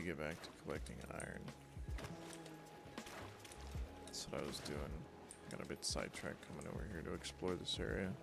get back to collecting iron. That's what I was doing. Got a bit sidetracked coming over here to explore this area.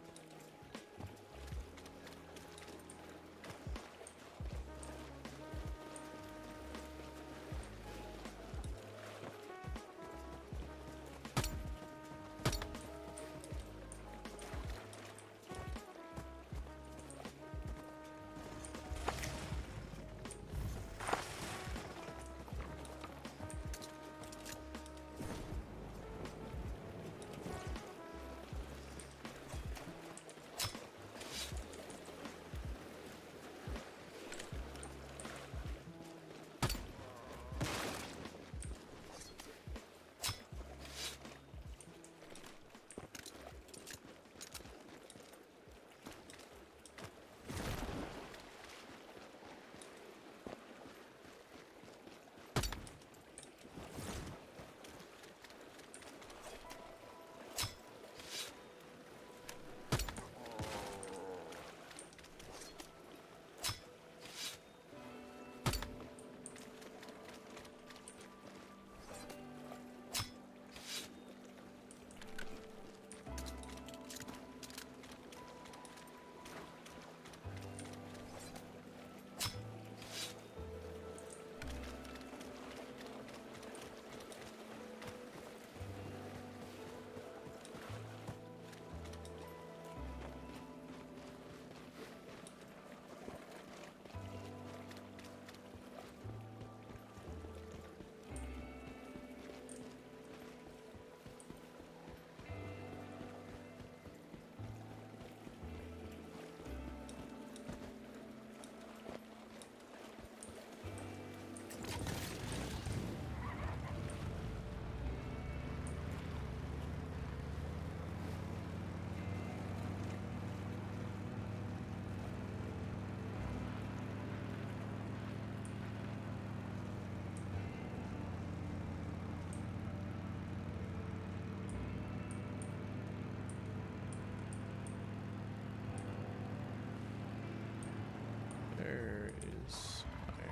There is iron.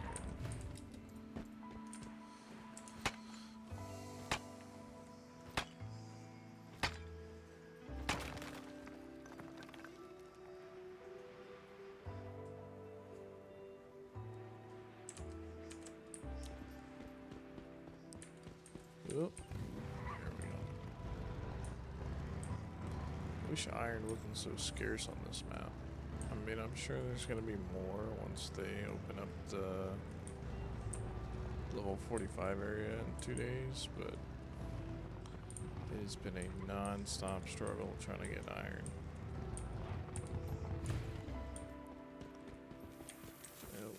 Oop. There we go. Wish iron wasn't so scarce on this map. I mean, I'm sure there's gonna be more once they open up the level 45 area in 2 days, but it has been a non-stop struggle trying to get iron. Oh,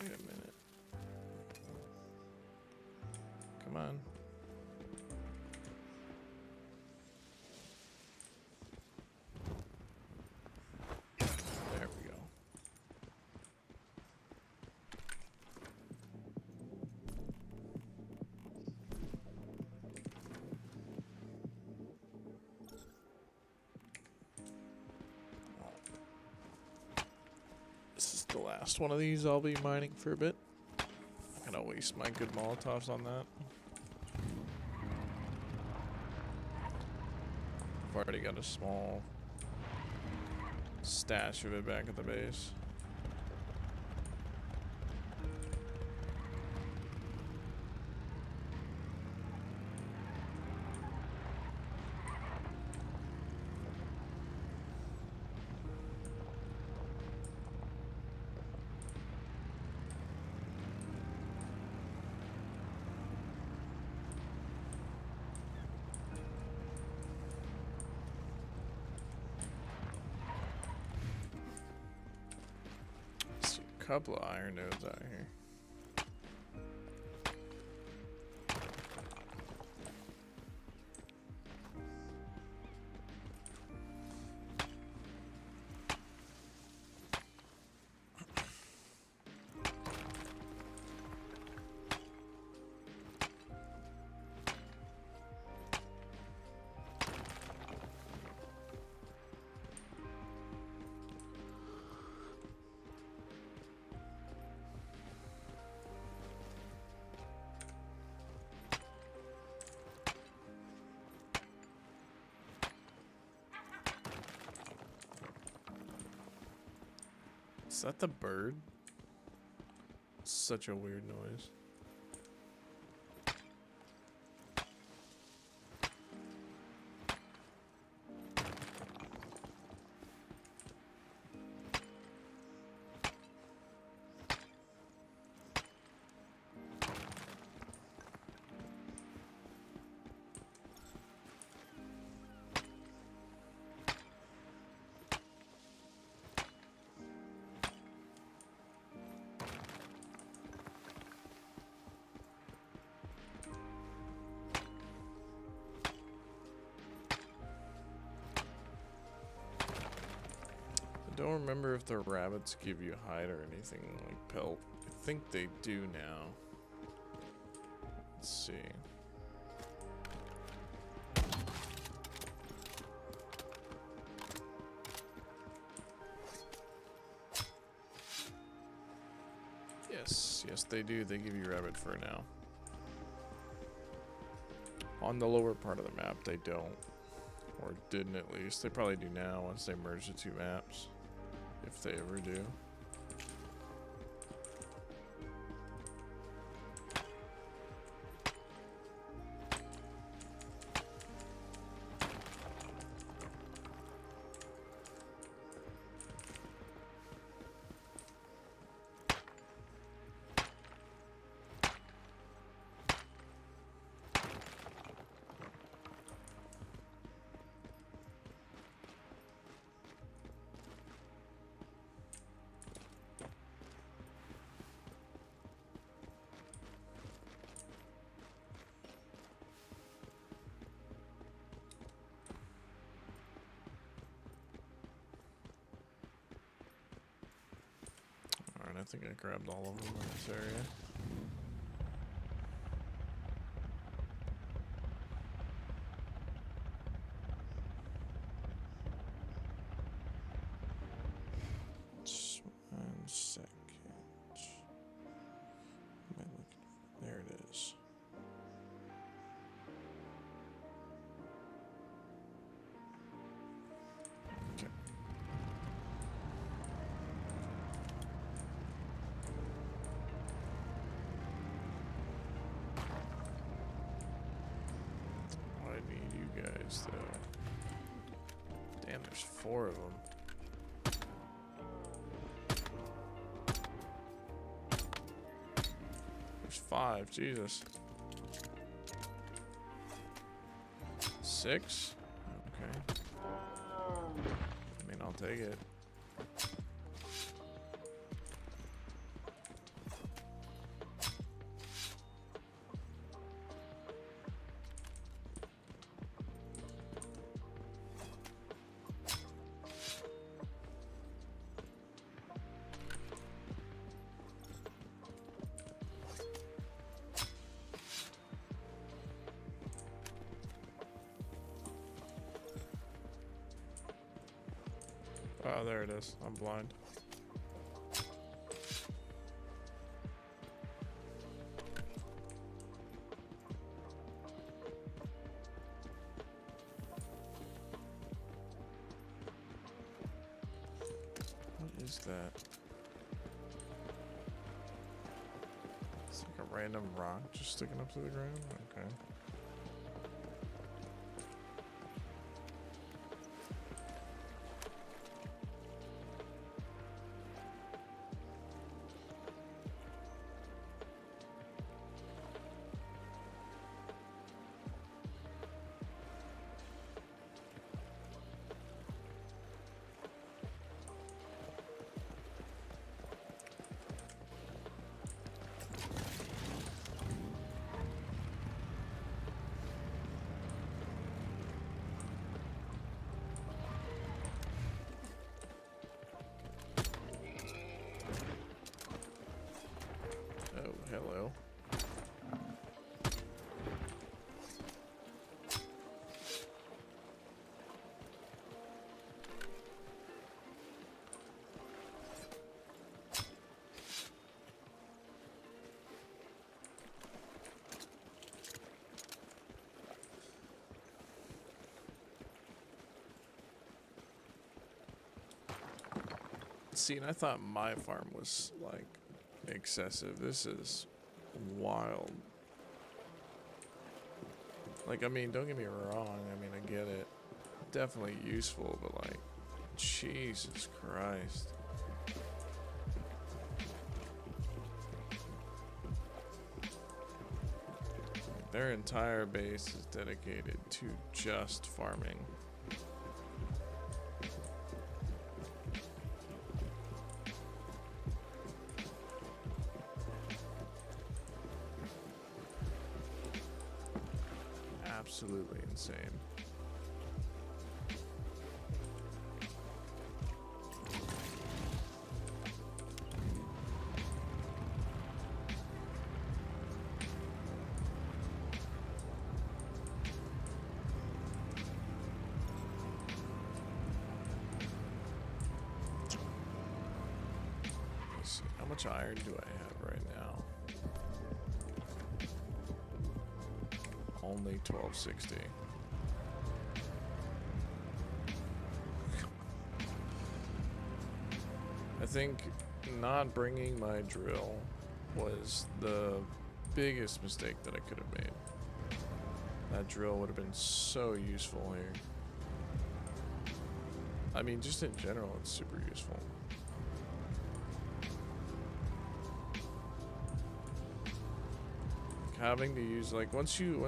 wait a minute. Come on. There we go. This is the last one of these I'll be mining for a bit. I'm gonna waste my good Molotovs on that. I've already got a small stash of it back at the base. Couple of iron nodes out here. Is that the bird? Such a weird noise. I don't remember if the rabbits give you hide or anything like pelt. I think they do now. Let's see. Yes, they do. They give you rabbit fur now. On the lower part of the map, they don't. Or didn't at least. They probably do now once they merge the two maps. If they ever do. I think I grabbed all of them in this area. Just 1 second. Am I looking? There it is. Okay. Guys, though. Damn, there's 4 of them. There's 5, Jesus. 6? Okay. I mean, I'll take it. Oh, there it is. I'm blind. What is that? It's like a random rock just sticking up to the ground? Okay. see, and I thought my farm was like excessive. This is wild. Like, I mean, don't get me wrong. I mean, I get it. Definitely useful, but like, Jesus Christ. Their entire base is dedicated to just farming. Absolutely insane. Let's see, how much iron do I have right now? Only 1260. I think not bringing my drill was the biggest mistake that I could have made. That drill would have been so useful here. I mean, just in general, it's super useful. Having to use, like, once you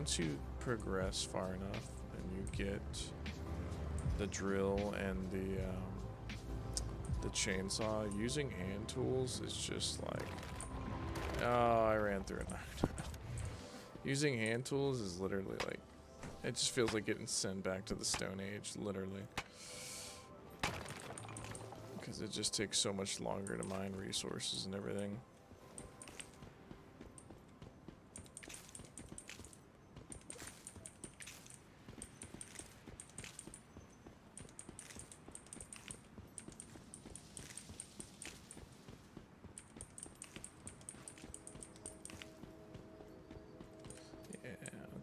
progress far enough and you get the drill and the chainsaw, using hand tools is just like, oh, I ran through it. Using hand tools is literally like, it just feels like getting sent back to the Stone Age, literally. Because it just takes so much longer to mine resources and everything.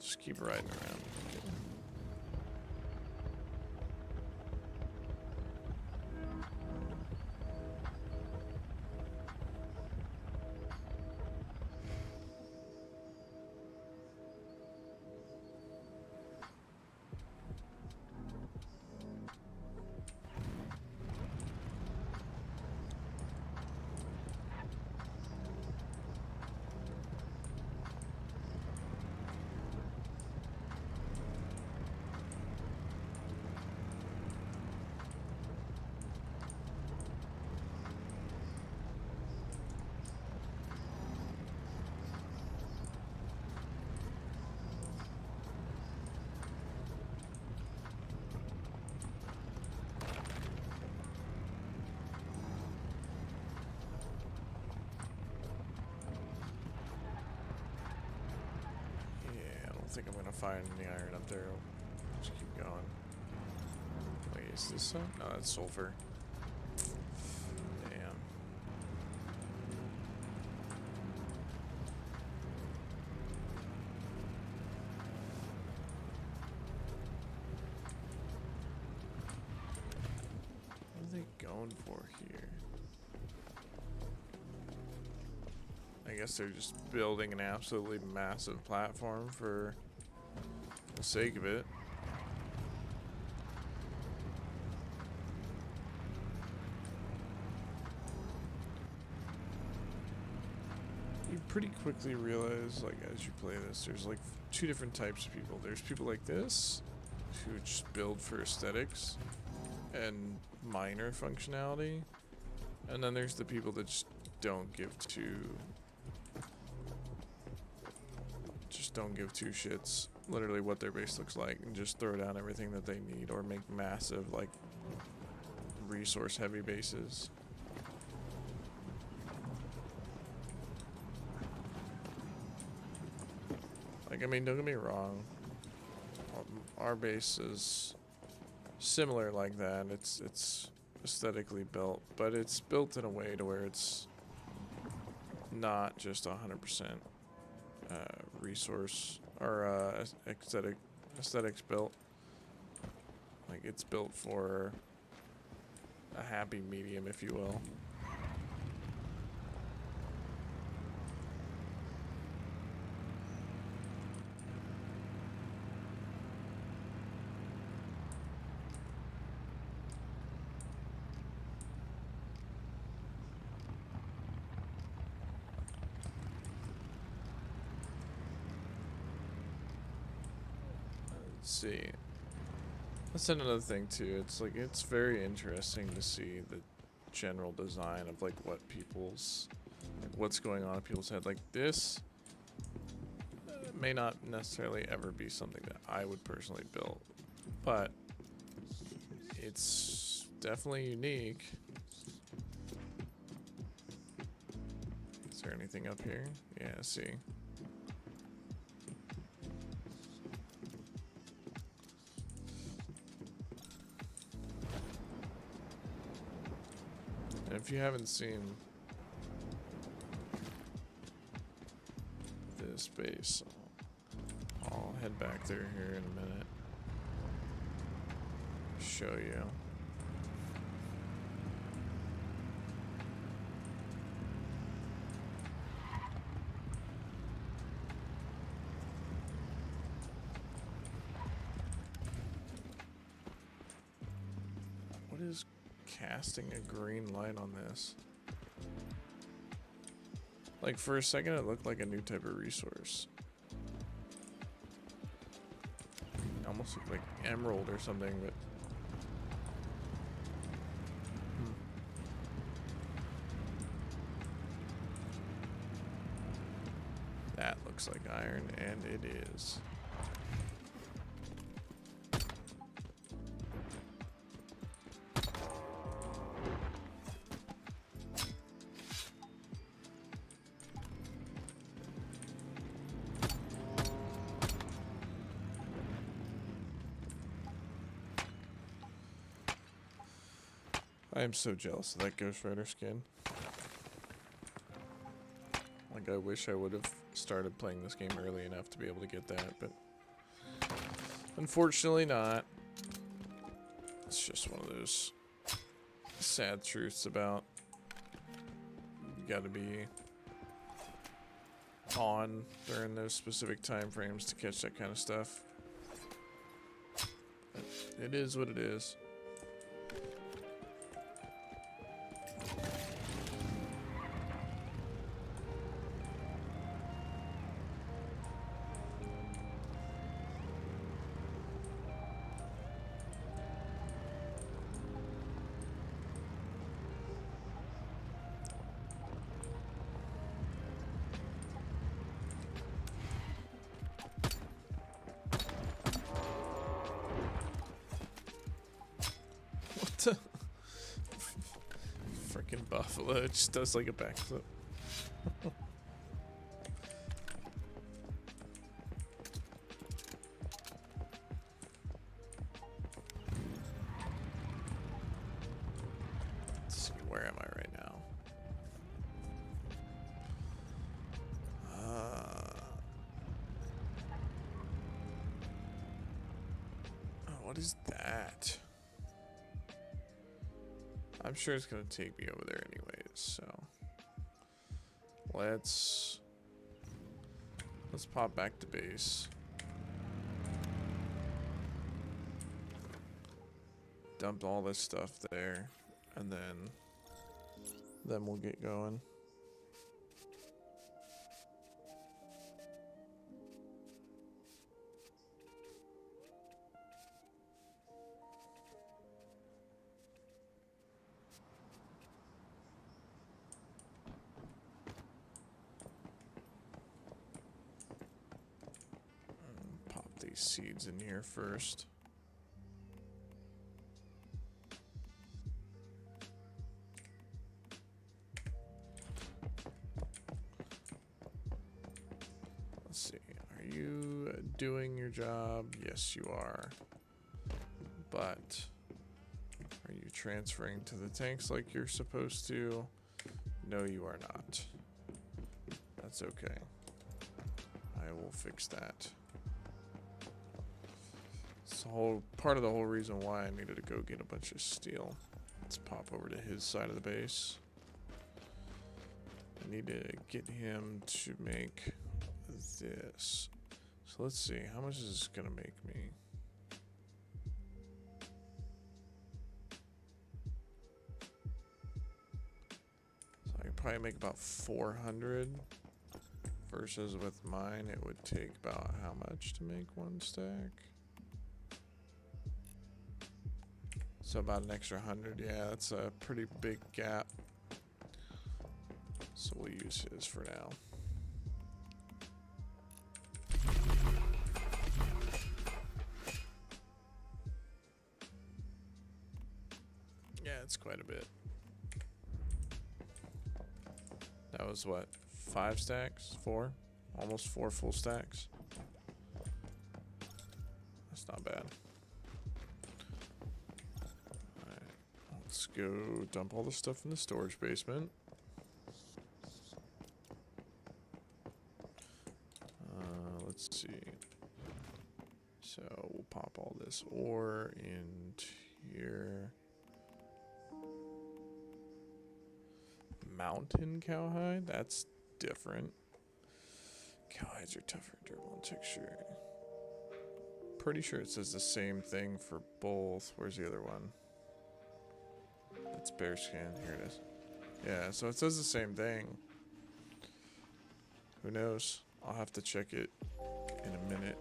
Just keep riding around. I think I'm gonna find any iron up there. Just keep going. Wait, is this some? No, that's sulfur. Damn. What are they going for here? I guess they're just building an absolutely massive platform for the sake of it. You pretty quickly realize, like, as you play this, there's like two different types of people. There's people like this who just build for aesthetics and minor functionality, and then there's the people that just don't give two shits literally what their base looks like and just throw down everything that they need or make massive, like, resource heavy bases. Like, I mean, don't get me wrong, our base is similar like that. It's aesthetically built, but it's built in a way to where it's not just 100% resource or aesthetics built. Like, it's built for a happy medium, if you will. Let's see. That's another thing too. It's like it's very interesting to see the general design of like what people's like what's going on in people's head. Like this may not necessarily ever be something that I would personally build, but it's definitely unique. Is there anything up here? Yeah, see. And if you haven't seen this base, I'll head back there here in a minute. Show you. What is casting a green light on this? Like for a second it looked like a new type of resource. Almost looked like emerald or something, but that looks like iron, and it is. I am so jealous of that Ghost Rider skin. Like, I wish I would have started playing this game early enough to be able to get that, but unfortunately not. It's just one of those sad truths about you gotta be on during those specific time frames to catch that kind of stuff. But it is what it is. Freaking buffalo, it just does like a backflip. Let's see, where am I right now? Oh, what is that? I'm sure it's gonna take me over there anyways, so let's pop back to base. Dump all this stuff there, and then we'll get going. These seeds in here first. Let's see. Are you doing your job? Yes, you are. But are you transferring to the tanks like you're supposed to? No, you are not. That's okay. I will fix that. It's the whole part of the whole reason why I needed to go get a bunch of steel. Let's pop over to his side of the base. I need to get him to make this. So let's see, how much is this gonna make me? So I could probably make about 400 versus with mine it would take about how much to make one stack? So about an extra 100. Yeah, that's a pretty big gap. So we'll use his for now. Yeah, it's quite a bit. That was what? 5 stacks? 4? Almost 4 full stacks. That's not bad. Alright, let's go dump all the stuff in the storage basement. Let's see. So we'll pop all this ore into here. Mountain cowhide? That's different. Cowhides are tougher, durable, and texture. Pretty sure it says the same thing for both. Where's the other one? That's bearskin. Here it is. Yeah, so it says the same thing. Who knows? I'll have to check it in a minute.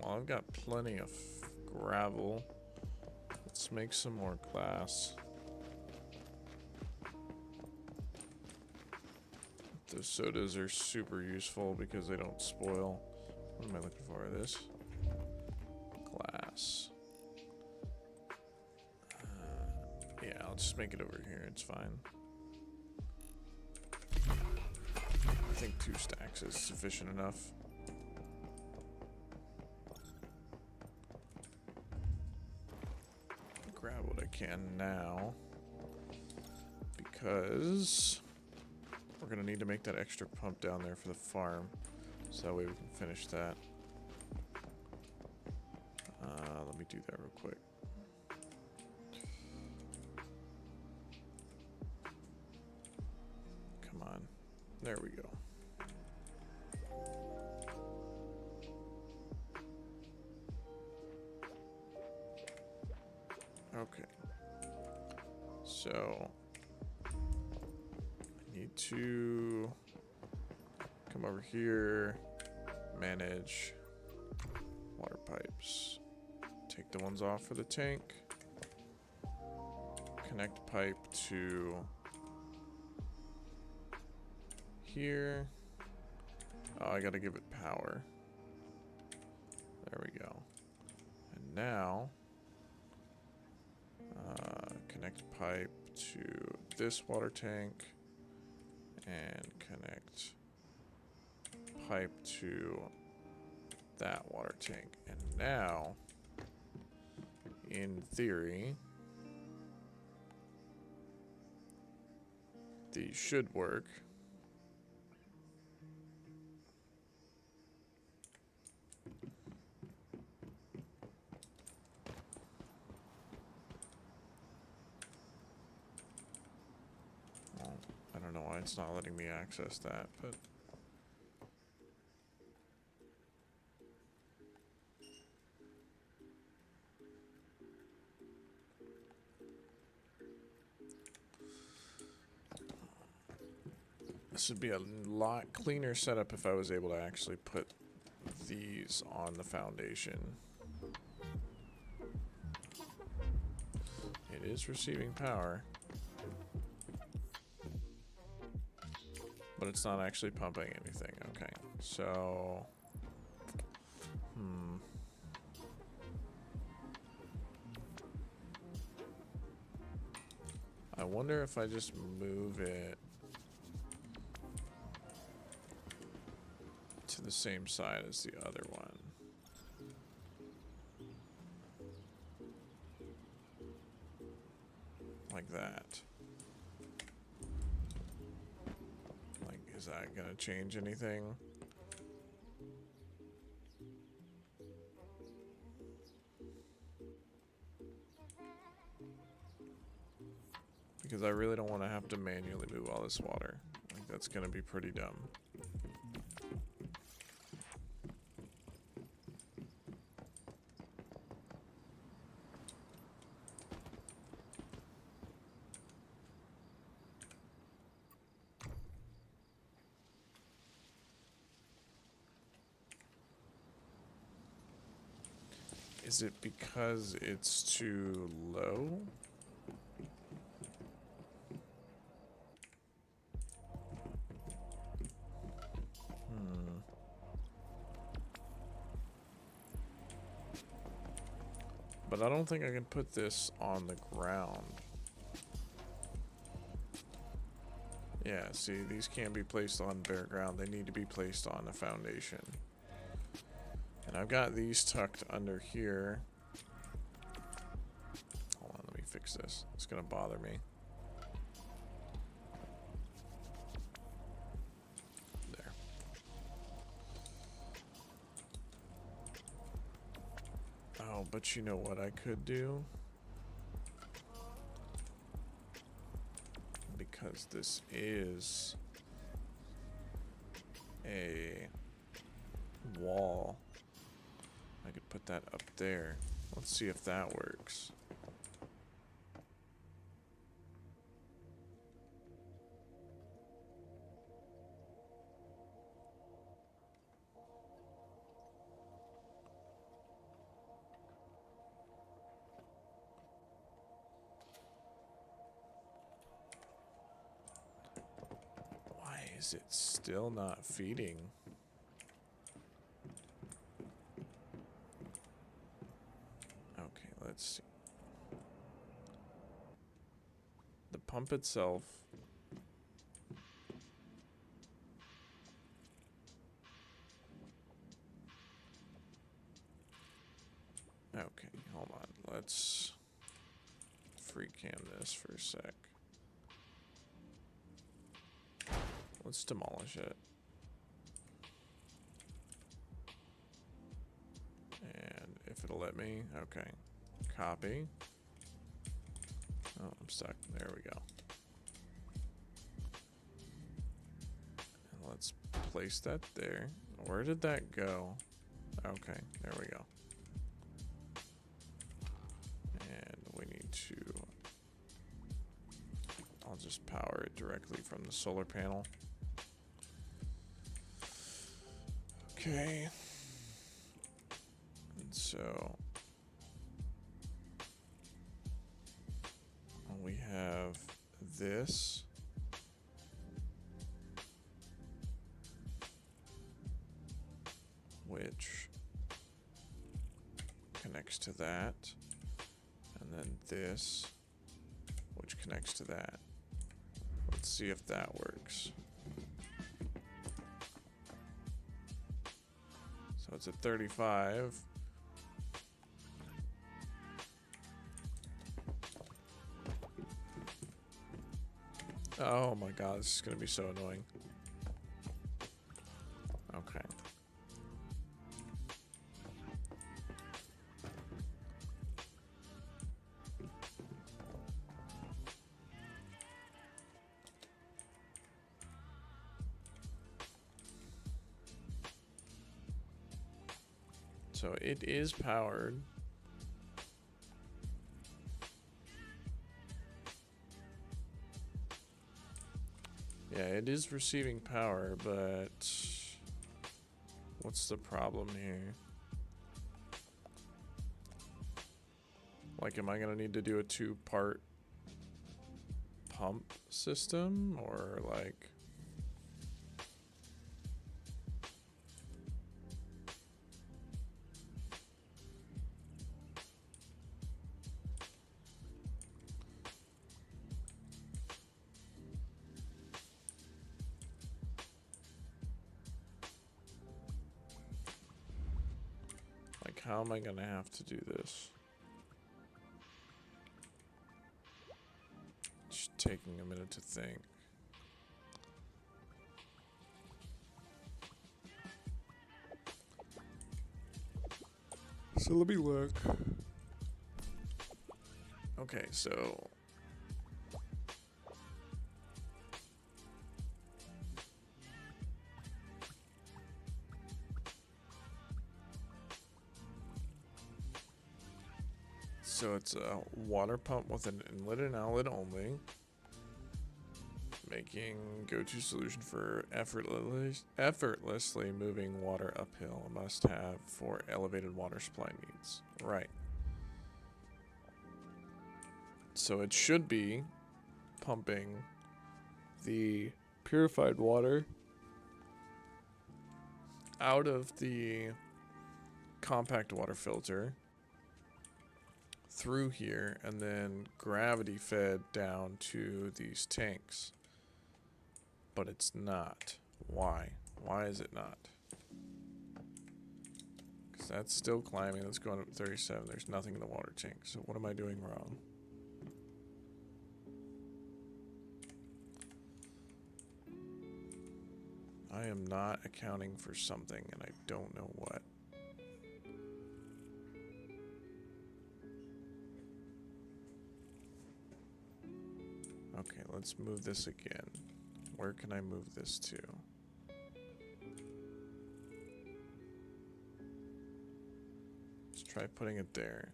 Well, I've got plenty of gravel. Let's make some more glass. Those sodas are super useful because they don't spoil. What am I looking for? This? Glass. Yeah, I'll just make it over here. It's fine. I think 2 stacks is sufficient enough. Grab what I can now, because we're gonna need to make that extra pump down there for the farm, so that way we can finish that. Let me do that real quick. Come on, there we go. Okay, so I need to come over here, manage water pipes, take the ones off for the tank, connect pipe to here. Oh, I gotta give it power. There we go. And now connect pipe to this water tank and connect pipe to that water tank. And now, in theory, these should work. I don't know why it's not letting me access that, but this would be a lot cleaner setup if I was able to actually put these on the foundation. It is receiving power, but it's not actually pumping anything. Okay, so I wonder if I just move it to the same side as the other one. Like that. Like, is that gonna change anything? Because I really don't want to have to manually move all this water. Like, that's gonna be pretty dumb. Is it because it's too low? But I don't think I can put this on the ground. Yeah, see, these can't be placed on bare ground. They need to be placed on a foundation. And I've got these tucked under here. Hold on, let me fix this. It's gonna bother me. There. Oh, but you know what I could do? Because this is a wall, I could put that up there. Let's see if that works. Why is it still not feeding? Okay, let's see. The pump itself. Okay, hold on. Let's free cam this for a sec. Let's demolish it. And if it'll let me, okay. Copy. Oh, I'm stuck. There we go. And let's place that there. Where did that go? Okay, there we go. And we need to... I'll just power it directly from the solar panel. Okay. And so... we have this. Which connects to that. And then this, which connects to that. Let's see if that works. So it's at 35. Oh my god, this is gonna be so annoying. Okay. So it is powered. Yeah, it is receiving power, but what's the problem here? Like, am I gonna need to do a two-part pump system, or like... how am I gonna have to do this? Just taking a minute to think. So let me look. Okay, so it's a water pump with an inlet and outlet only. Making go-to solution for effortlessly moving water uphill. A must-have for elevated water supply needs. Right. So it should be pumping the purified water out of the compact water filter through here and then gravity fed down to these tanks. But it's not. Why? Why is it not? Because that's still climbing. That's going up to 37. There's nothing in the water tank. So what am I doing wrong? I am not accounting for something and I don't know what. Okay, let's move this again. Where can I move this to? Let's try putting it there.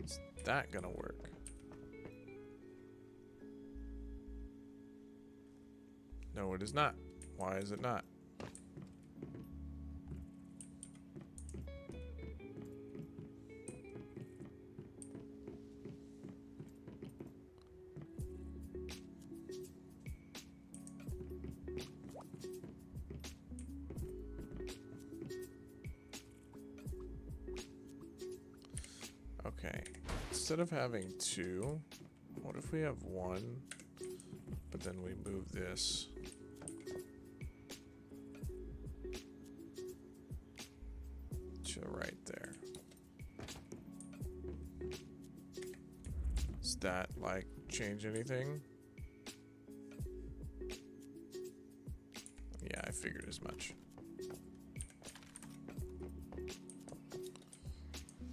Is that gonna work? No, it is not. Why is it not? Okay, instead of having two, what if we have one, but then we move this to right there? Does that, like, change anything? Yeah, I figured as much.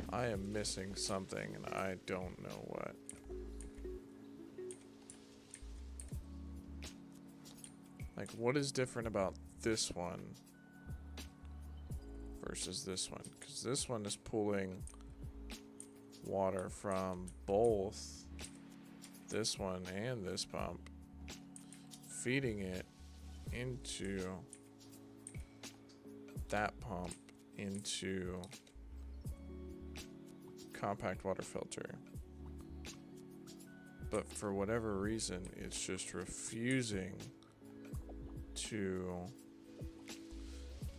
I am missing something and I don't know what. Like, what is different about this one versus this one? Because this one is pulling water from both this one and this pump, feeding it into that pump into compact water filter. But for whatever reason, it's just refusing to...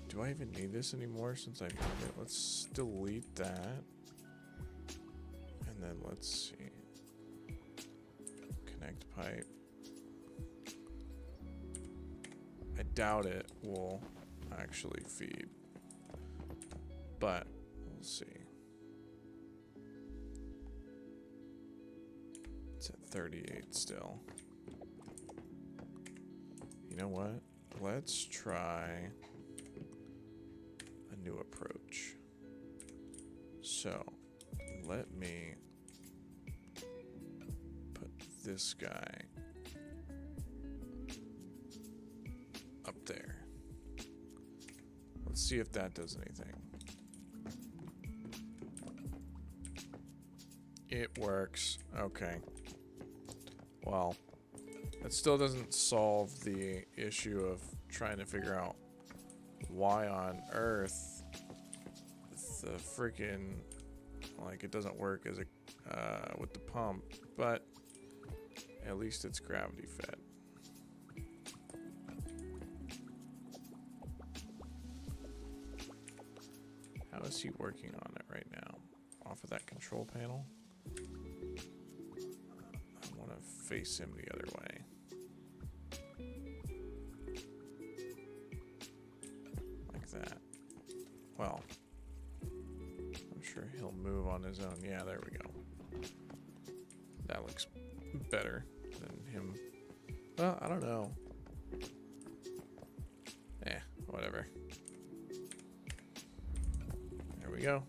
Do I even need this anymore since I moved it? Let's delete that. And then let's see. Connect pipe. I doubt it will actually feed. But we'll see. It's at 38 still. You know what? Let's try a new approach. So, let me put this guy up there. Let's see if that does anything. It works. Okay. Well, that still doesn't solve the issue of trying to figure out why on earth the freaking, like, it doesn't work as a with the pump, but at least it's gravity fed. How is he working on it right now? Off of that control panel? I want to face him the other way. that. Well, I'm sure he'll move on his own. Yeah, there we go. That looks better than him. Well, I don't know. Whatever. There we go.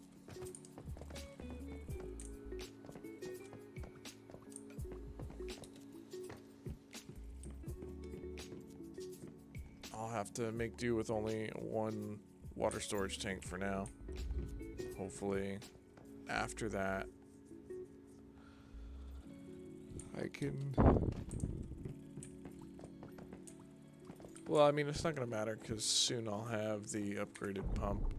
I'll have to make do with only one water storage tank for now. Hopefully, after that, I can... Well, I mean, it's not going to matter because soon I'll have the upgraded pump.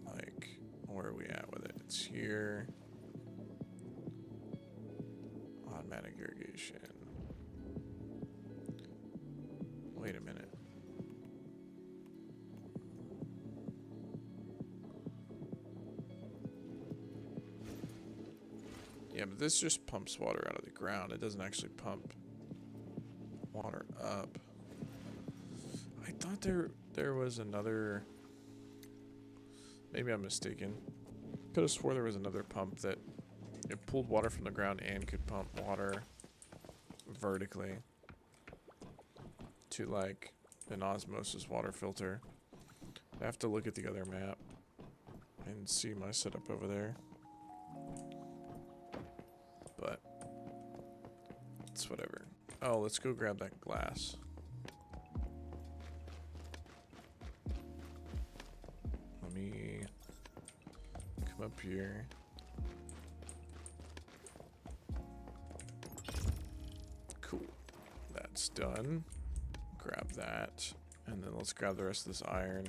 Like, where are we at with it? It's here. Automatic irrigation. Wait a minute. Yeah, but this just pumps water out of the ground. It doesn't actually pump water up. I thought there was another... Maybe I'm mistaken. Could have swore there was another pump that it pulled water from the ground and could pump water vertically to like an osmosis water filter. I have to look at the other map and see my setup over there. But it's whatever. Oh, let's go grab that glass. Let me come up here. Cool. That's done. Grab that. And then let's grab the rest of this iron.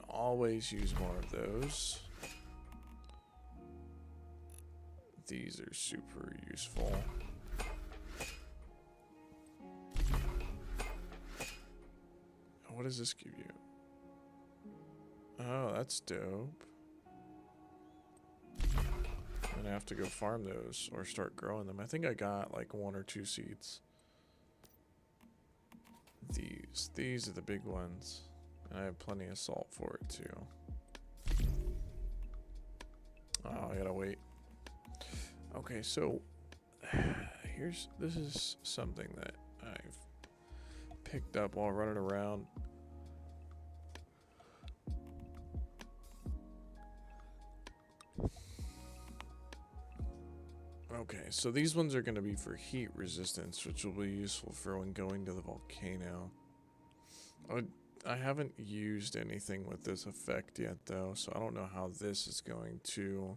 Always use more of those. These are super useful. What does this give you? Oh, that's dope. I'm gonna have to go farm those or start growing them. I think I got like 1 or 2 seeds. These are the big ones. And I have plenty of salt for it too. Oh, I gotta wait. Okay, so this is something that I've picked up while running around. Okay, so these ones are going to be for heat resistance, which will be useful for when going to the volcano. I haven't used anything with this effect yet, though, so I don't know how this is going to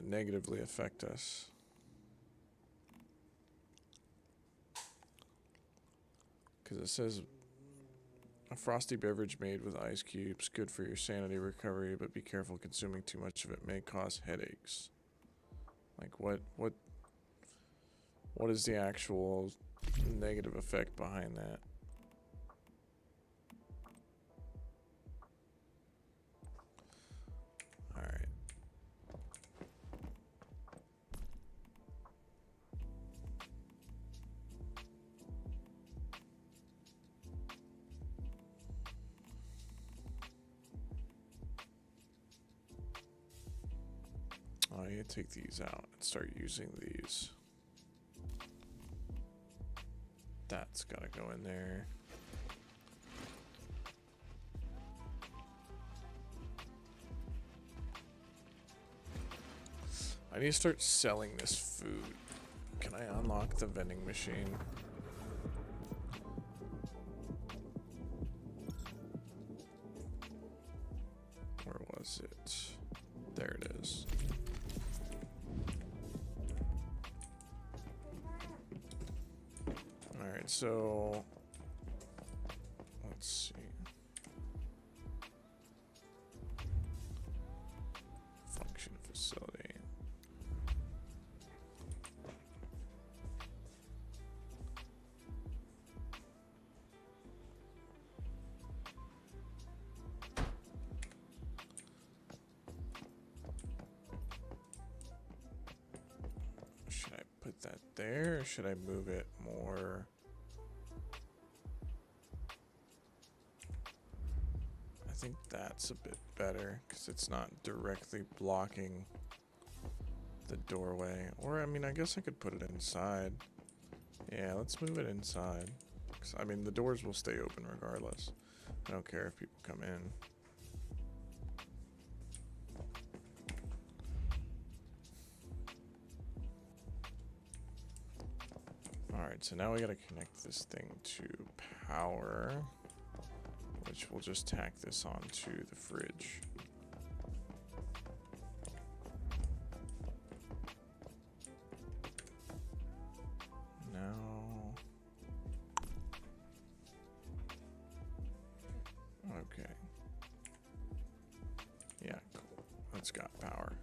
negatively affect us. Because it says, a frosty beverage made with ice cubes, good for your sanity recovery, but be careful consuming too much of it may cause headaches. Like, what is the actual negative effect behind that? Alright. I need to take these out and start using these. That's gotta go in there. I need to start selling this food. Can I unlock the vending machine? Where was it? There it is. so let's see. Function facility. Should I put that there, or should I move it more? I think that's a bit better because it's not directly blocking the doorway. Or, I mean, I guess I could put it inside. Yeah, let's move it inside. 'Cause, I mean, the doors will stay open regardless. I don't care if people come in. Alright, so now we gotta connect this thing to power, which we'll just tack this onto the fridge. Now, okay. Yeah, cool. That's got power.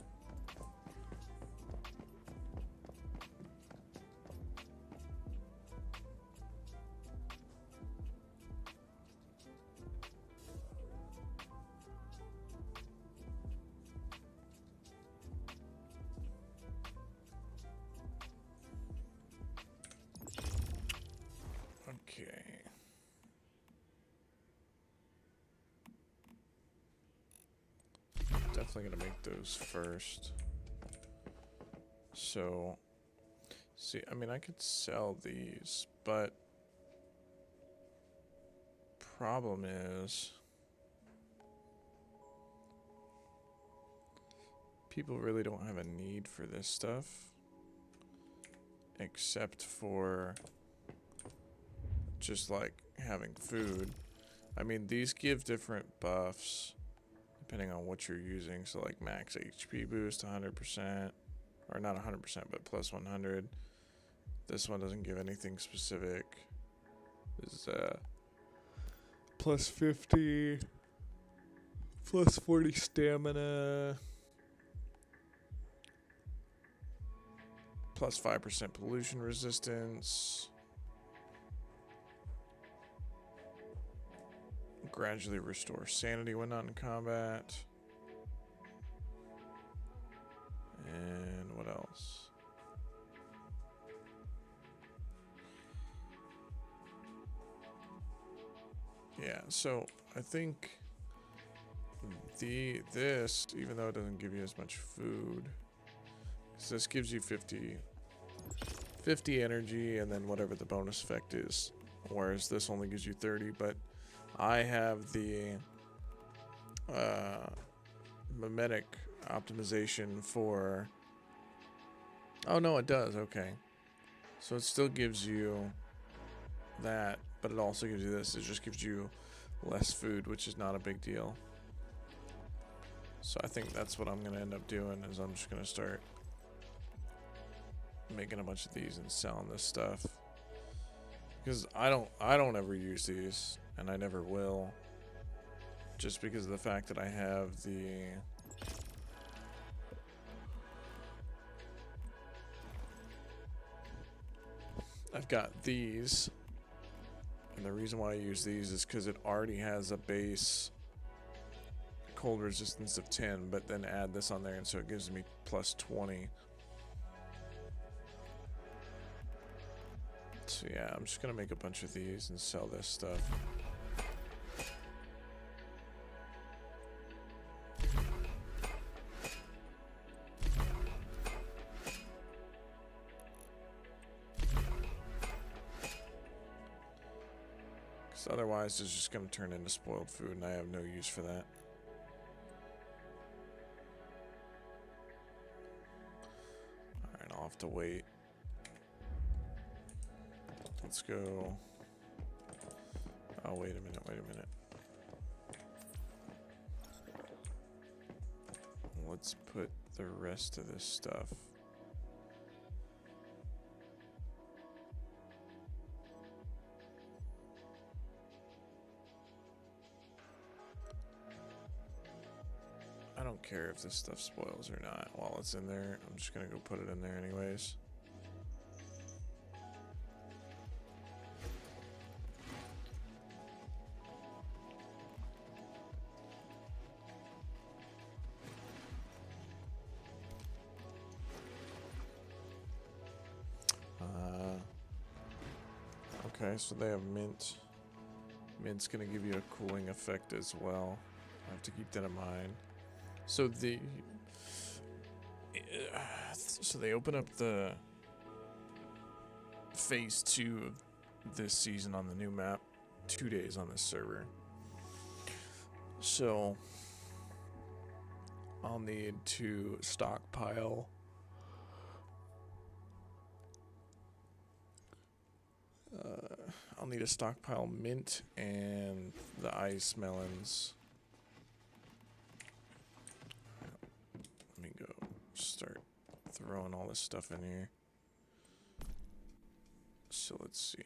Okay. Definitely gonna make those first. So, see, I mean, I could sell these, but problem is people really don't have a need for this stuff except for just like having food. I mean, these give different buffs depending on what you're using. So like max HP boost 100%, or not 100%, but plus 100. This one doesn't give anything specific. This is plus 50, plus 40 stamina, plus 5% pollution resistance. Gradually restore sanity when not in combat. And what else? Yeah, so I think this, even though it doesn't give you as much food, so this gives you 50 energy and then whatever the bonus effect is, whereas this only gives you 30. But I have the mimetic optimization for, oh no, it does. Okay, so it still gives you that, but it also gives you this. It just gives you less food, which is not a big deal. So I think that's what I'm gonna end up doing, is I'm just gonna start making a bunch of these and selling this stuff, because I don't ever use these, and I never will, just because of the fact that I have I've got these, and the reason why I use these is because it already has a base cold resistance of 10, but then add this on there, and so it gives me plus 20. So yeah, I'm just gonna make a bunch of these and sell this stuff. Because otherwise it's just gonna turn into spoiled food, and I have no use for that. Alright, I'll have to wait. Let's go. Oh, wait a minute. Let's put the rest of this stuff. don't care if this stuff spoils or not while it's in there. I'm just gonna go put it in there anyways. Okay, so they have mint. Mint's gonna give you a cooling effect as well. I have to keep that in mind. So they open up the phase 2 of this season on the new map 2 days on this server. So I'll need to stockpile mint and the ice melons. Let me go start throwing all this stuff in here. So let's see.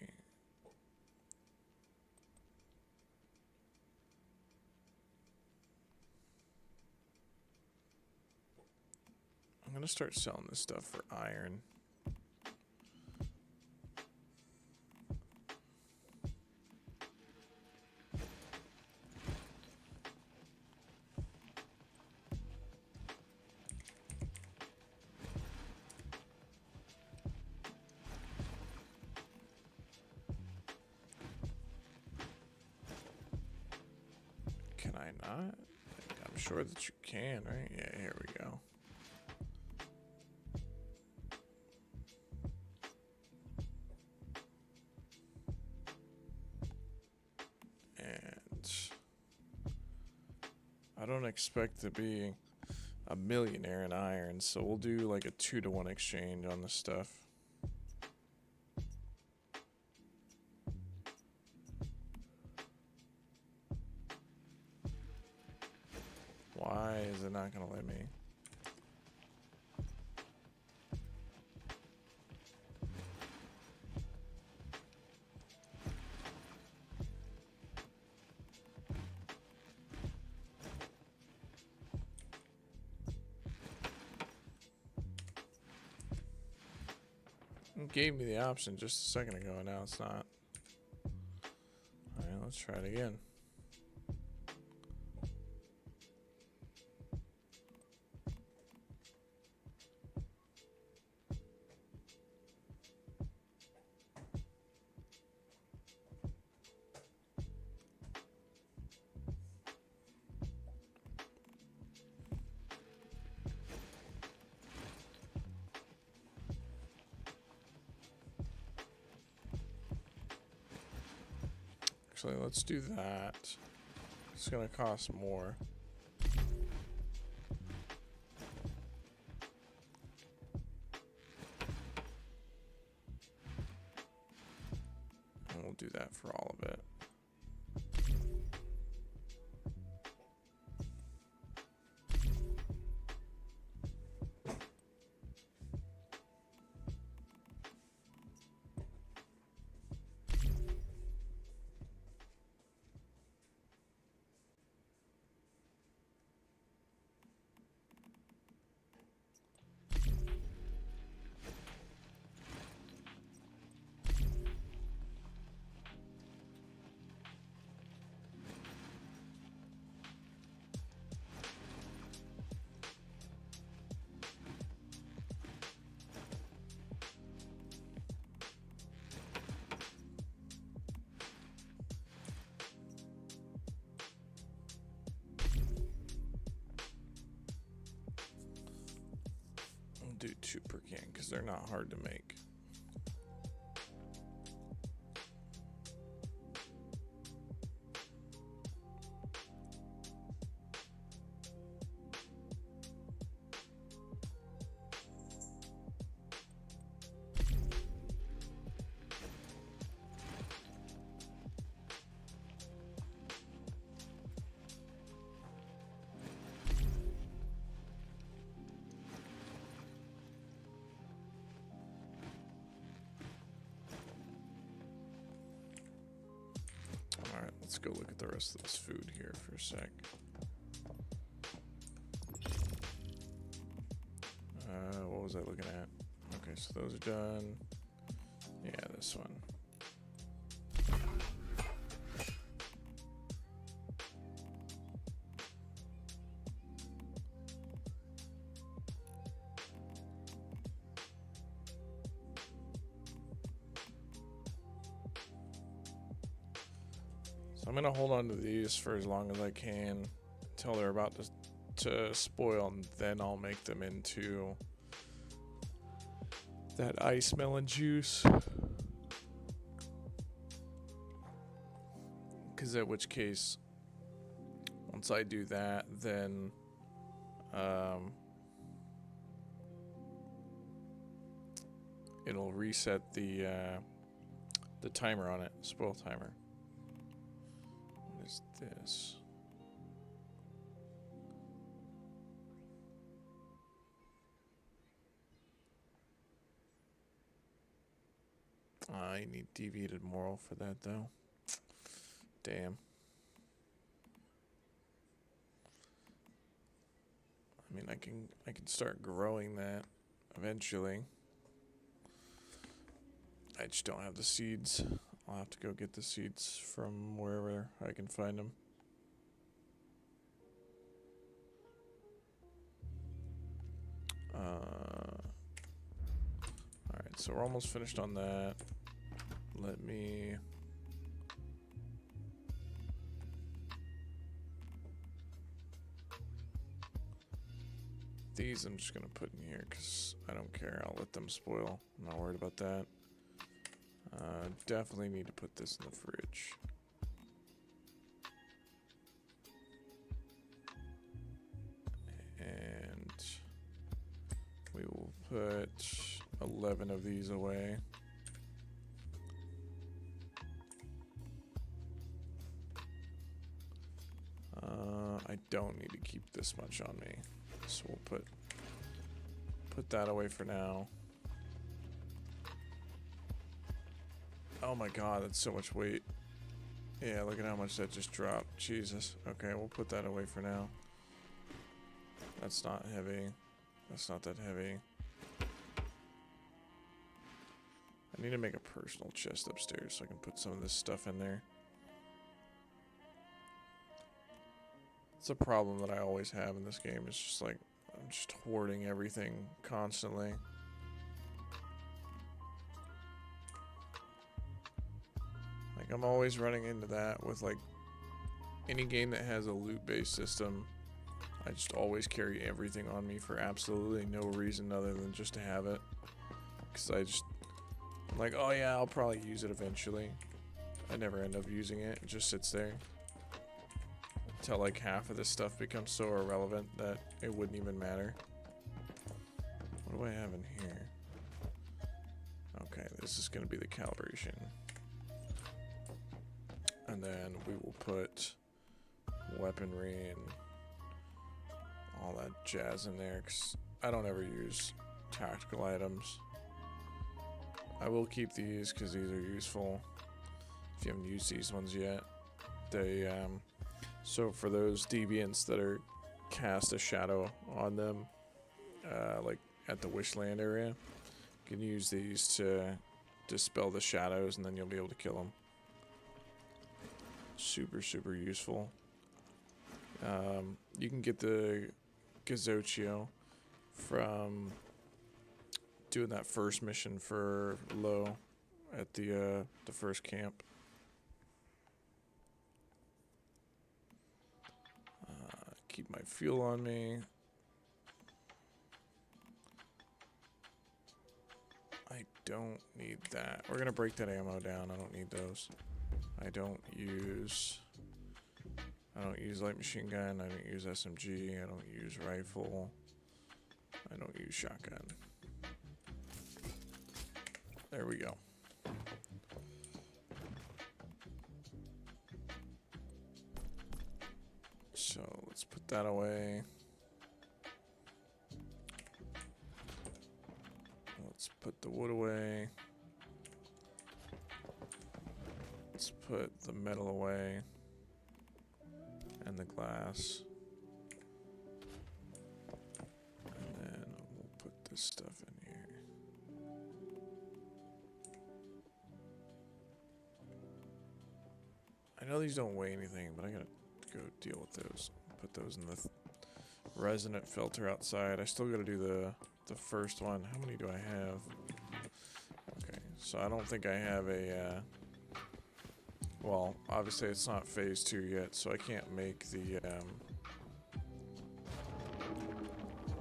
I'm gonna start selling this stuff for iron. Can I not? I'm sure that you can, right? Yeah, here we go. And I don't expect to be a millionaire in iron, so we'll do like a 2-to-1 exchange on this stuff. Why is it not gonna let me? It gave me the option just a second ago, and now it's not. Alright, let's try it again. Actually, let's do that. It's gonna cost more. And we'll do that for all of it. Do 2 per can because they're not hard to make. Alright, let's go look at the rest of this food here for a sec. was I looking at? Okay, so those are done. Yeah, this one. So I'm gonna hold on to these for as long as I can until they're about to spoil, and then I'll make them into that ice melon juice. Because at which case, once I do that, then it'll reset the timer on it, spoil timer. What is this? I need deviated moral for that though. Damn. I mean, I can start growing that eventually. I just don't have the seeds. I'll have to go get the seeds from wherever I can find them. Alright, so we're almost finished on that. Let me... These I'm just going to put in here because I don't care. I'll let them spoil. I'm not worried about that. Definitely need to put this in the fridge. And we will put 11 of these away. I don't need to keep this much on me. So we'll put that away for now. Oh my god, that's so much weight. Yeah, look at how much that just dropped. Jesus. Okay, we'll put that away for now. That's not heavy. That's not that heavy. I need to make a personal chest upstairs so I can put some of this stuff in there. It's a problem that I always have in this game. It's just like, I'm just hoarding everything constantly. Like, I'm always running into that with, like, any game that has a loot-based system. I just always carry everything on me for absolutely no reason other than just to have it. Because I'm like, oh yeah, I'll probably use it eventually. I never end up using it. It just sits there. Until, like, half of this stuff becomes so irrelevant that it wouldn't even matter. What do I have in here? Okay, this is going to be the calibration. And then we will put weaponry and all that jazz in there, because I don't ever use tactical items. I will keep these because these are useful. If you haven't used these ones yet, they so for those deviants that are cast a shadow on them, like at the Wishland area, you can use these to dispel the shadows, and then you'll be able to kill them. Super, super useful. You can get the Gazochio from doing that first mission for Low at the first camp. Keep my fuel on me. I don't need that. We're gonna break that ammo down. I don't need those. I don't use light machine gun. I don't use SMG. I don't use rifle. I don't use shotgun. There we go. So let's put that away. Let's put the wood away. Let's put the metal away. And the glass. And then we'll put this stuff in here. I know these don't weigh anything, but I gotta go deal with those. Put those in the resonant filter outside. I still gotta do the first one. How many do I have? Okay, so I don't think I have a, well, obviously it's not phase 2 yet, so I can't make the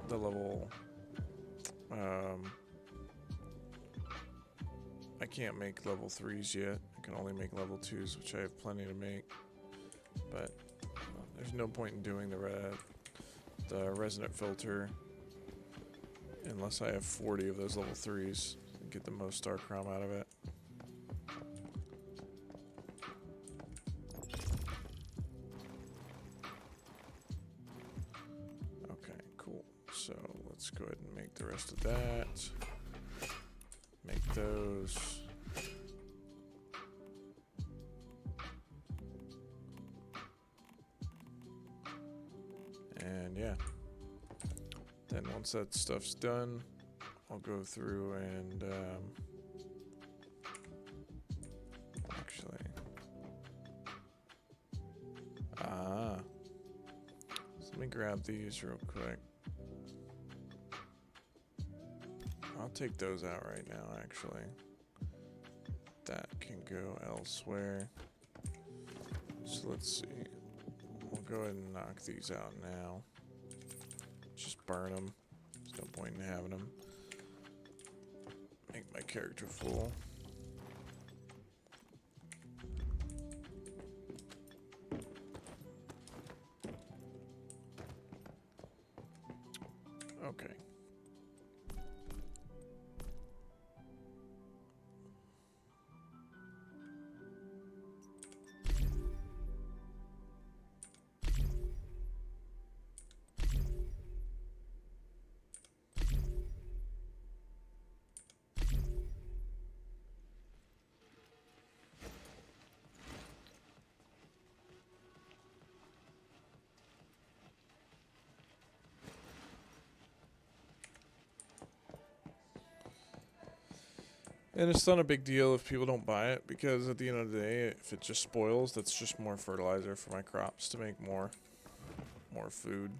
level, I can't make level 3s yet. I can only make level 2s, which I have plenty to make. But there's no point in doing the resonant filter unless I have 40 of those level 3s and get the most Starcrom out of it. Okay, cool. So let's go ahead and make the rest of that. Make those. And yeah. Then once that stuff's done, I'll go through and actually, so let me grab these real quick. I'll take those out right now, actually. That can go elsewhere. So let's see. We'll go ahead and knock these out now. Just burn them. There's no point in having them. Make my character full. Okay. And it's not a big deal if people don't buy it, because at the end of the day, if it just spoils, that's just more fertilizer for my crops to make more food.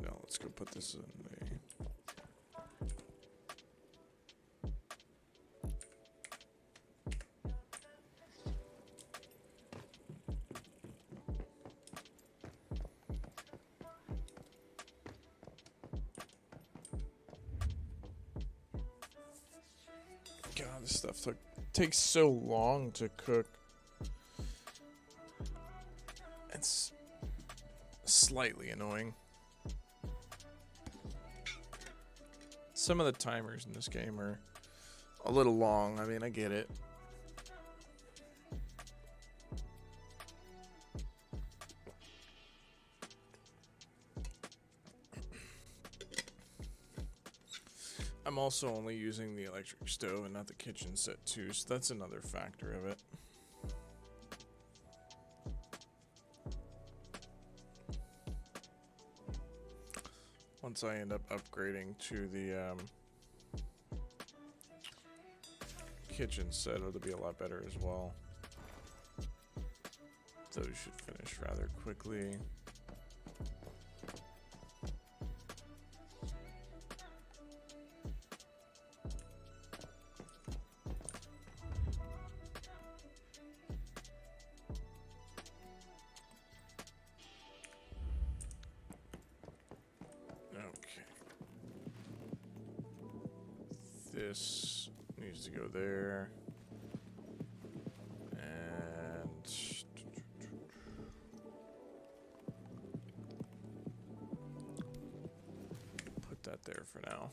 No, let's go put this in the... God, this stuff takes so long to cook. It's slightly annoying. Some of the timers in this game are a little long. I mean, I get it. I'm also only using the electric stove and not the kitchen set too, so that's another factor of it. Once I end up upgrading to the kitchen set, it'll be a lot better as well. Those should finish rather quickly. This needs to go there, and put that there for now.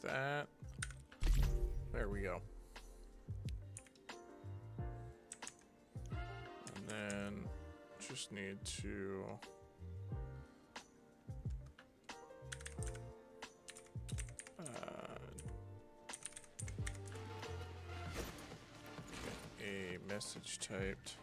that. There we go. And then just need to get a message typed.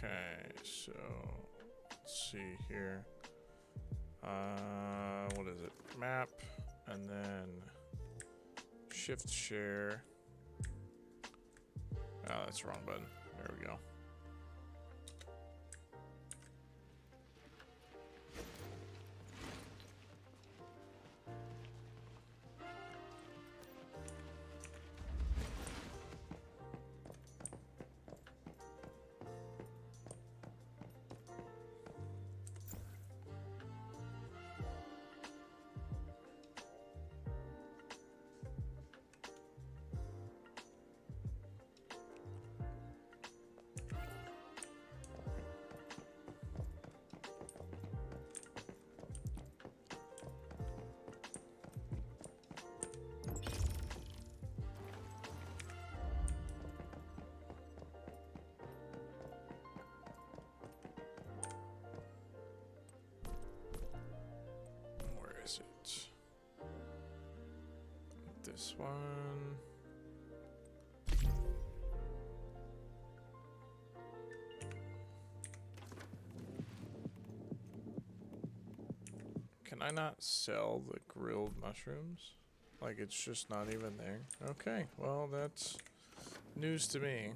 Okay, so let's see here. What is it? Map, and then shift share. Oh, that's the wrong button. There we go. Is it this one? Can I not sell the grilled mushrooms? Like it's just not even there? Okay, well that's news to me.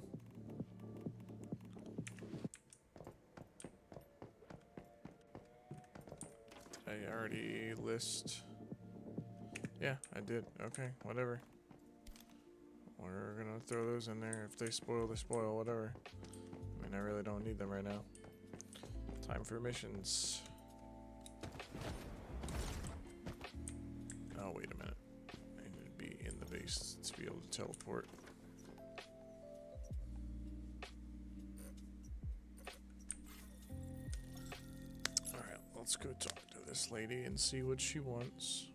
I already list. Yeah, I did. Okay, whatever. We're gonna throw those in there. If they spoil, they spoil, whatever. I mean, I really don't need them right now. Time for missions. Oh, wait a minute. I need to be in the base to be able to teleport. Alright, let's go talk to this lady and see what she wants.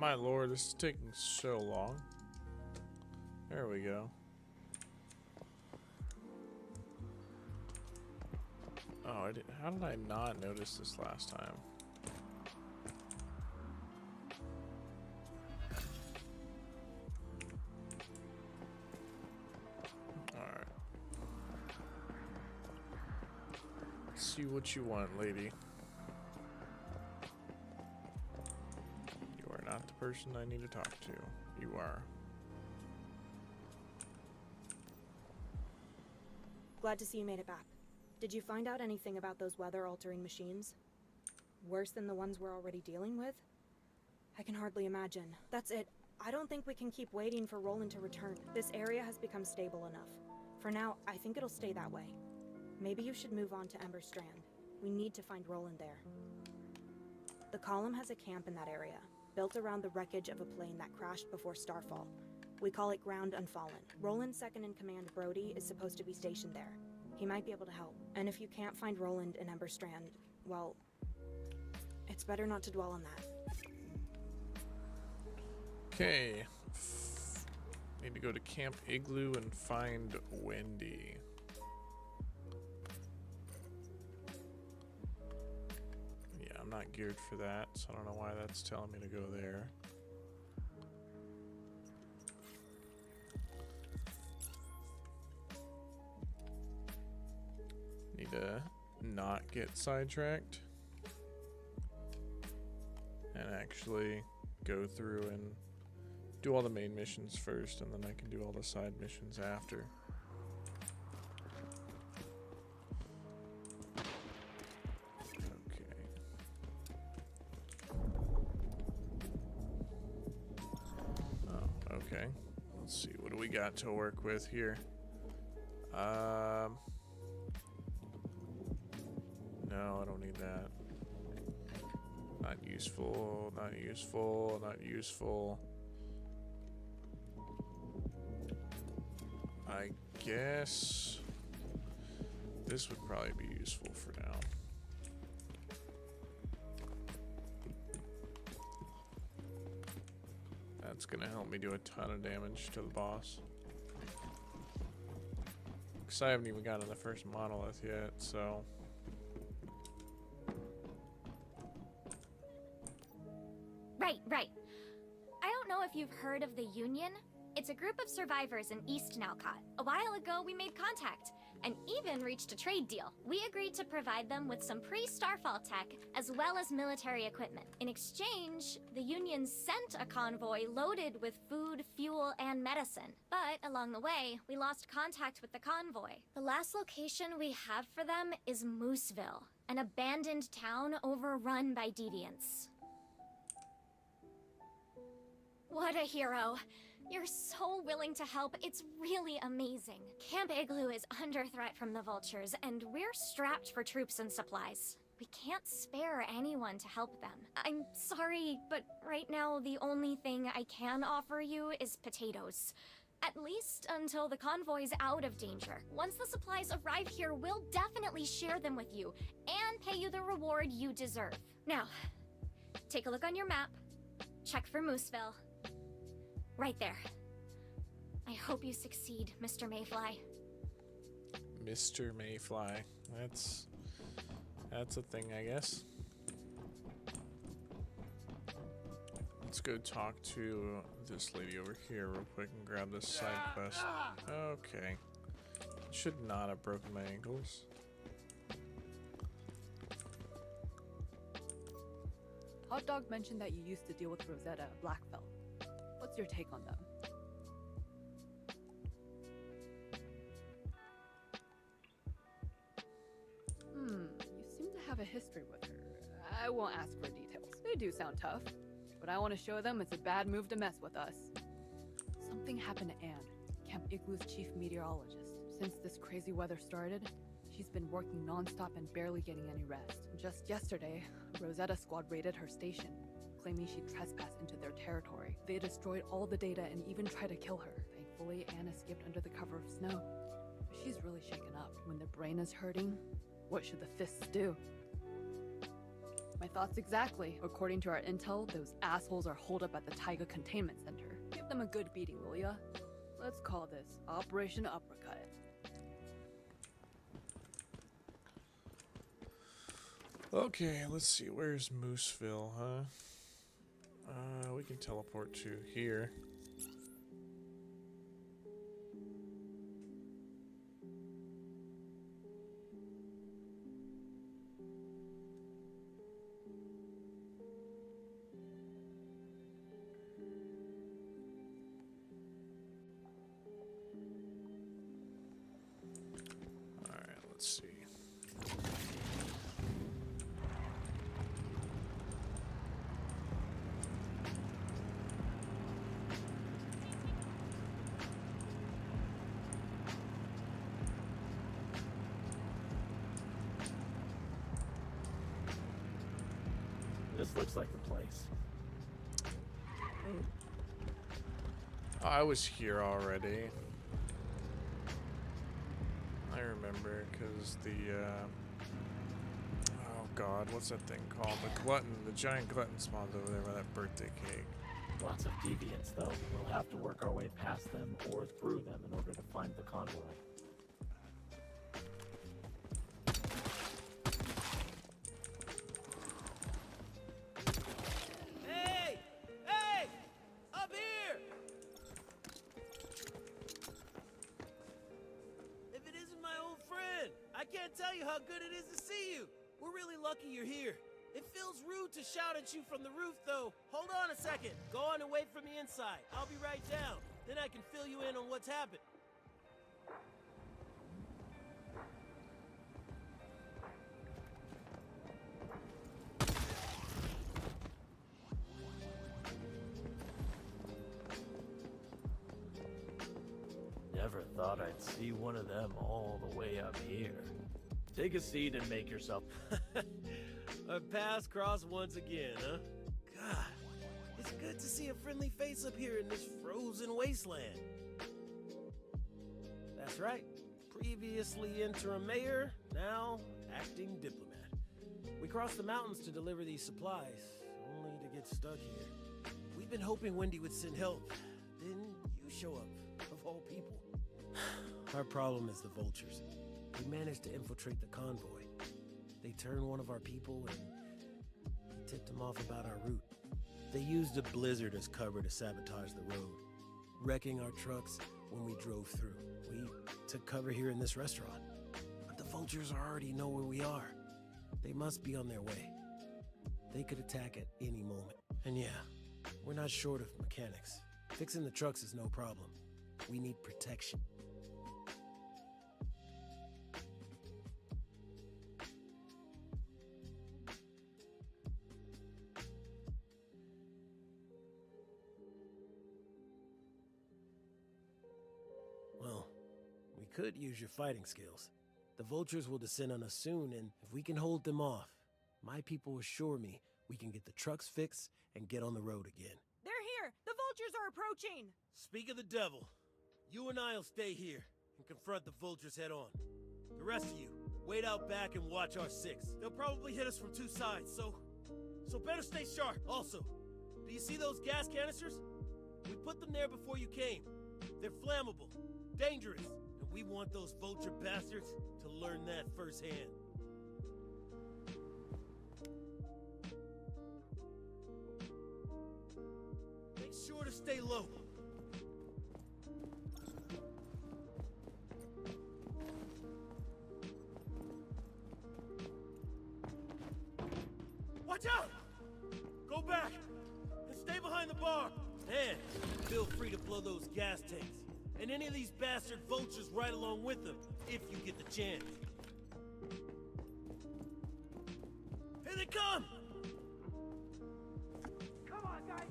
My lord, this is taking so long. There we go. Oh, how did I not notice this last time? Alright. See what you want, lady. Not the person I need to talk to. You are. Glad to see you made it back. Did you find out anything about those weather-altering machines? Worse than the ones we're already dealing with? I can hardly imagine. That's it. I don't think we can keep waiting for Roland to return. This area has become stable enough. For now, I think it'll stay that way. Maybe you should move on to Ember Strand. We need to find Roland there. The column has a camp in that area, built around the wreckage of a plane that crashed before Starfall. We call it Ground Unfallen. Roland's second-in-command, Brody, is supposed to be stationed there. He might be able to help. And if you can't find Roland in Ember Strand, well, it's better not to dwell on that. Okay. Need to go to Camp Igloo and find Wendy. Yeah, I'm not geared for that, so I don't know why that's telling me to go there. Need to not get sidetracked and actually go through and do all the main missions first, and then I can do all the side missions after. Okay. Oh, okay. Let's see, what do we got to work with here? No, I don't need that. Not useful, not useful, not useful. I guess this would probably be useful for now. That's gonna help me do a ton of damage to the boss. Because I haven't even gotten the first monolith yet, so... Right. I don't know if you've heard of the Union. It's a group of survivors in East Nalcott. A while ago, we made contact, and even reached a trade deal. We agreed to provide them with some pre-Starfall tech, as well as military equipment. In exchange, the Union sent a convoy loaded with food, fuel, and medicine. But along the way, we lost contact with the convoy. The last location we have for them is Mooseville, an abandoned town overrun by deviants. What a hero. You're so willing to help, it's really amazing. Camp Igloo is under threat from the vultures, and we're strapped for troops and supplies. We can't spare anyone to help them. I'm sorry, but right now the only thing I can offer you is potatoes. At least until the convoy's out of danger. Once the supplies arrive here, we'll definitely share them with you, and pay you the reward you deserve. Now, take a look on your map. Check for Mooseville. Right there. I hope you succeed, Mr. Mayfly. Mr. Mayfly. That's a thing, I guess. Let's go talk to this lady over here real quick and grab this side quest. Okay. Should not have broken my ankles. Hot Dog mentioned that you used to deal with Rosetta at Blackfell. What's your take on them? You seem to have a history with her. I won't ask for details. They do sound tough, but I want to show them it's a bad move to mess with us. Something happened to Anne, Camp Igloo's chief meteorologist. Since this crazy weather started, she's been working non-stop and barely getting any rest. Just yesterday, a Rosetta squad raided her station, claiming she trespassed into their territory. They destroyed all the data and even tried to kill her. Thankfully, Anne escaped under the cover of snow. But she's really shaken up. When the brain is hurting, what should the fists do? My thoughts exactly. According to our intel, those assholes are holed up at the Taiga Containment Center. Give them a good beating, will ya? Let's call this Operation Uppercut. Okay, let's see. Where's Mooseville, huh? We can teleport to here. All right, let's see. This looks like the place. I was here already. I remember, because oh god, what's that thing called? The glutton, the giant glutton spawned over there by that birthday cake. Lots of deviants, though. We'll have to work our way past them or through them in order to find the convoy. Hey! Hey! Up here! If it isn't my old friend, I can't tell you how good it is to see you. We're really lucky you're here. It feels rude to shout at you from the roof, though. Hold on a second. Go on and wait for me inside. I'll be right down. Then I can fill you in on what's happened. Never thought I'd see one of them all the way up here. Take a seat and make yourself... Our paths cross once again, huh? God, it's good to see a friendly face up here in this frozen wasteland. That's right. Previously interim mayor, now acting diplomat. We crossed the mountains to deliver these supplies, only to get stuck here. We've been hoping Wendy would send help. Then you show up, of all people. Our problem is the vultures. We managed to infiltrate the convoy. They turned one of our people and we tipped them off about our route. They used a blizzard as cover to sabotage the road, wrecking our trucks when we drove through. We took cover here in this restaurant. But the vultures already know where we are. They must be on their way. They could attack at any moment. And yeah, we're not short of mechanics. Fixing the trucks is no problem. We need protection. Well, we could use your fighting skills. The vultures will descend on us soon, and if we can hold them off, my people assure me we can get the trucks fixed and get on the road again. They're here! The vultures are approaching! Speak of the devil. You and I'll stay here and confront the vultures head on. The rest of you, wait out back and watch our six. They'll probably hit us from two sides, so better stay sharp. Also, do you see those gas canisters? We put them there before you came. They're flammable, dangerous, and we want those vulture bastards to learn that firsthand. Make sure to stay low. Watch out! Go back and stay behind the bar. And feel free to blow those gas tanks. And any of these bastard vultures right along with them, if you get the chance. Here they come! Come on, guys!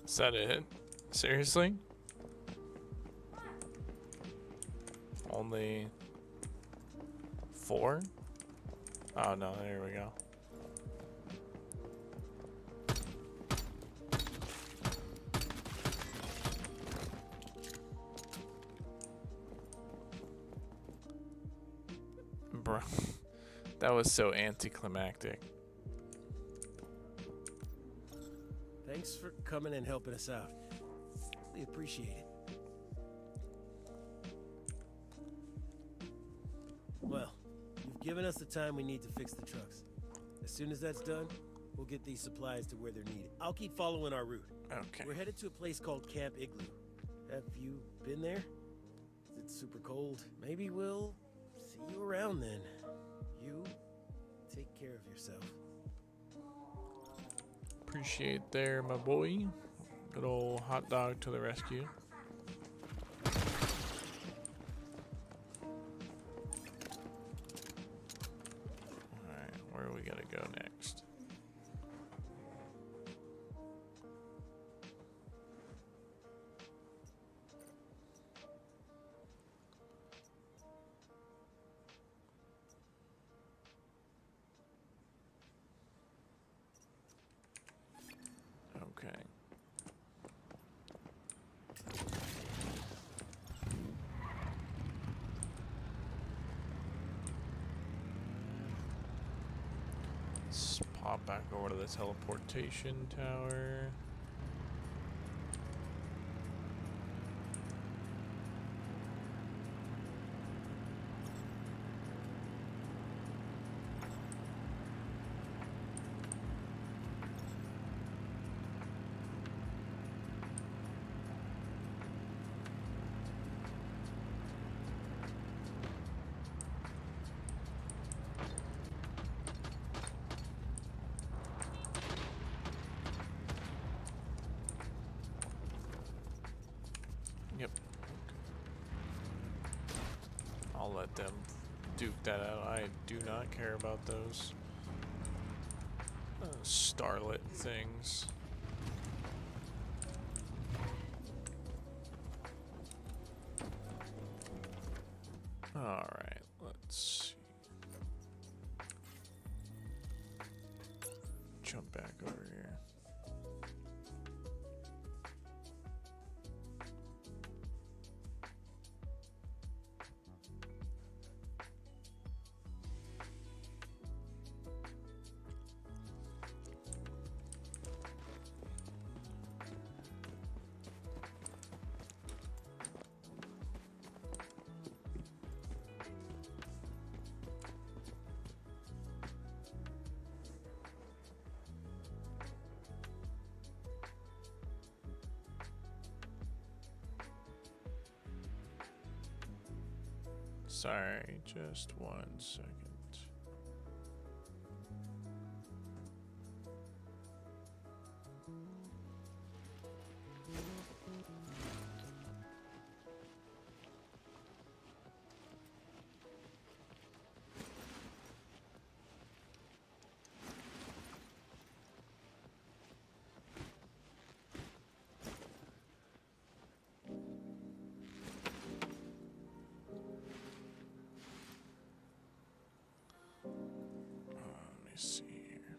Is that it? Seriously? Only 4? Oh no, there we go. Bro, that was so anticlimactic. Thanks for coming and helping us out. We appreciate it. Well, you've given us the time we need to fix the trucks. As soon as that's done, we'll get these supplies to where they're needed. I'll keep following our route. Okay. We're headed to a place called Camp Igloo. Have you been there? Is it super cold? Maybe we'll see you around then. You take care of yourself. Appreciate there, my boy. Good old hot dog to the rescue. Alright, where are we gonna go next? Let's pop back over to the teleportation tower. Yep. I'll let them duke that out. I do not care about those starlit things. Alright, let's see. Jump back over here. Sorry, just 1 second. Let me see here.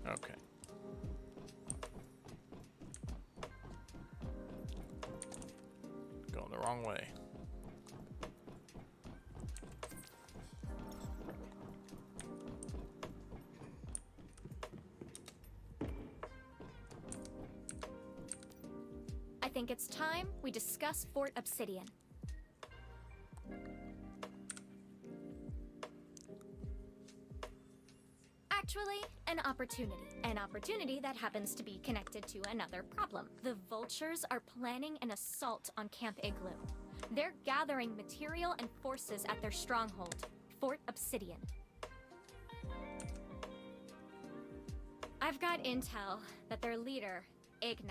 Okay. Going the wrong way. I think it's time we discuss Fort Obsidian. Actually, an opportunity. An opportunity that happens to be connected to another problem. The Vultures are planning an assault on Camp Igloo. They're gathering material and forces at their stronghold, Fort Obsidian. I've got intel that their leader, Igna,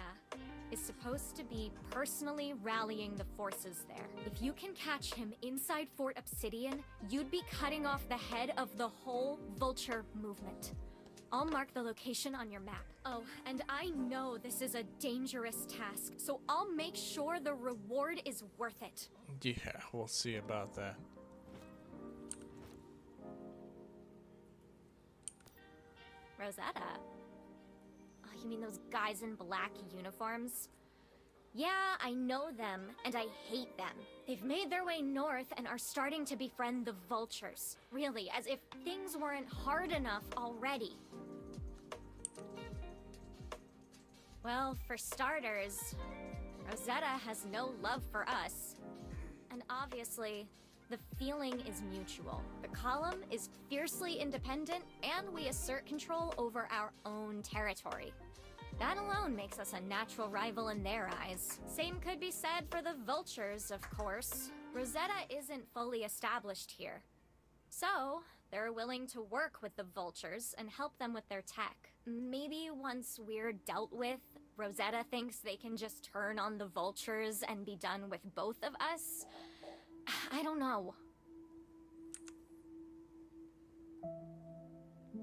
is supposed to be personally rallying the forces there. If you can catch him inside Fort Obsidian, you'd be cutting off the head of the whole Vulture movement. I'll mark the location on your map. Oh, and I know this is a dangerous task, so I'll make sure the reward is worth it. Yeah, we'll see about that. Rosetta? Oh, you mean those guys in black uniforms? Yeah, I know them, and I hate them. They've made their way north and are starting to befriend the Vultures. Really, as if things weren't hard enough already. Well, for starters, Rosetta has no love for us. And obviously, the feeling is mutual. The column is fiercely independent, and we assert control over our own territory. That alone makes us a natural rival in their eyes. Same could be said for the Vultures, of course. Rosetta isn't fully established here. So, they're willing to work with the Vultures and help them with their tech. Maybe once we're dealt with, Rosetta thinks they can just turn on the Vultures and be done with both of us? I don't know.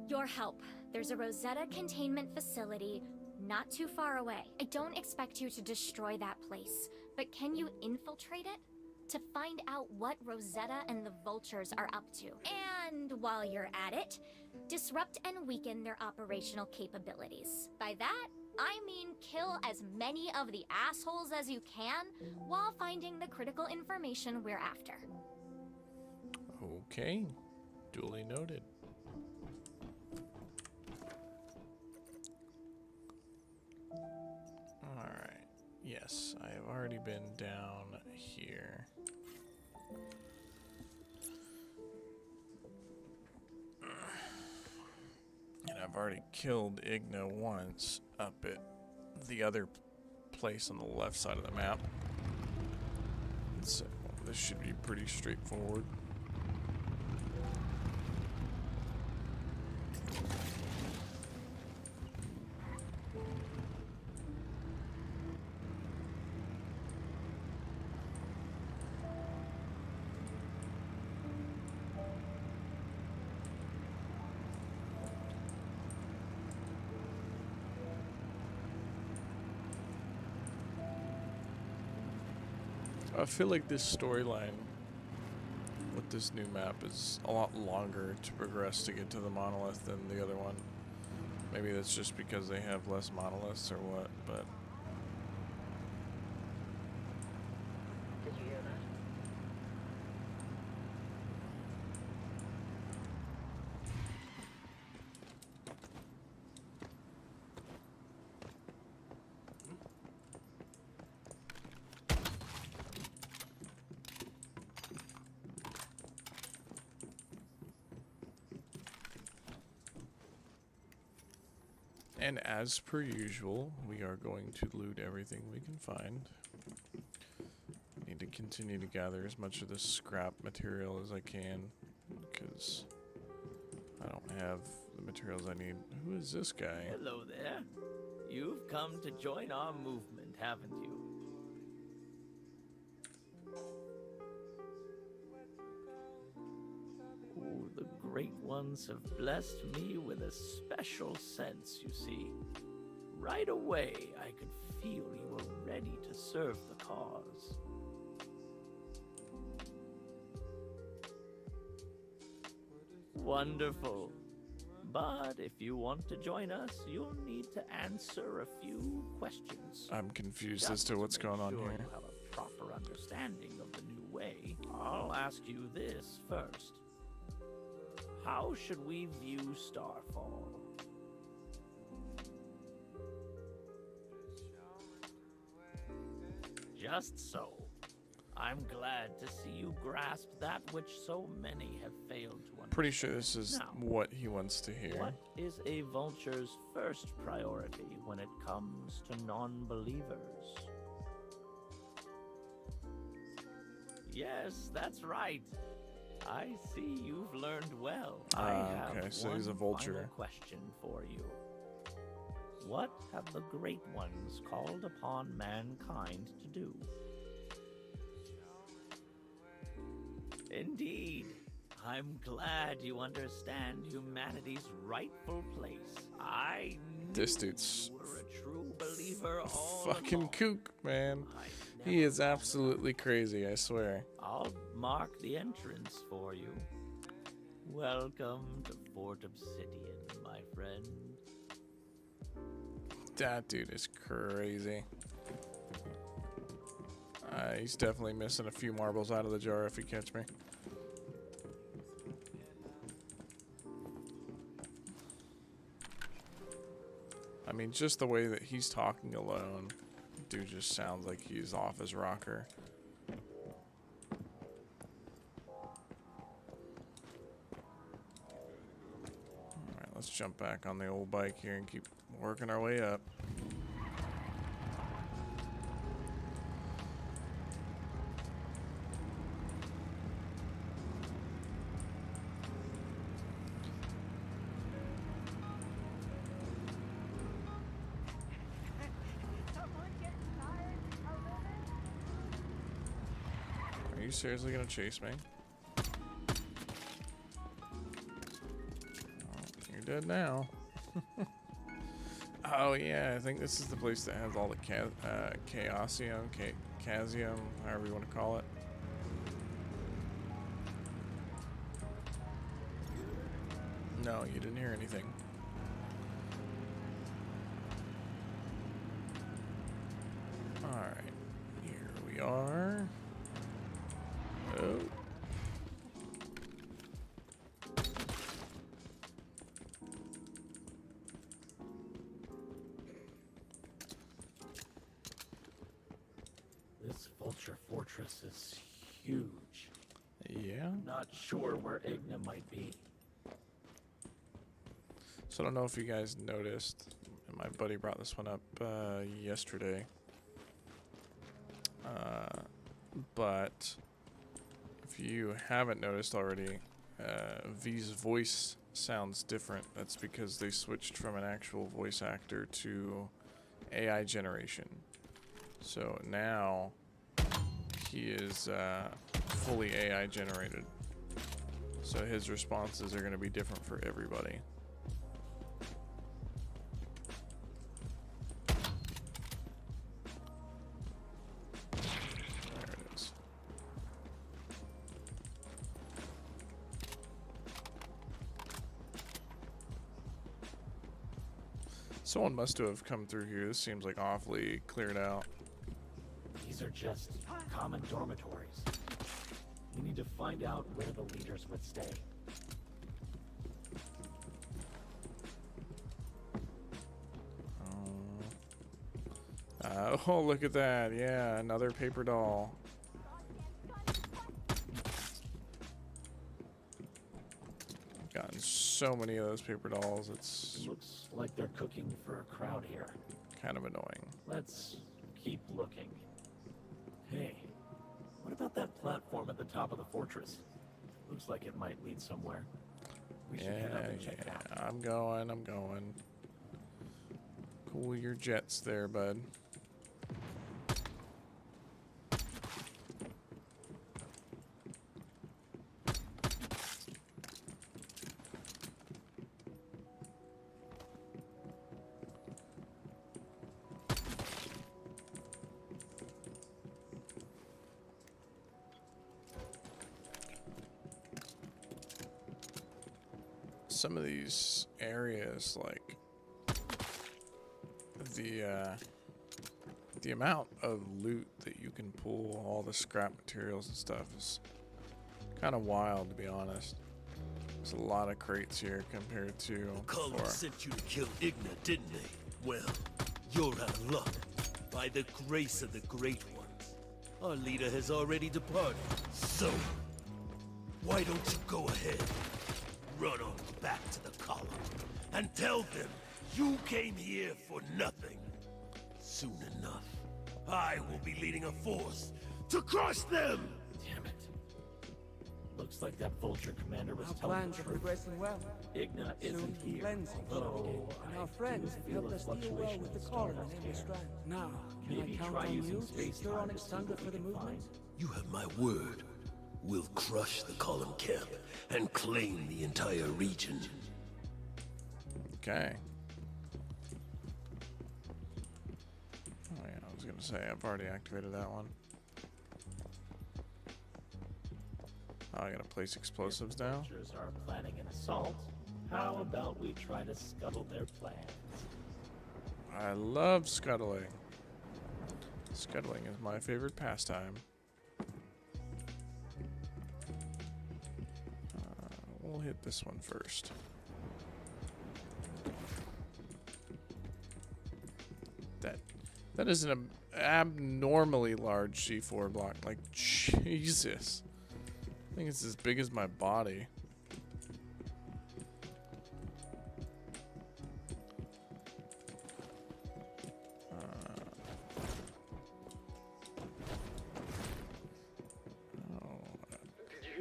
Your help. There's a Rosetta containment facility not too far away. I don't expect you to destroy that place, but can you infiltrate it? To find out what Rosetta and the Vultures are up to. And while you're at it, disrupt and weaken their operational capabilities. By that, I mean kill as many of the assholes as you can while finding the critical information we're after. Okay. Duly noted. Alright. Yes, I have already been down here. And I've already killed Igna once up at the other place on the left side of the map. So this should be pretty straightforward. I feel like this storyline with this new map is a lot longer to progress to get to the monolith than the other one. Maybe that's just because they have less monoliths or what, but... Did you hear that? And as per usual, we are going to loot everything we can find. Need to continue to gather as much of this scrap material as I can, because I don't have the materials I need. Who is this guy? Hello there. You've come to join our movement, haven't you? Oh, the Great Ones have blessed me with a special sense, you see. Right away, I could feel you were ready to serve the cause. Wonderful. But if you want to join us, you'll need to answer a few questions. I'm confused as Just to what's make going on sure here. You have a proper understanding of the new way. I'll ask you this first. How should we view Starfall? Just so. I'm glad to see you grasp that which so many have failed to understand. Pretty sure this is Now, what he wants to hear. what is a vulture's first priority when it comes to non-believers? Yes, that's right. I see you've learned well. I have okay, so one he's a vulture. final question for you. What have the Great Ones called upon mankind to do? Indeed. I'm glad you understand humanity's rightful place. I This knew dude's you were a true believer all fucking along. kook, man. I He never is thought absolutely crazy, I swear. I'll mark the entrance for you. Welcome to Fort Obsidian, my friend. That dude is crazy. He's definitely missing a few marbles out of the jar if he catch me. I mean, just the way that he's talking alone, dude just sounds like he's off his rocker. Alright, let's jump back on the old bike here and keep working our way up. Are you seriously gonna chase me? Oh, you're dead now. Oh yeah, I think this is the place that has all the chaosium, chasium, however you want to call it. No, you didn't hear anything. Alright, here we are. Oh. This Vulture Fortress is huge. Yeah. Not sure where Igna might be. So I don't know if you guys noticed. My buddy brought this one up yesterday. But if you haven't noticed already, V's voice sounds different. That's because they switched from an actual voice actor to AI generation. So now he is fully AI generated. So his responses are going to be different for everybody. There it is. Someone must have come through here. This seems like awfully cleared out. These are just common dormitories. We need to find out where the leaders would stay. Oh, look at that. Yeah, another paper doll. I've gotten so many of those paper dolls. It's Looks like they're cooking for a crowd here. kind of annoying. Let's keep looking. Hey, what about that platform at the top of the fortress? Looks like it might lead somewhere. We should head up Yeah, and check it out. I'm going. Cool your jets there, bud. Some of these areas, like the amount of loot that you can pull, all the scrap materials and stuff, is kind of wild, to be honest. There's a lot of crates here compared to Cullen before. sent you to kill Igna, didn't they? Well, you're out of luck. By the grace of the Great Ones, our leader has already departed. So, why don't you go ahead, run on back to the column, and tell them you came here for nothing. Soon enough, I will be leading a force to crush them! Damn it. Looks like that Vulture commander was Our telling plans the are truth. progressing well. Igna isn't Soon here. cleansing shall Although begin, and I our friends do have feel helped a us deal well fluctuation with in the Colin Stardust and here. Strand. Now, can Maybe I count try on using you to space secure time Onyx to see Thunder what for we the can movement? find. You have my word. We'll crush the column camp and claim the entire region. Okay. Oh yeah, I was gonna say I've already activated that one. Oh, I gotta place explosives now. Vultures are planning an assault. How about we try to scuttle their plans? I love scuttling. Scuttling is my favorite pastime. We'll hit this one first. That is an abnormally large C4 block. Like, Jesus. I think it's as big as my body.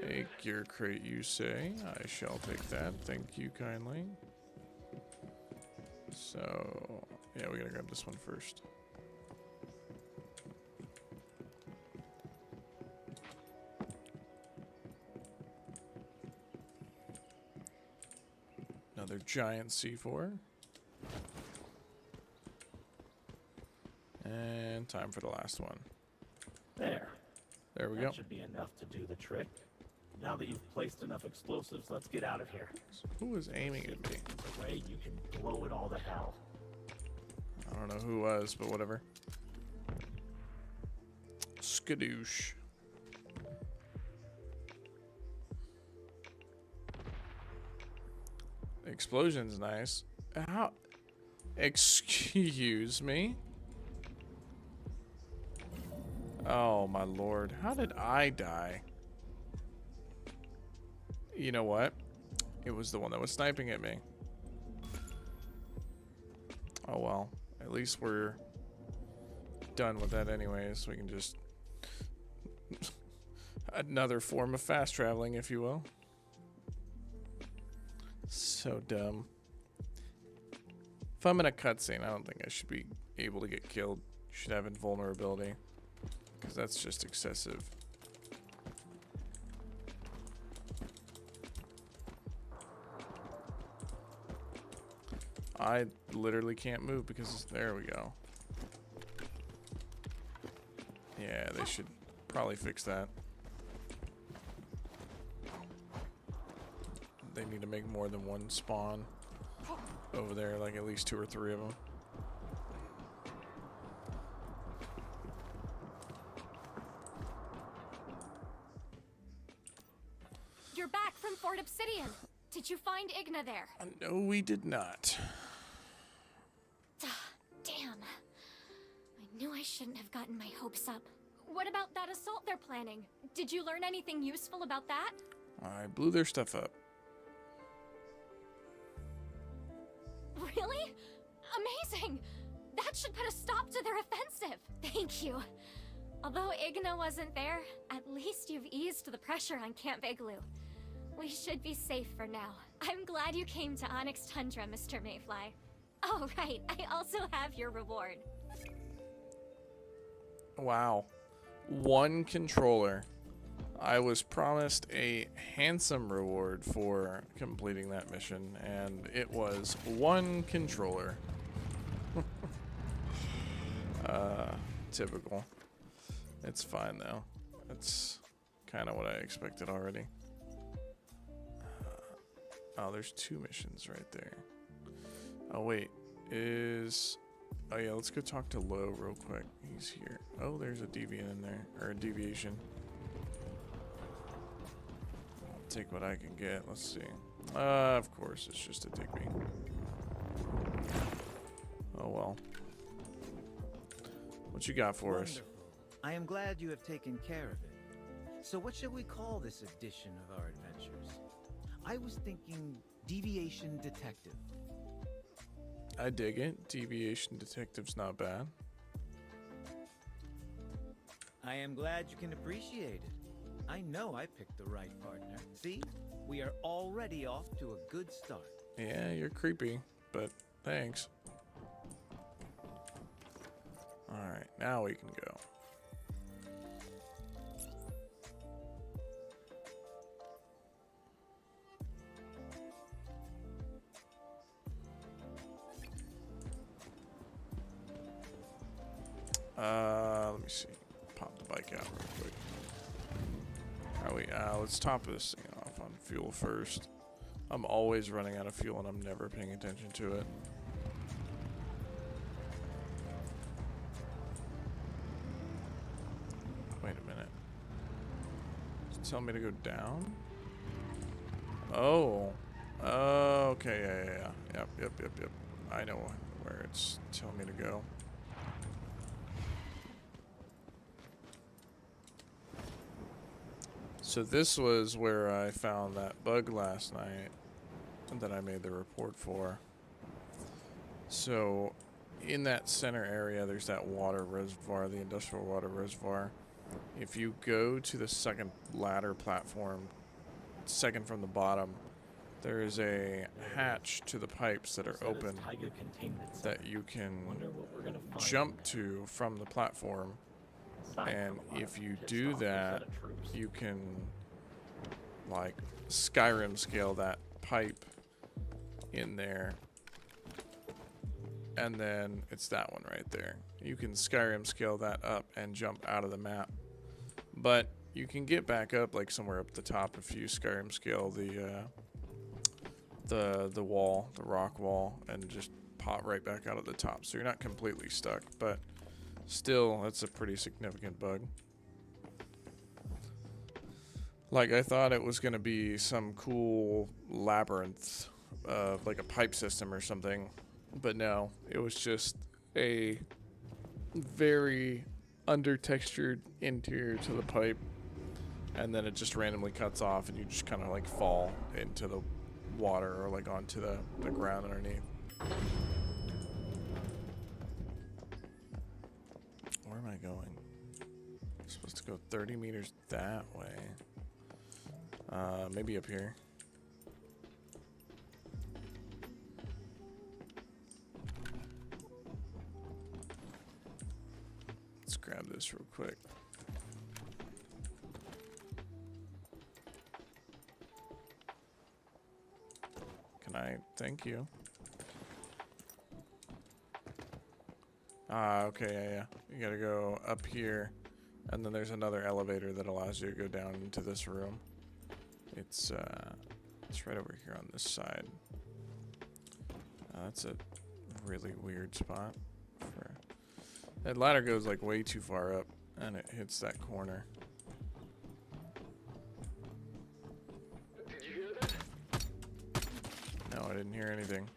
Take your crate, you say. I shall take that. Thank you kindly. So, yeah, we gotta grab this one first. Now Another giant C4. And time for the last one. There. There we That go. should be enough to do the trick. Now that you've placed enough explosives, let's get out of here. Who was aiming at me? The way you can blow it all to hell. I don't know who was, but whatever. Skadoosh. The explosion's nice. How? Excuse me? Oh my lord. How did I die? You know what? It was the one that was sniping at me. Oh well. At least we're done with that anyways. We can just... Another form of fast traveling, if you will. So dumb. If I'm in a cutscene, I don't think I should be able to get killed. Should have invulnerability. Because that's just excessive. I literally can't move because there we go. Yeah, they should probably fix that. They need to make more than one spawn over there, like at least 2 or 3 of them. You're back from Fort Obsidian. Did you find Igna there? No, we did not. Damn. I knew I shouldn't have gotten my hopes up. What about that assault they're planning? Did you learn anything useful about that? I blew their stuff up. Really? Amazing! That should put a stop to their offensive. Thank you. Although Igna wasn't there, at least you've eased the pressure on Camp Igloo. We should be safe for now. I'm glad you came to Onyx Tundra, Mr. Mayfly. Oh, right. I also have your reward. Wow. 1 controller. I was promised a handsome reward for completing that mission, and it was 1 controller. Typical. It's fine, though. That's kind of what I expected already. Oh, there's 2 missions right there. Oh, wait. Oh, yeah, let's go talk to Lo real quick. He's here. Oh, there's a deviant in there. Or a deviation. I'll take what I can get. Let's see. Of course, it's just a Digby. Oh, well. What you got for us? Wonderful. I am glad you have taken care of it. So what shall we call this edition of our adventures? I was thinking Deviation Detective. I dig it. Deviation Detective's not bad. I am glad you can appreciate it. I know I picked the right partner. See? We are already off to a good start. Yeah, you're creepy, but thanks. Alright, now we can go. Let me see. Pop the bike out real quick. Are we? Let's top this thing off on fuel first. I'm always running out of fuel and I'm never paying attention to it. Wait a minute. Does it tell me to go down? Oh. Okay, yeah. Yep. I know where it's telling me to go. So this was where I found that bug last night that I made the report for. So in that center area, there's that water reservoir, the industrial water reservoir. If you go to the second ladder platform, second from the bottom, there is a hatch to the pipes that are open that you can jump to from the platform. And if you do that, you can like Skyrim scale that pipe in there. And then it's that one right there. You can Skyrim scale that up and jump out of the map. But you can get back up like somewhere up the top if you Skyrim scale the wall, the rock wall, and just pop right back out of the top. So you're not completely stuck, but still, that's a pretty significant bug. Like, I thought it was going to be some cool labyrinth, like a pipe system or something. But no, it was just a very under-textured interior to the pipe. And then it just randomly cuts off and you just kind of like fall into the water or like onto the ground underneath. Where am I going? I'm supposed to go 30 meters that way. Maybe up here. Let's grab this real quick. Can I? Thank you. Okay, yeah. You gotta go up here, and then there's another elevator that allows you to go down into this room. It's right over here on this side. That's a really weird spot. That ladder goes like way too far up, and it hits that corner. Did you hear that? No, I didn't hear anything.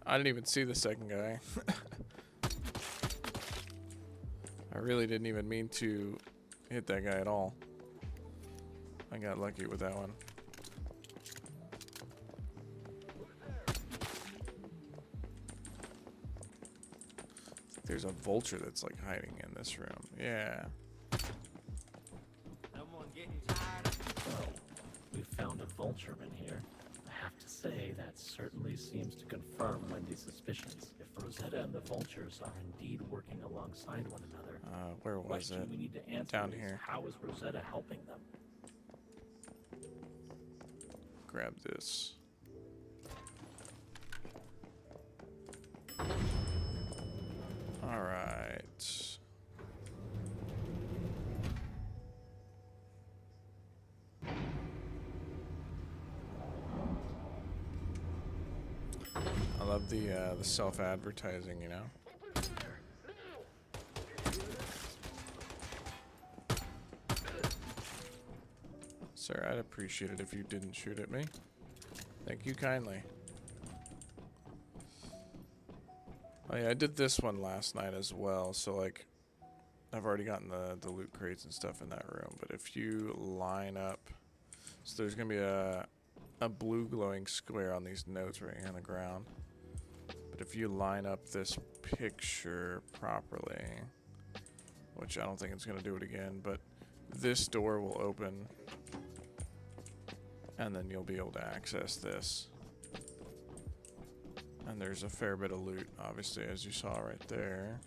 I didn't even see the second guy. I really didn't even mean to hit that guy at all. I got lucky with that one. There's a vulture that's like hiding in this room. Yeah. Someone getting tired of... Well, we found a vulture in here. I have to say, that certainly seems to confirm Wendy's suspicions. If Rosetta and the vultures are indeed working alongside one another, where was question it? we need to answer Down is, here. how is Rosetta helping them? Grab this. All right. I love the self-advertising, you know. Sir, I'd appreciate it if you didn't shoot at me. Thank you kindly. Oh yeah, I did this one last night as well, so like I've already gotten the loot crates and stuff in that room, but if you line up, so there's gonna be a blue glowing square on these notes right here on the ground. But if you line up this picture properly, which I don't think it's gonna do it again, but this door will open and then you'll be able to access this. And there's a fair bit of loot, obviously, as you saw right there.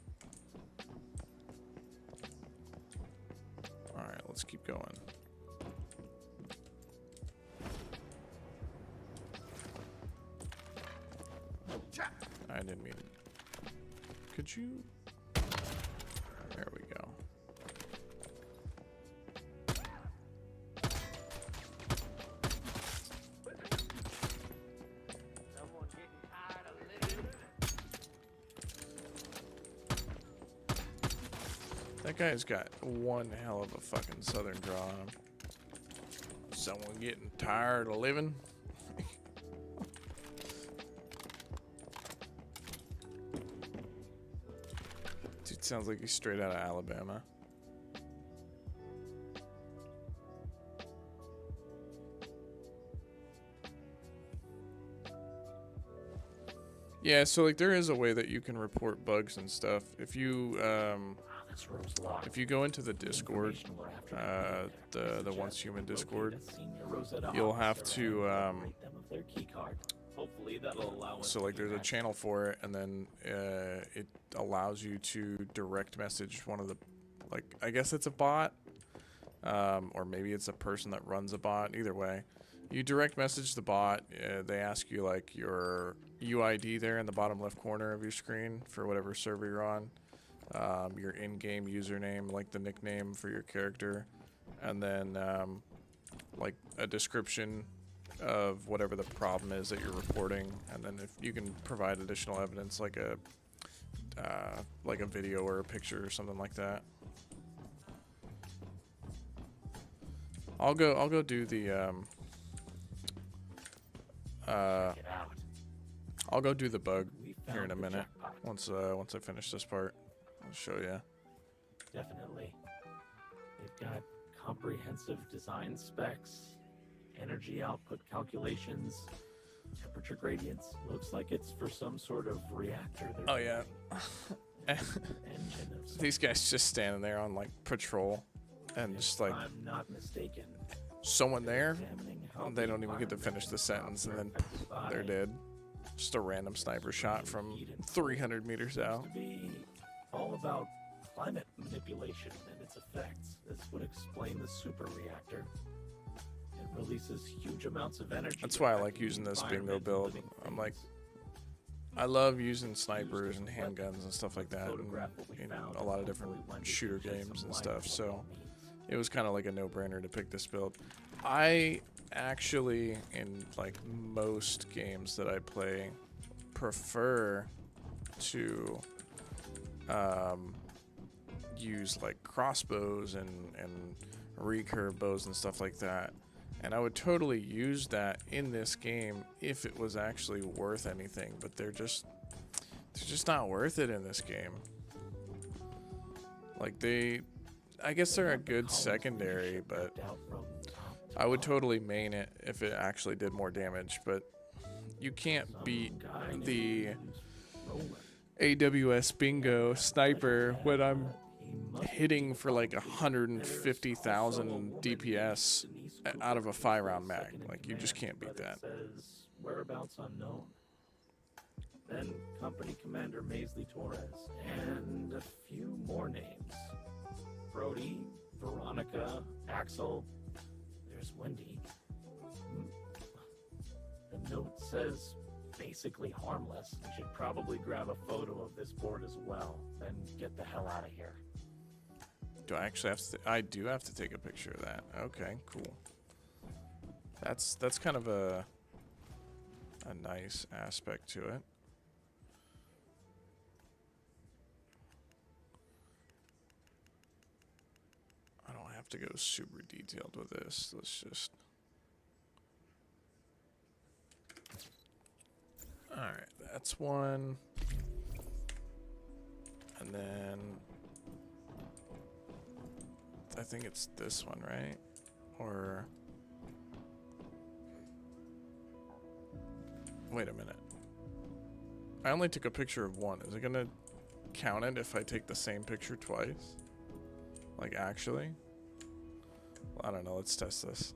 Alright, let's keep going. I didn't mean... Could you... There we go. That guy's got one hell of a fucking southern draw on him. Someone getting tired of living? Dude sounds like he's straight out of Alabama. Yeah, so like there is a way that you can report bugs and stuff. If you This room's locked. if you go into the Discord, Information we're after the suggests Once Human we Discord, located a senior Rosetta you'll have officer to and rate them of their key card. Hopefully that'll allow us so to like there's a interact. channel for it, and then it allows you to direct message one of the, like, I guess it's a bot, or maybe it's a person that runs a bot. Either way, you direct message the bot. They ask you like your UID there in the bottom left corner of your screen for whatever server you're on, your in-game username, like the nickname for your character, and then like a description of whatever the problem is that you're reporting, and then if you can provide additional evidence like a video or a picture or something like that. I'll go do the I'll go do the bug here in a minute. Once I finish this part, I'll show you. Definitely. They've got comprehensive design specs, energy output calculations, temperature gradients. Looks like it's for some sort of reactor. Oh yeah. Engine of some These guys just standing there on like patrol, and just like, If I'm not mistaken, someone there, examining how they the don't even get to finish the sentence, and then they're dead. Just a random sniper shot from 300 meters out. To be all about climate manipulation and its effects. This would explain the super reactor. It releases huge amounts of energy. That's why I like affecting using the this bingo environment build. and living I'm like, things. I love using snipers and handguns and stuff like that Photograph what we in found a lot of and different hopefully lend it shooter to shed games some and light stuff, on what so it all means. it was kind of like a no-brainer to pick this build. I actually, in like most games that I play, prefer to use like crossbows and recurve bows and stuff like that, and I would totally use that in this game if it was actually worth anything, but they're just not worth it in this game. Like I guess they're a good secondary, but I would totally main it if it actually did more damage, but you can't beat the AWS bingo sniper when I'm hitting for like 150,000 DPS out of a 5-round mag. Like, you just can't beat that. Says whereabouts unknown. Then Company Commander Maisley Torres, and a few more names. Brody, Veronica, Axel. There's Wendy. The note says basically harmless. We should probably grab a photo of this board as well, then get the hell out of here. Do I actually have to? I do have to take a picture of that. Okay, cool. That's kind of a nice aspect to it. I don't have to go super detailed with this. Let's just. All right, that's one. And then I think it's this one, right? Or wait a minute. I only took a picture of one. Is it gonna count it if I take the same picture twice? Like, actually? Well, I don't know. Let's test this.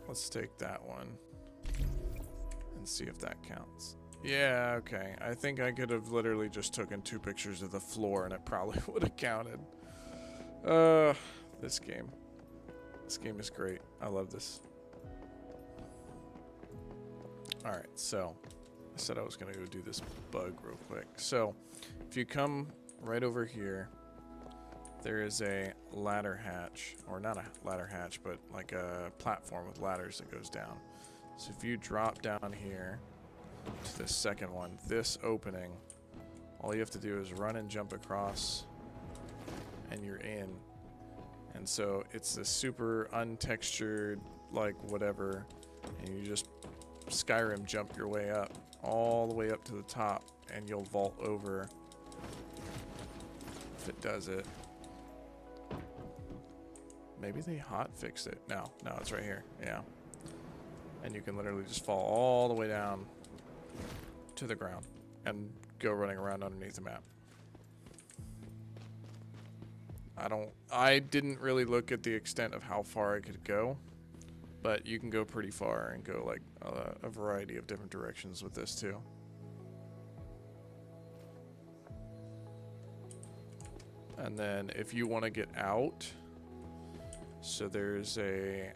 Let's take that one and see if that counts. Yeah, okay. I think I could have literally just taken 2 pictures of the floor and it probably would have counted. This game. This game is great. I love this. Alright, so I said I was going to go do this bug real quick. So, if you come right over here, there is a ladder hatch, or not a ladder hatch, but like a platform with ladders that goes down. So if you drop down here to the second one, this opening, all you have to do is run and jump across and you're in. And so it's this super untextured, like whatever, and you just Skyrim jump your way up, all the way up to the top, and you'll vault over if it does it. Maybe they hot fixed it. No, it's right here. Yeah. And you can literally just fall all the way down to the ground and go running around underneath the map. I didn't really look at the extent of how far I could go, but you can go pretty far and go like a variety of different directions with this too. And then if you want to get out, so there's a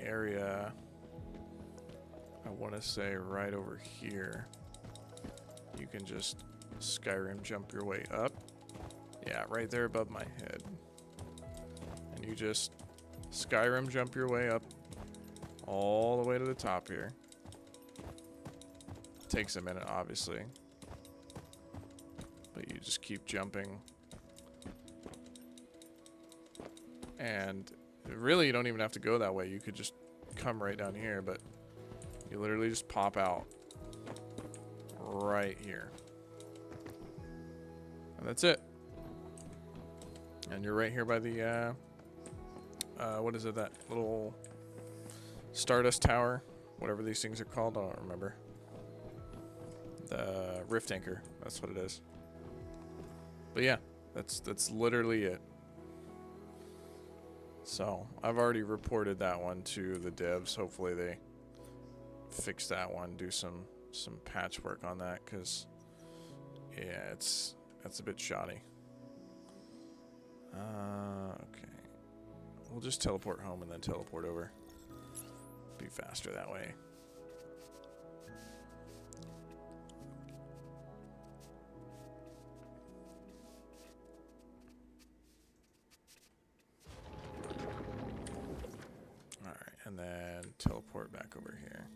area, I want to say right over here. You can just Skyrim jump your way up. Yeah, right there above my head. And you just Skyrim jump your way up all the way to the top here. Takes a minute, obviously. But you just keep jumping. And really, you don't even have to go that way. You could just come right down here, but you literally just pop out right here. And that's it. And you're right here by the, what is it, that little Stardust Tower? Whatever these things are called, I don't remember. The Rift Anchor, that's what it is. But yeah, that's literally it. So, I've already reported that one to the devs. Hopefully they fix that one, do some patchwork on that, because, yeah, it's a bit shoddy. Okay. We'll just teleport home and then teleport over. Be faster that way. Alright, and then teleport back over here.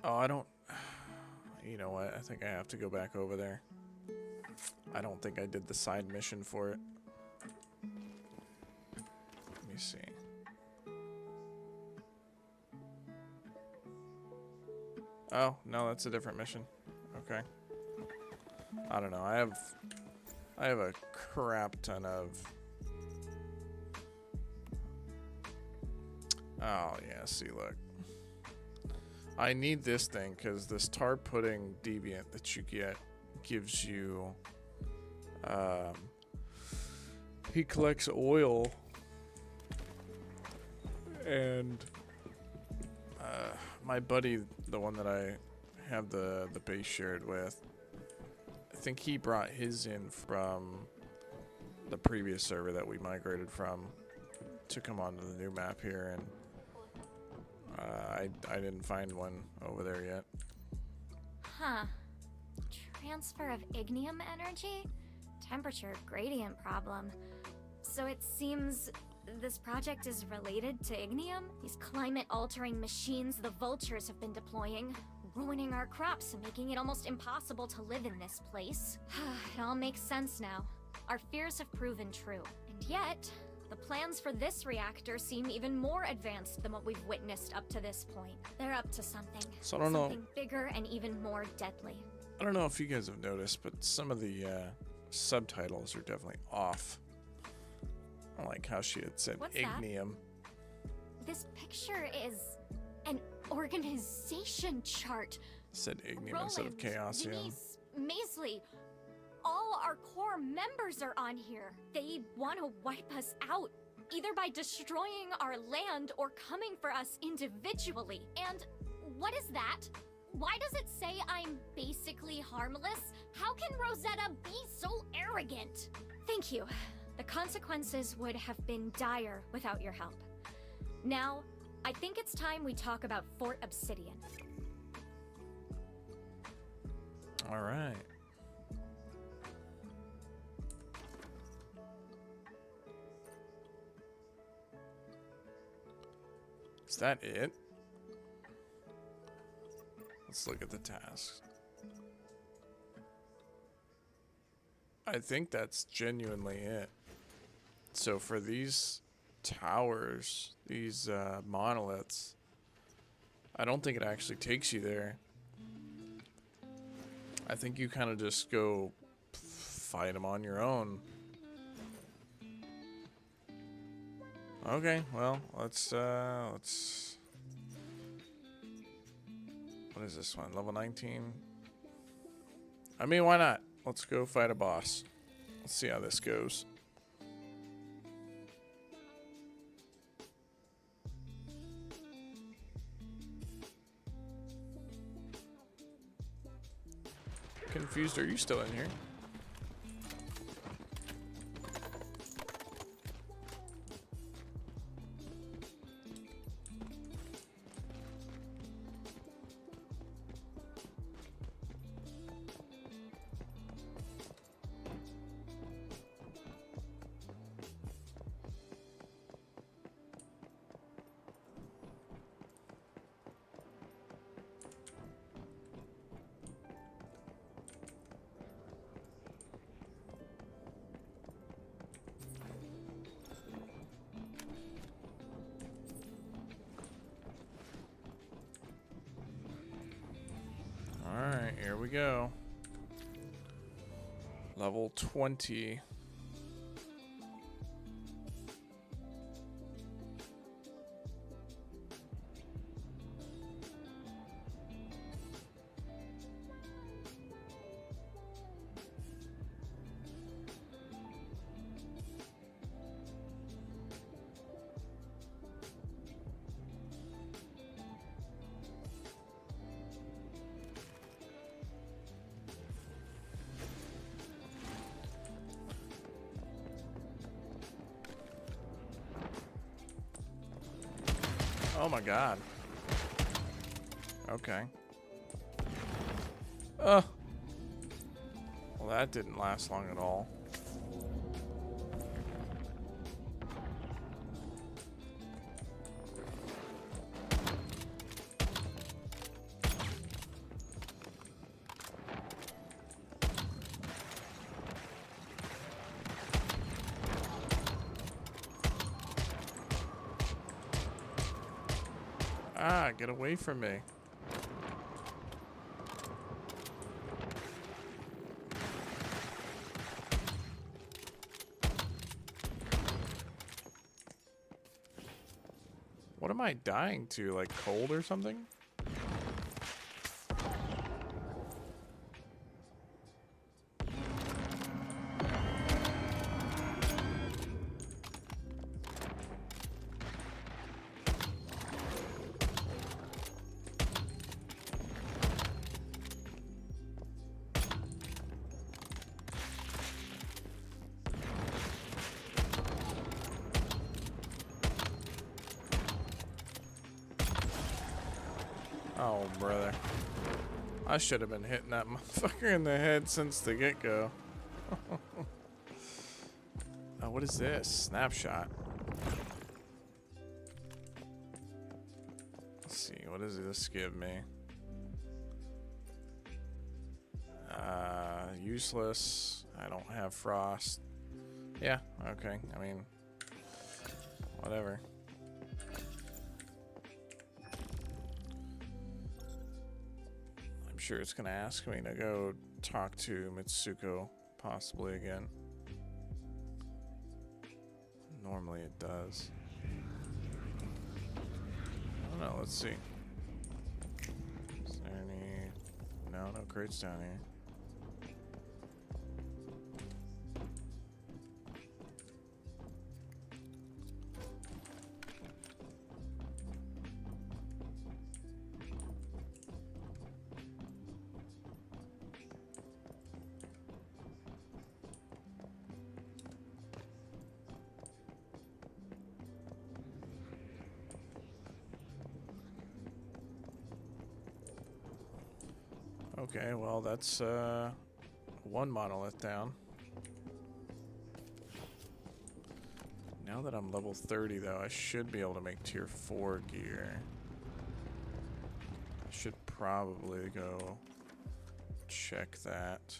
Oh, I don't... You know what? I think I have to go back over there. I don't think I did the side mission for it. Let me see. Oh, no, that's a different mission. Okay. I don't know. I have a crap ton of... Oh, yeah, see, look. I need this thing because this tar pudding deviant that you get gives you... he collects oil, and my buddy, the one that I have the base shared with, I think he brought his in from the previous server that we migrated from to come onto the new map here, and I didn't find one over there yet. Huh. Transfer of ignium energy? Temperature gradient problem. So it seems this project is related to ignium? These climate-altering machines the vultures have been deploying, ruining our crops and making it almost impossible to live in this place. It all makes sense now. Our fears have proven true. And yet, the plans for this reactor seem even more advanced than what we've witnessed up to this point. They're up to something. So I don't know. Something bigger and even more deadly. I don't know if you guys have noticed, but some of the subtitles are definitely off. I like how she had said What's ignium. This picture is an organization chart. Said ignium Roland, instead of chaosium. Denise, Maisley, all our core members are on here. They want to wipe us out, either by destroying our land or coming for us individually. And what is that? Why does it say I'm basically harmless? How can Rosetta be so arrogant? Thank you. The consequences would have been dire without your help. Now, I think it's time we talk about Fort Obsidian. All right. Is that it? Let's look at the tasks. I think that's genuinely it. So for these towers, these monoliths, I don't think it actually takes you there. I think you kind of just go fight them on your own. Okay, well, let's what is this one? Level 19? I mean, why not? Let's go fight a boss. Let's see how this goes. confused. Are you still in here? Alright, here we go. Level 20. Oh my god. Okay. Well, that didn't last long at all. Ah, get away from me. What am I dying to? Like cold or something? Oh, brother. I should have been hitting that motherfucker in the head since the get-go. Oh, what is this? Snapshot. Let's see, what does this give me? Useless. I don't have frost. Yeah, okay. I mean, whatever. I'm sure it's gonna ask me to go talk to Mitsuko possibly again. Normally it does. I don't know, let's see. Is there any... No crates down here. Okay, well that's one monolith down. Now that I'm level 30 though, I should be able to make tier 4 gear. I should probably go check that.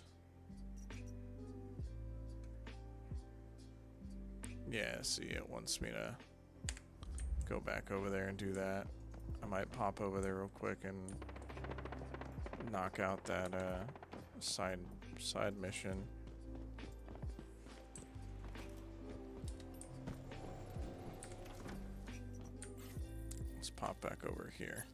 Yeah, see, it wants me to go back over there and do that. I might pop over there real quick and knock out that side mission. Let's pop back over here.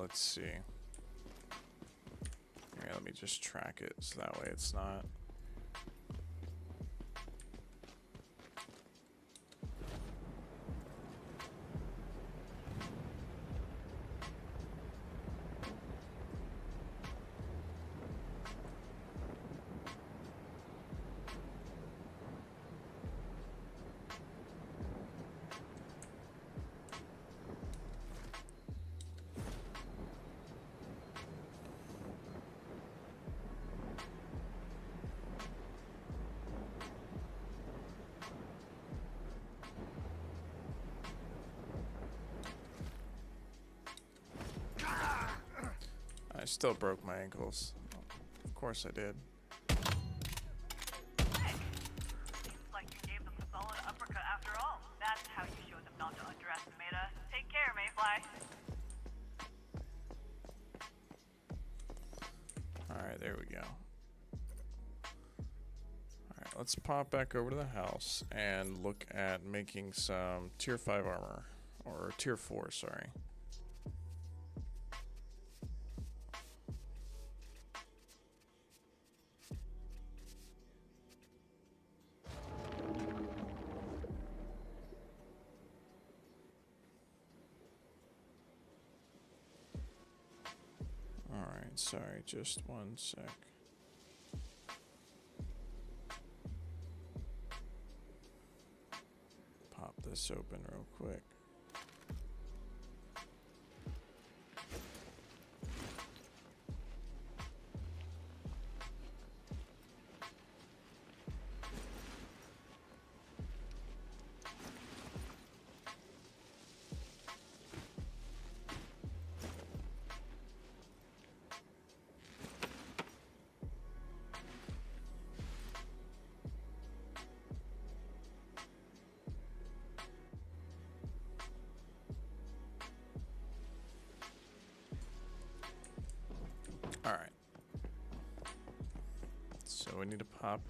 let's see. Here, let me just track it so that way it's not. I still broke my ankles. Of course I did. Seems like you gave them a solid uppercut after all. That's how you show them not to underestimate us. Take care, Mayfly. Alright, there we go. Alright, let's pop back over to the house and look at making some tier 5 armor. Or tier 4, sorry. Alright, sorry, just one sec. Pop this open real quick. Alright. So we need to pop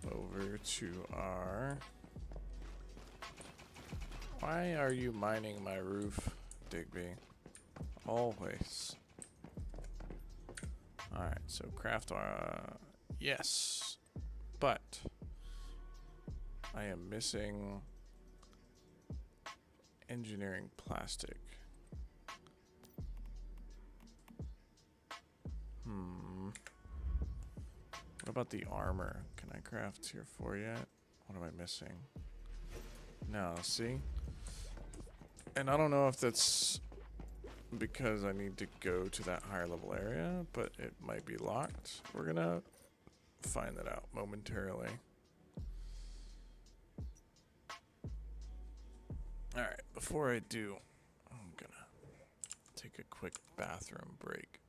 over to our... Why are you mining my roof, Digby? Always. Alright, so craft yes. But I am missing engineering plastic. What about the armor? Can I craft tier 4 yet? What am I missing? No, see? And I don't know if that's because I need to go to that higher level area, but it might be locked. We're gonna find that out momentarily. Alright, before I do, I'm gonna take a quick bathroom break.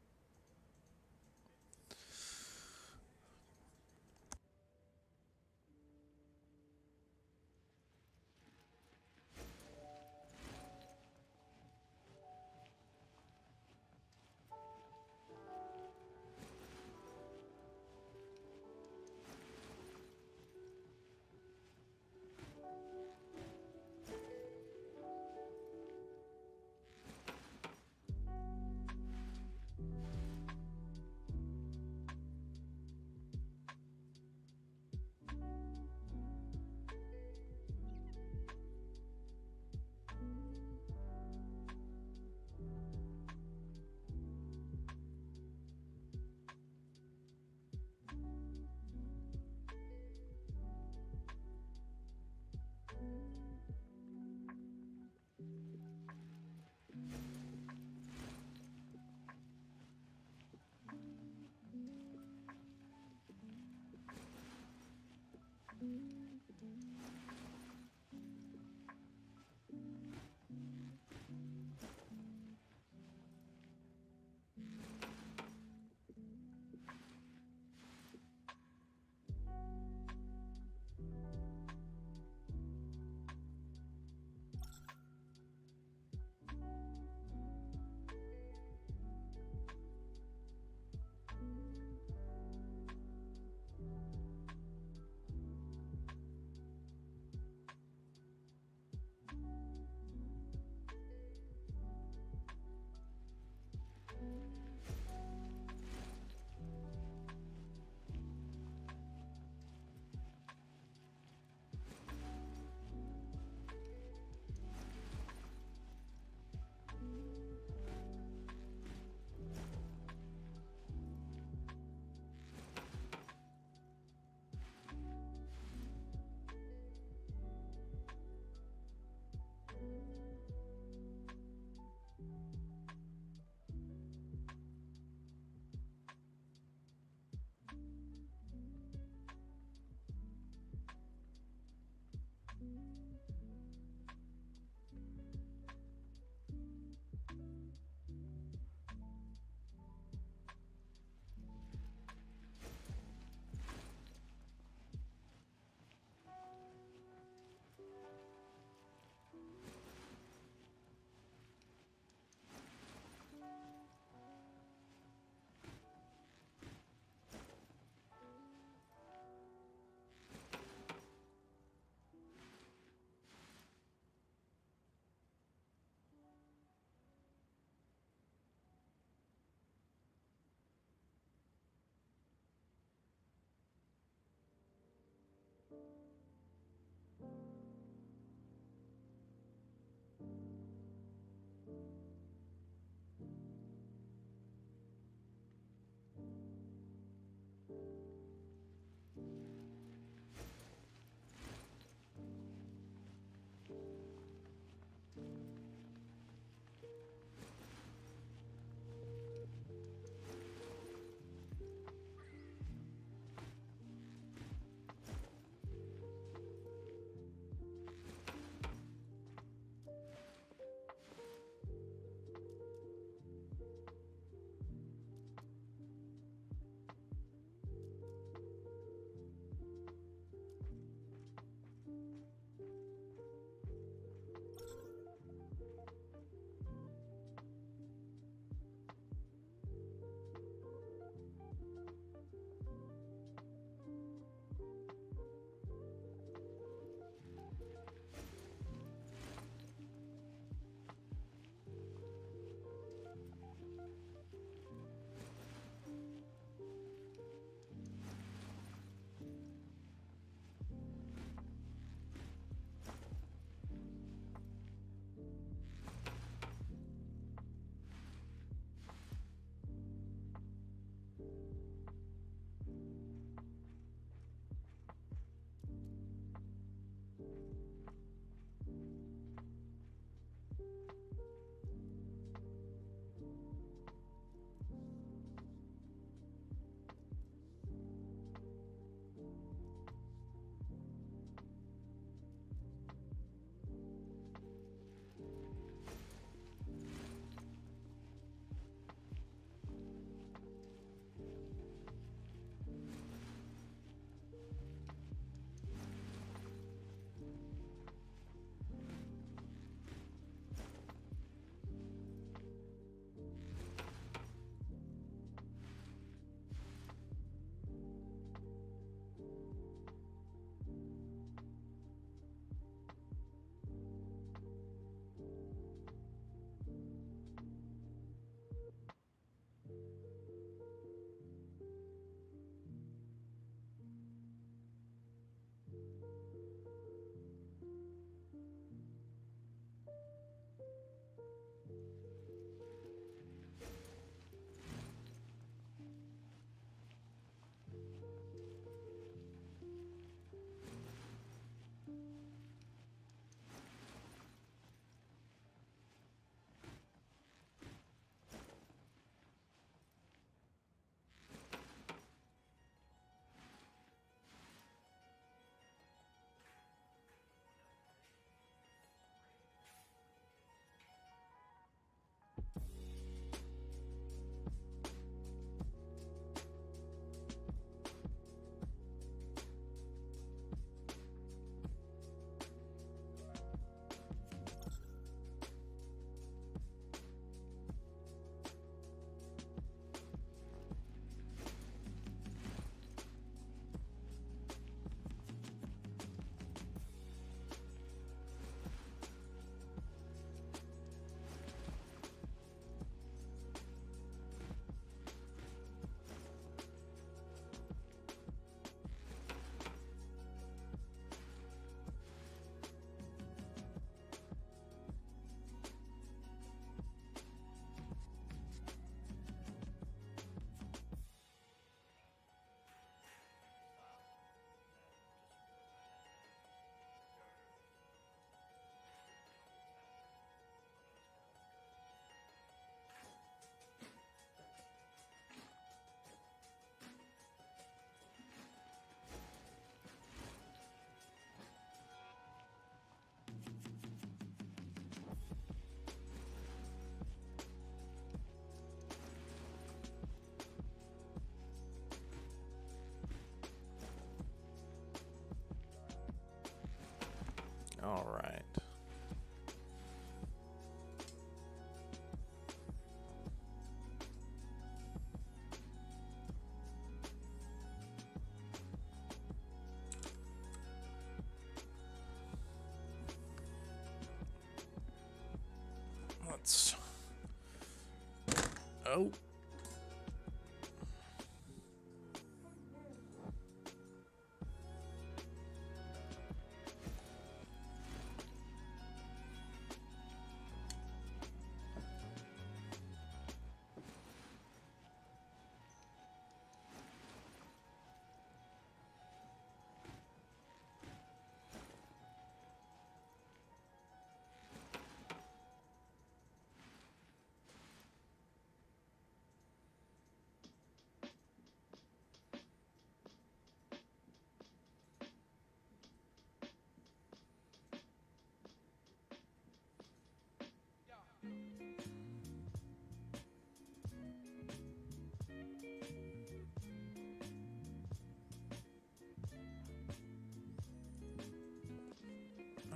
Oh.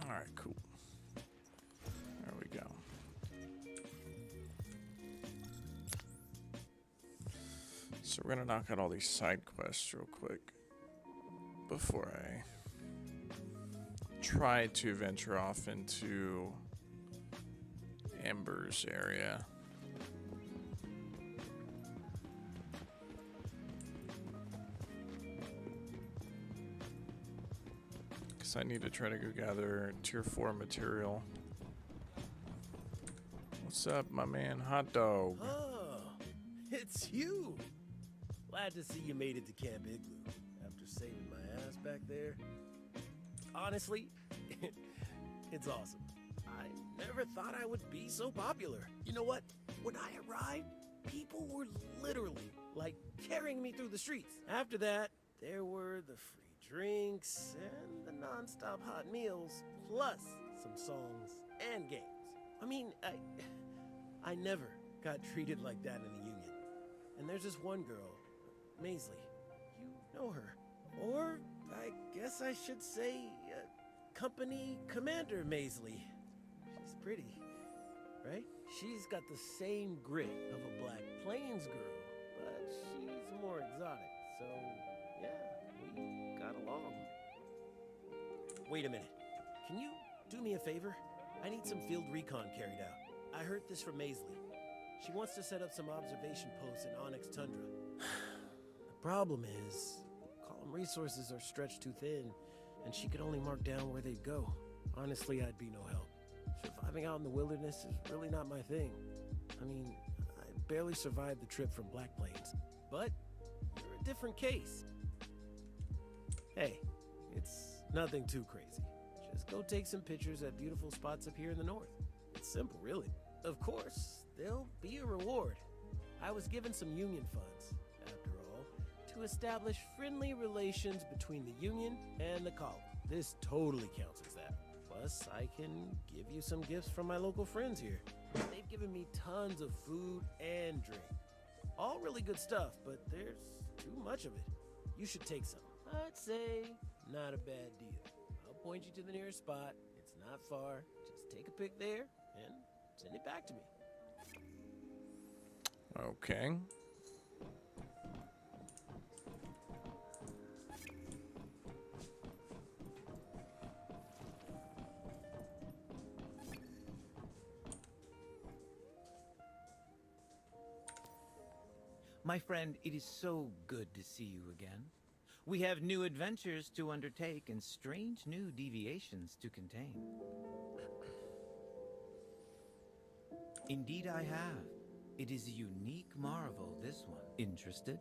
All right, cool. There we go. So we're gonna knock out all these side quests real quick before I try to venture off into Amber's area. I need to try to go gather tier 4 material. What's up, my man? Hot dog. Oh, it's you. Glad to see you made it to Camp Igloo after saving my ass back there. Honestly, it's awesome. I never thought I would be so popular. You know what? When I arrived, people were literally like carrying me through the streets. After that, there were the free drinks and the non-stop hot meals, plus some songs and games. I mean, I never got treated like that in the Union. And there's this one girl, Maisley. You know her. Or I guess I should say, Company Commander Maisley. She's pretty, right? She's got the same grit of a Black Plains girl, but she's more exotic, so yeah, we got along. Wait a minute. Can you do me a favor? I need some field recon carried out. I heard this from Maisley. She wants to set up some observation posts in Onyx Tundra. The problem is, column resources are stretched too thin, and she could only mark down where they'd go. Honestly, I'd be no help. Surviving out in the wilderness is really not my thing. I mean, I barely survived the trip from Black Plains. But you're a different case. Hey, it's nothing too crazy. Just go take some pictures at beautiful spots up here in the north. It's simple, really. Of course, there'll be a reward. I was given some Union funds, after all, to establish friendly relations between the Union and the colony. This totally counts as that. Plus, I can give you some gifts from my local friends here. They've given me tons of food and drink. All really good stuff, but there's too much of it. You should take some. I'd say not a bad deal. I'll point you to the nearest spot. It's not far. Just take a pic there and send it back to me. Okay. My friend, it is so good to see you again. We have new adventures to undertake and strange new deviations to contain. Indeed I have. It is a unique marvel, this one. Interested?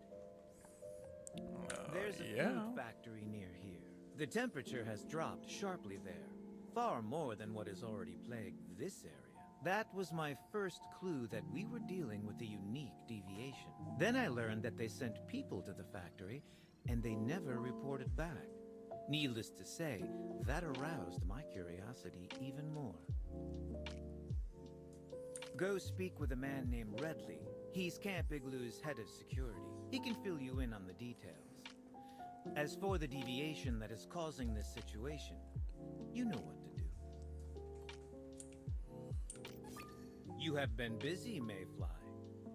There's a food factory near here. The temperature has dropped sharply there, far more than what has already plagued this area. That was my first clue that we were dealing with a unique deviation. Then I learned that they sent people to the factory, and they never reported back. Needless to say, that aroused my curiosity even more. Go speak with a man named Redley. He's Camp Igloo's head of security. He can fill you in on the details. As for the deviation that is causing this situation, you know what to do. You have been busy, Mayfly.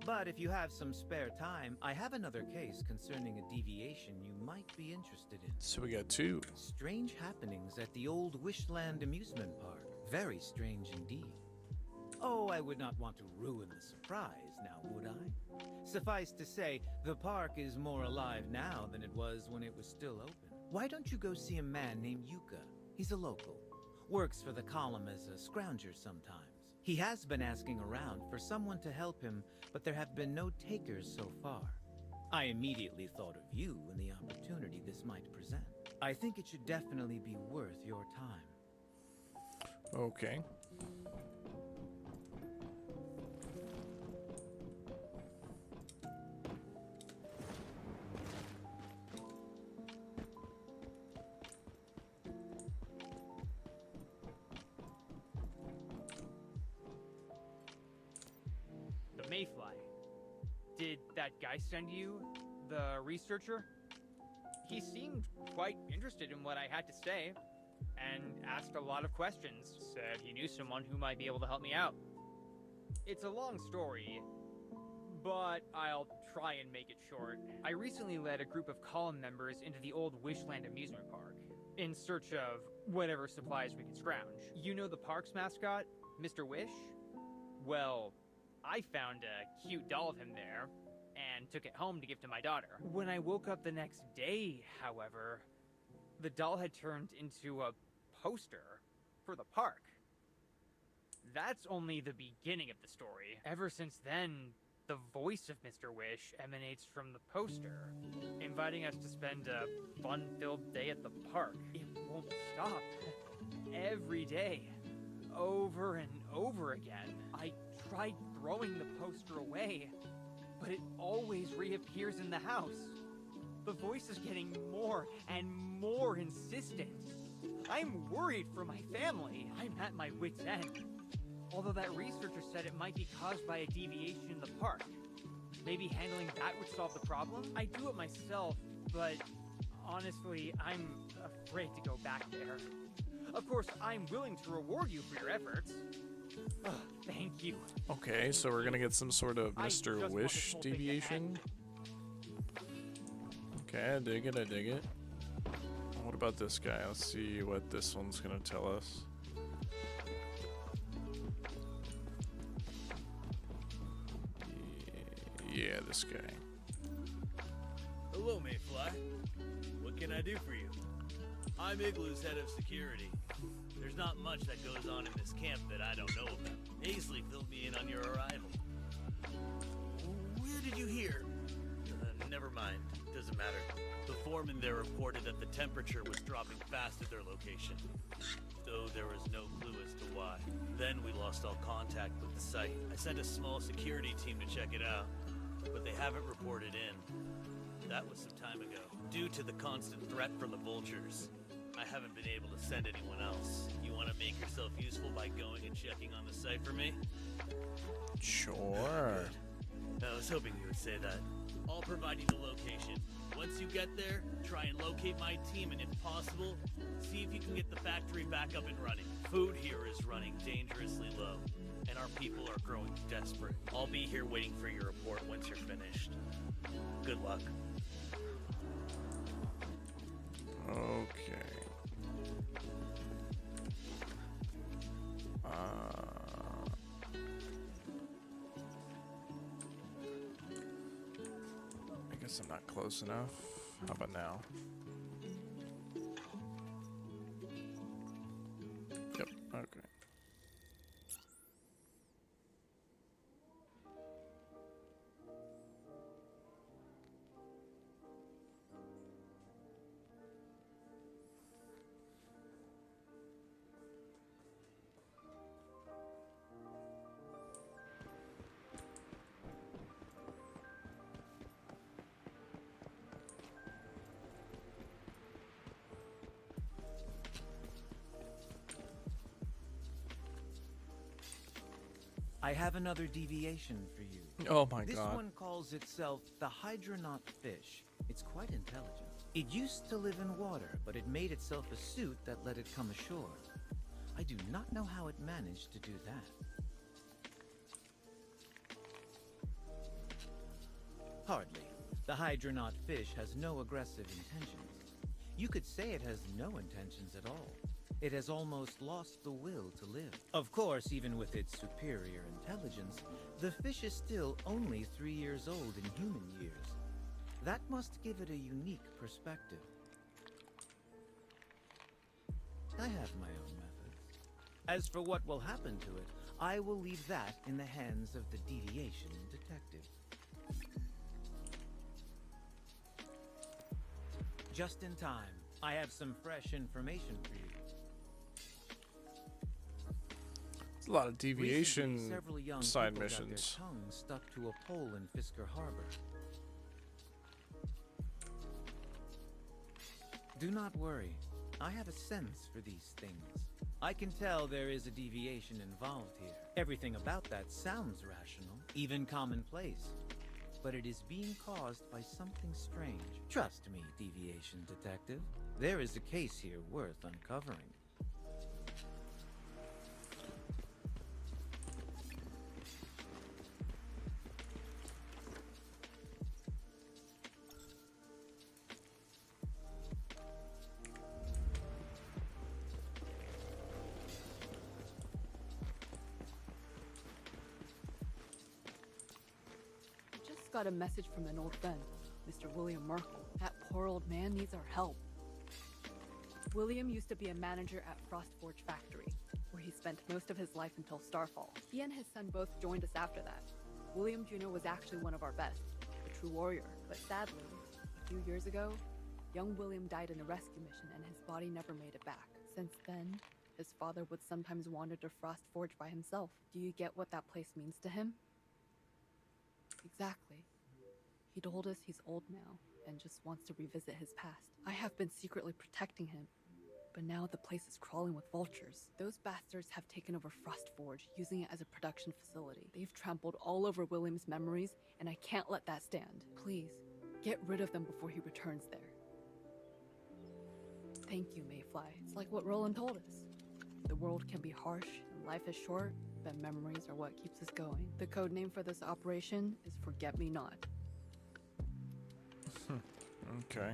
But if you have some spare time, I have another case concerning a deviation you might be interested in. So we got two. Strange happenings at the old Wishland amusement park. Very strange indeed. Oh, I would not want to ruin the surprise, now would I? Suffice to say, the park is more alive now than it was when it was still open. Why don't you go see a man named Yuka? He's a local. Works for the column as a scrounger sometimes. He has been asking around for someone to help him, but there have been no takers so far. I immediately thought of you and the opportunity this might present. I think it should definitely be worth your time. Okay. The Mayfly. Did that guy send you? The researcher? He seemed quite interested in what I had to say, and asked a lot of questions. Said he knew someone who might be able to help me out. It's a long story, but I'll try and make it short. I recently led a group of column members into the old Wishland amusement park, in search of whatever supplies we could scrounge. You know the park's mascot, Mr. Wish? Well, I found a cute doll of him there, and took it home to give to my daughter. When I woke up the next day, however, the doll had turned into a poster for the park. That's only the beginning of the story. Ever since then, the voice of Mr. Wish emanates from the poster, inviting us to spend a fun-filled day at the park. It won't stop. Every day. Over and over again. I tried throwing the poster away, but it always reappears in the house. The voice is getting more and more insistent. I'm worried for my family. I'm at my wit's end. Although that researcher said it might be caused by a deviation in the park. Maybe handling that would solve the problem? I do it myself, but honestly, I'm afraid to go back there. Of course, I'm willing to reward you for your efforts. Thank you. Okay, so we're gonna get some sort of Mr. Wish deviation. Okay, I dig it, I dig it. What about this guy? Let's see what this one's gonna tell us. Yeah, this guy. Hello, Mayfly. What can I do for you? I'm Igloo's head of security. There's not much that goes on in this camp that I don't know about. Aisley filled me in on your arrival. Where did you hear? Never mind. Doesn't matter. The foreman there reported that the temperature was dropping fast at their location, though there was no clue as to why. Then we lost all contact with the site. I sent a small security team to check it out, but they haven't reported in. That was some time ago. Due to the constant threat from the vultures, I haven't been able to send anyone else. You want to make yourself useful by going and checking on the site for me? Sure. I was hoping you would say that. I'll provide you the location. Once you get there, try and locate my team, and if possible, see if you can get the factory back up and running. Food here is running dangerously low, and our people are growing desperate. I'll be here waiting for your report once you're finished. Good luck. Okay. I guess I'm not close enough. How about now? Yep, okay. I have another deviation for you. Oh my This god. one calls itself the Hydronaut fish. It's quite intelligent. It used to live in water, but it made itself a suit that let it come ashore. I do not know how it managed to do that. Hardly. The Hydronaut fish has no aggressive intentions. You could say it has no intentions at all. It has almost lost the will to live. Of course, even with its superior intelligence, the fish is still only 3 years old in human years. That must give it a unique perspective. I have my own methods. As for what will happen to it, I will leave that in the hands of the deviation detective. Just in time. I have some fresh information for you. It's a lot of deviation Recently, several young side people got their missions. tongues stuck to a pole in Fisker Harbor. Do not worry. I have a sense for these things. I can tell there is a deviation involved here. Everything about that sounds rational, even commonplace. But it is being caused by something strange. Trust me, deviation detective. There is a case here worth uncovering. Just got a message from an old friend, Mr. William Merkel. That poor old man needs our help. William used to be a manager at Frostforge Factory, where he spent most of his life until Starfall. He and his son both joined us after that. William Jr. was actually one of our best, a true warrior. But sadly, a few years ago, young William died in a rescue mission and his body never made it back. Since then, his father would sometimes wander to Frostforge by himself. Do you get what that place means to him? Exactly. He told us he's old now and just wants to revisit his past. I have been secretly protecting him, but now the place is crawling with vultures. Those bastards have taken over Frostforge, using it as a production facility. They've trampled all over William's memories, and I can't let that stand. Please, get rid of them before he returns there. Thank you, Mayfly. It's like what Roland told us. The world can be harsh, and life is short, but memories are what keeps us going. The code name for this operation is Forget-Me-Not. Okay.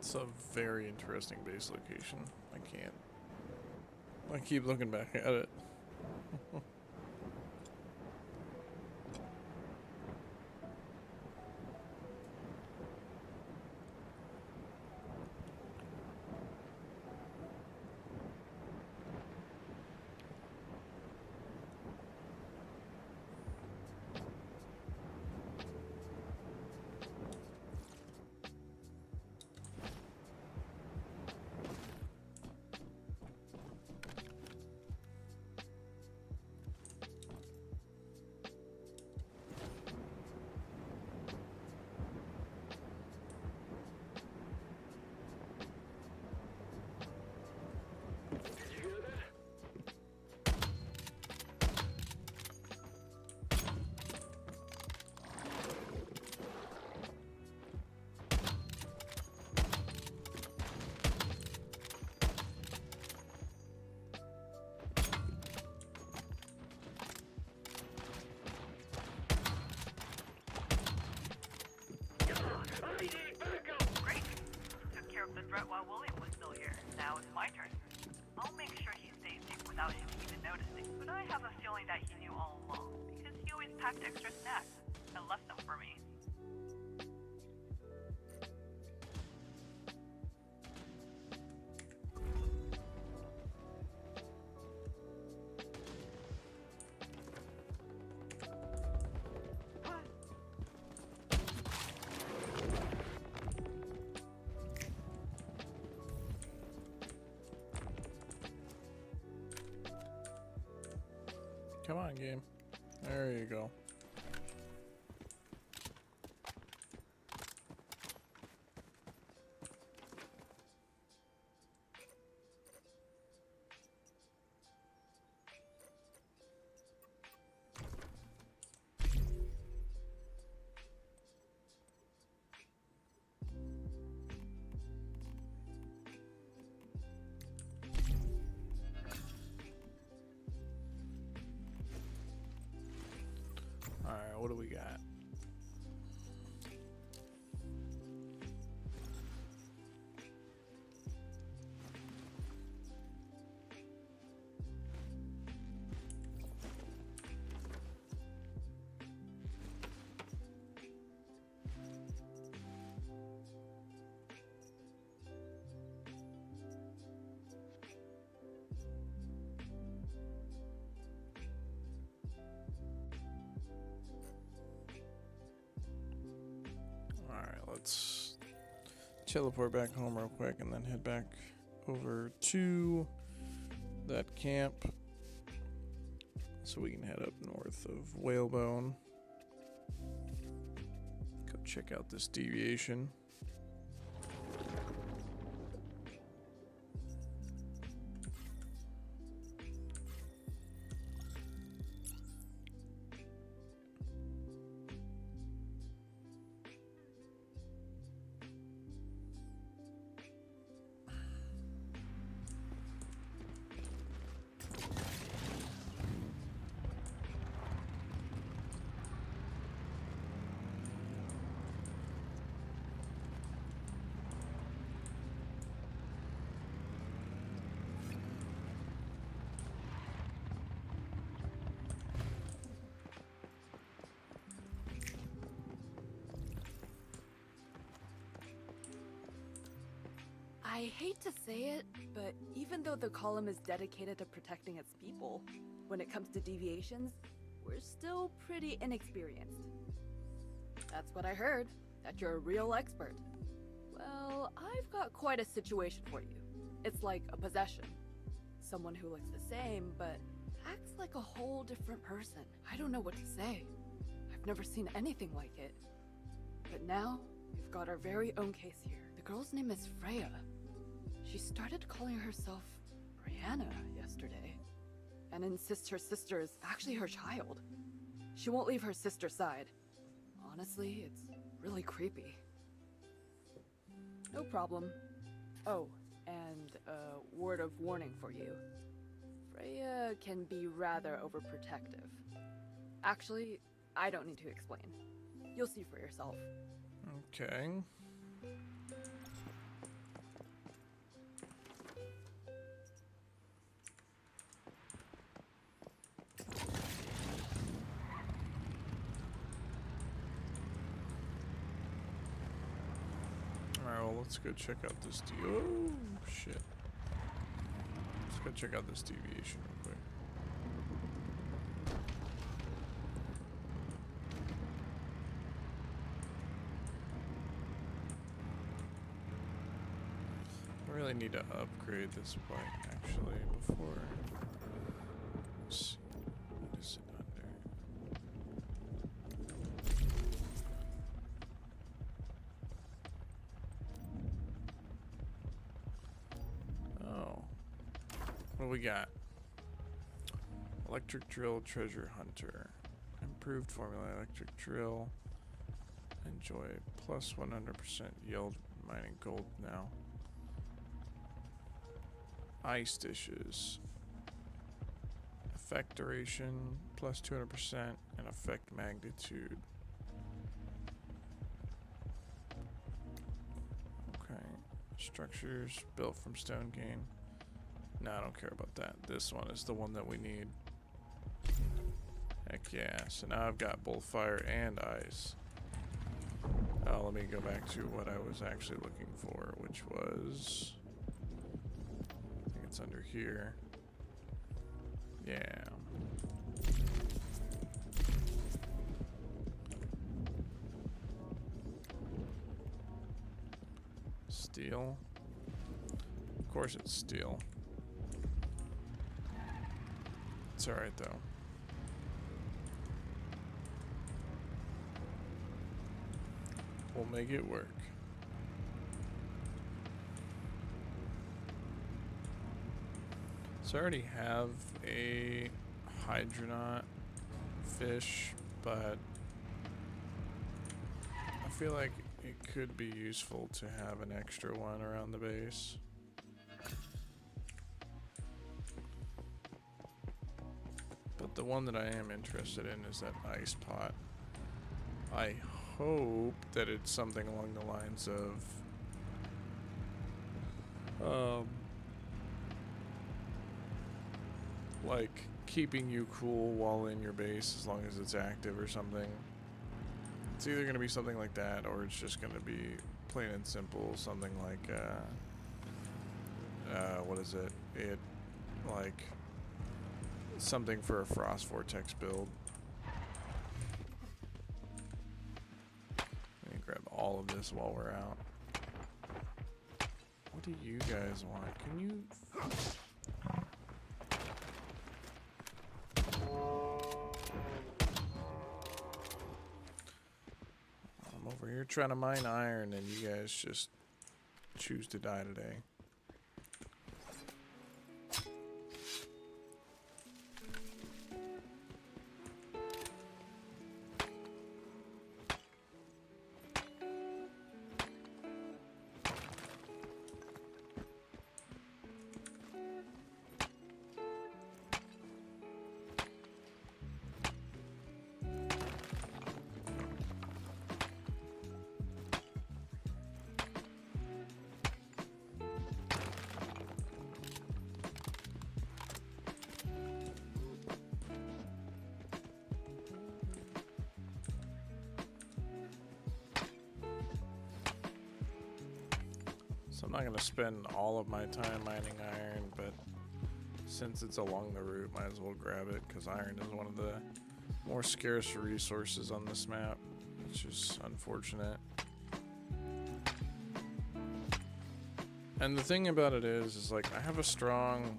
It's a very interesting base location. I keep looking back at it. Great. Took care of the threat while William was still here. Now it's my turn. I'll make sure he stays safe without him even noticing. But I have a feeling that he knew all along, because he always packed extra snacks. and left them for me. Come on, game. There you go. Alright, what do we got? Let's teleport back home real quick and then head back over to that camp so we can head up north of Whalebone. Go check out this deviation. I hate to say it, but even though the column is dedicated to protecting its people, when it comes to deviations, we're still pretty inexperienced. That's what I heard, that you're a real expert. Well, I've got quite a situation for you. It's like a possession. Someone who looks the same, but acts like a whole different person. I don't know what to say. I've never seen anything like it. But now, we've got our very own case here. The girl's name is Freya. She started calling herself Brianna yesterday, and insists her sister is actually her child. She won't leave her sister's side. Honestly, it's really creepy. No problem. Oh, and a word of warning for you. Freya can be rather overprotective. Actually, I don't need to explain. You'll see for yourself. Okay. Alright, well, let's go check out this oh, shit. Let's go check out this deviation real quick. I really need to upgrade this bike, actually, before... Let's see. What is it under? Oh. What do we got? Electric drill treasure hunter. Improved formula electric drill. Enjoy plus 100% yield mining gold now. Ice dishes. Effect duration plus 200% and effect magnitude. Okay. Structures built from stone gain. No, I don't care about that. This one is the one that we need. Heck Heck yeah. So now I've got both fire and ice. Oh, let me go back to what I was actually looking for, which was... I think it's under here. Yeah. Steel. Of course it's steel. It's alright though. We'll make it work. So I already have a hydronaut fish, but I feel like it could be useful to have an extra one around the base. But the one that I am interested in is that ice pot. I hope that it's something along the lines of like keeping you cool while in your base as long as it's active or something. It's either going to be something like that, or it's just going to be plain and simple something like what is it? It like something for a Frost Vortex build. Let me grab all of this while we're out. What do you guys want? Can you... I'm over here trying to mine iron and you guys just choose to die today. So I'm not going to spend all of my time mining iron, but since it's along the route, might as well grab it, because iron is one of the more scarce resources on this map, which is unfortunate. And the thing about it is like, I have a strong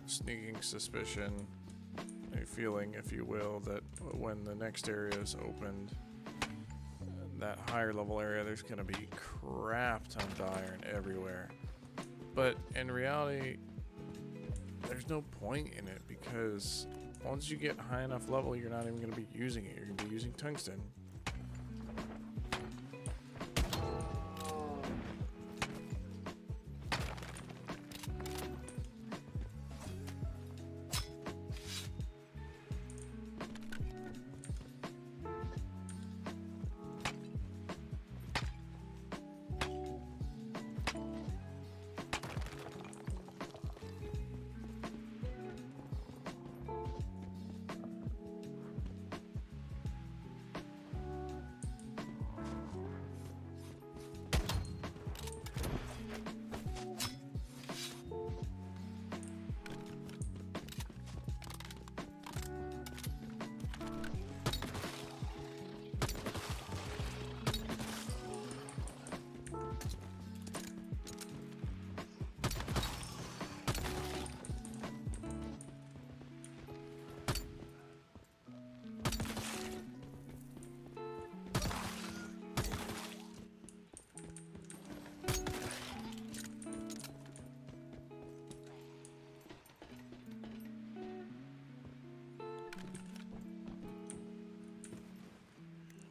sneaking suspicion, a feeling, if you will, that when the next area is opened, that higher level area, there's gonna be crap tons of iron everywhere. But in reality, there's no point in it, because once you get high enough level, you're not even gonna be using it. You're gonna be using tungsten.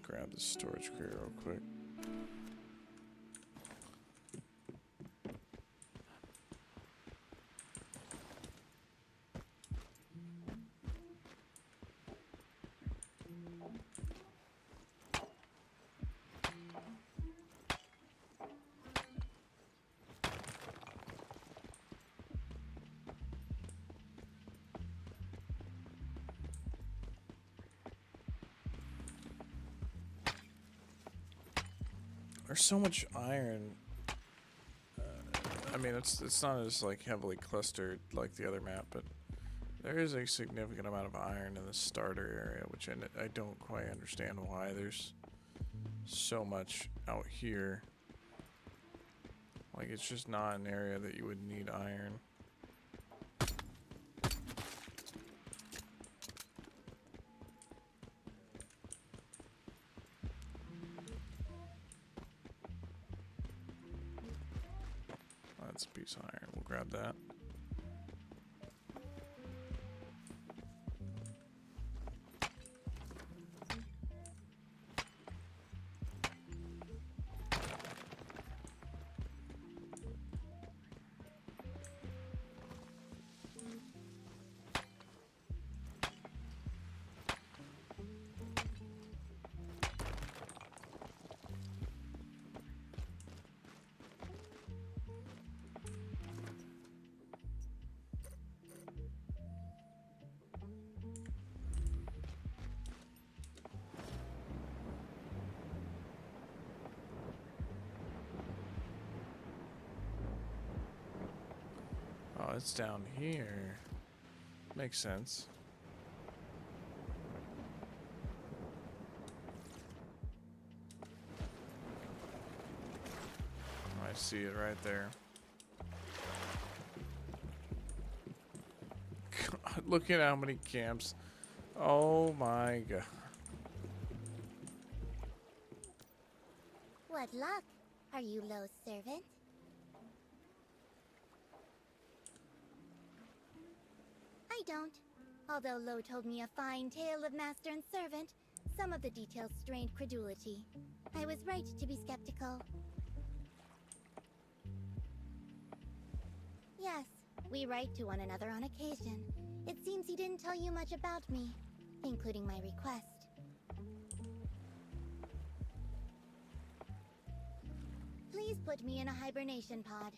Grab the storage crate real quick. There's so much iron. I mean, it's not as like heavily clustered like the other map, but there is a significant amount of iron in the starter area, which I don't quite understand why there's so much out here. Like, it's just not an area that you would need iron. That's a piece of iron. We'll grab that. Oh, it's down here. Makes sense. I see it right there. God, look at how many camps. Oh my god. What luck? Are you Lo's servant? I don't. Although Lo told me a fine tale of master and servant, some of the details strained credulity. I was right to be skeptical. Yes, we write to one another on occasion. It seems he didn't tell you much about me, including my request. Please put me in a hibernation pod.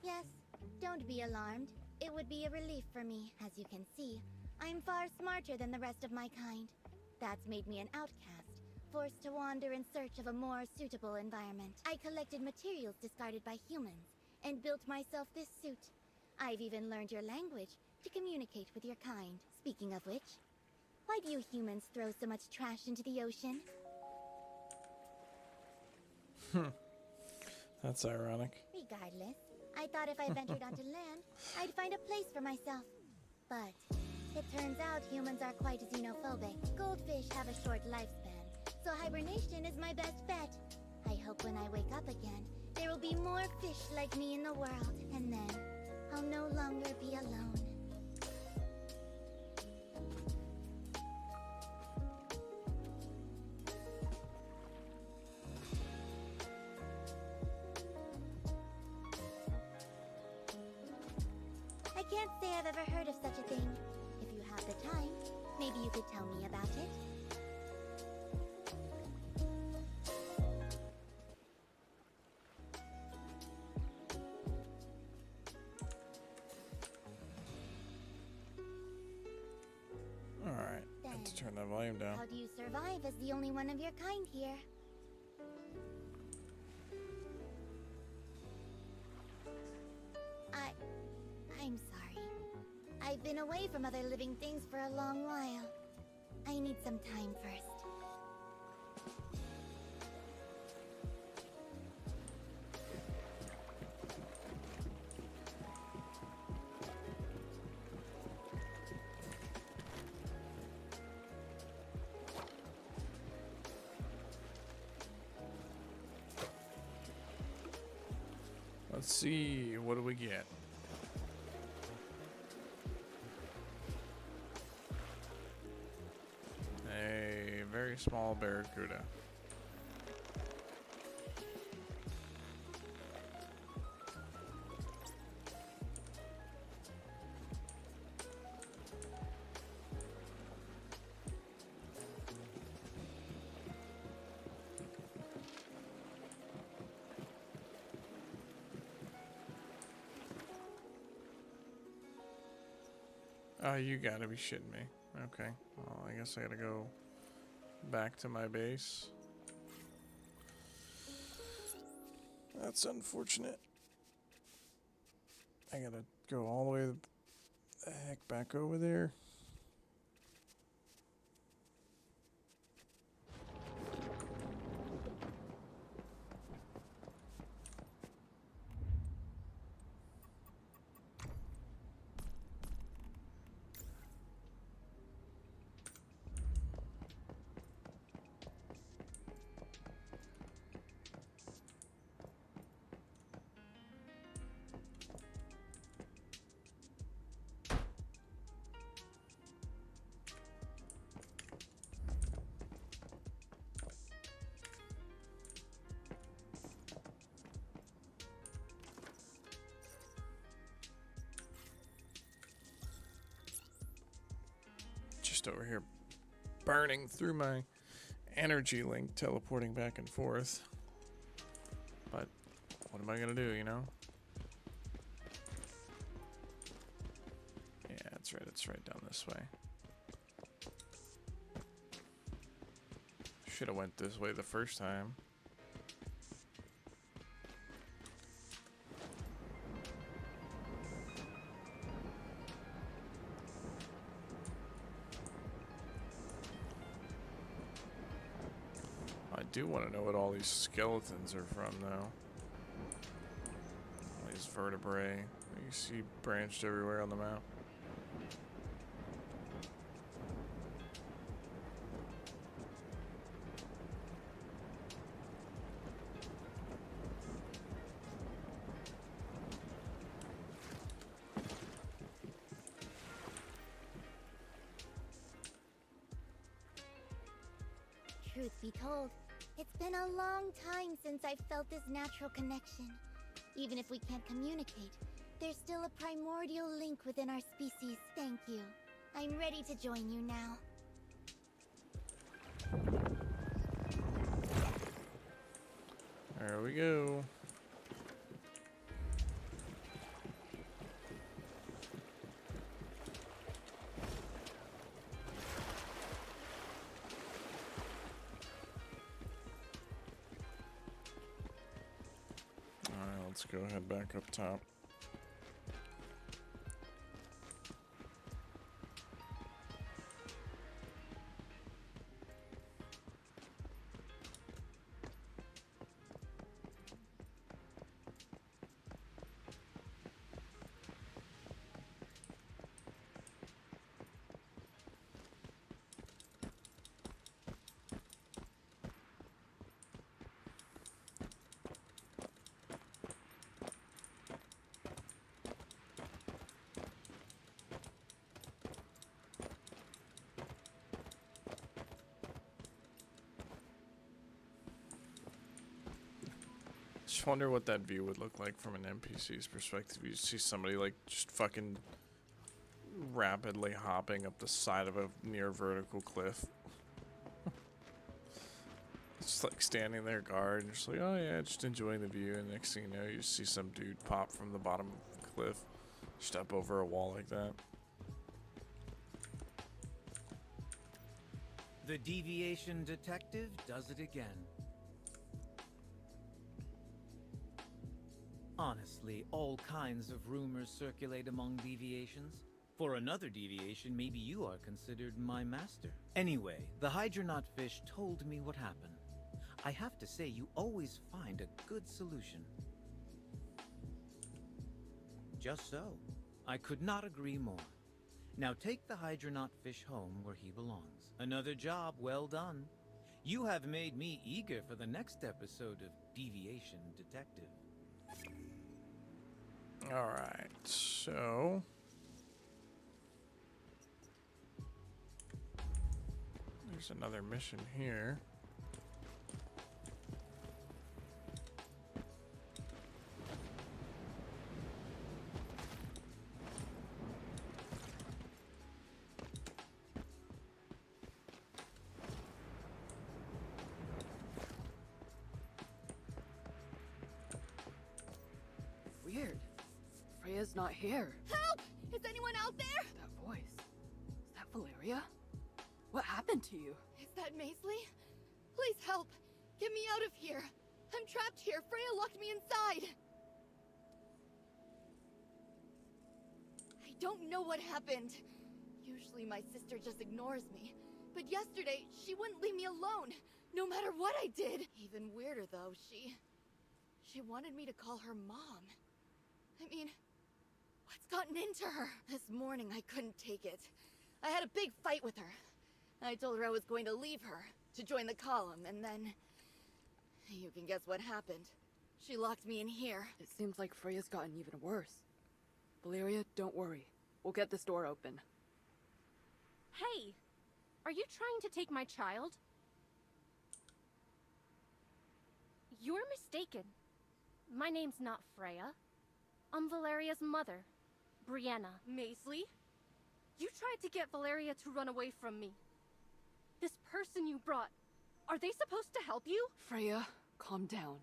Yes, don't be alarmed. It would be a relief for me. As you can see, I'm far smarter than the rest of my kind. That's made me an outcast, forced to wander in search of a more suitable environment. I collected materials discarded by humans, and built myself this suit. I've even learned your language to communicate with your kind. Speaking of which, why do you humans throw so much trash into the ocean? That's ironic. Regardless, I thought if I ventured onto land, I'd find a place for myself. But it turns out humans are quite xenophobic. Goldfish have a short lifespan, so hibernation is my best bet. I hope when I wake up again, there will be more fish like me in the world, and then I'll no longer be alone. I can't say I've ever heard of such a thing. If you have the time, maybe you could tell me about it. Alright, I have to turn that volume down. How do you survive as the only one of your kind here? I'm sorry. I've been away from other living things for a long while. I need some time first. Let's see, what do we get? A very small barracuda. Oh, you gotta be shitting me. Okay, well, I guess I gotta go back to my base. That's unfortunate. I gotta go all the way the heck back over there. Just over here burning through my energy link, teleporting back and forth. But what am I gonna do, you know? Yeah, that's right, it's right down this way. Should have went this way the first time. I do want to know what all these skeletons are from, though. All these vertebrae that you see branched everywhere on the map. Truth be told, it's been a long time since I've felt this natural connection. Even if we can't communicate, there's still a primordial link within our species. Thank you. I'm ready to join you now. There we go. Alright, let's go head back up top. Just wonder what that view would look like from an NPC's perspective. You see somebody like just fucking rapidly hopping up the side of a near vertical cliff. Just like standing there guard and just like, oh yeah, just enjoying the view, and next thing you know you see some dude pop from the bottom of the cliff, just up over a wall like that. The deviation detective does it again. Honestly, all kinds of rumors circulate among deviations. For another deviation, maybe you are considered my master. Anyway, the Hydronaut fish told me what happened. I have to say, you always find a good solution. Just so. I could not agree more. Now take the Hydronaut fish home where he belongs. Another job well done. You have made me eager for the next episode of Deviation Detective. Alright, so there's another mission here. Weird. Freya's not here. Help! Is anyone out there? That voice. Is that Valeria? What happened to you? Is that Maisley? Please help! Get me out of here! I'm trapped here! Freya locked me inside! I don't know what happened. Usually my sister just ignores me. But yesterday, she wouldn't leave me alone, no matter what I did. Even weirder though, she wanted me to call her mom. I mean, what's gotten into her? This morning I couldn't take it. I had a big fight with her. I told her I was going to leave her, to join the column, and then... You can guess what happened. She locked me in here. It seems like Freya's gotten even worse. Valeria, don't worry. We'll get this door open. Hey! Are you trying to take my child? You're mistaken. My name's not Freya. I'm Valeria's mother, Brianna. Maisley? You tried to get Valeria to run away from me. This person you brought, are they supposed to help you? Freya, calm down.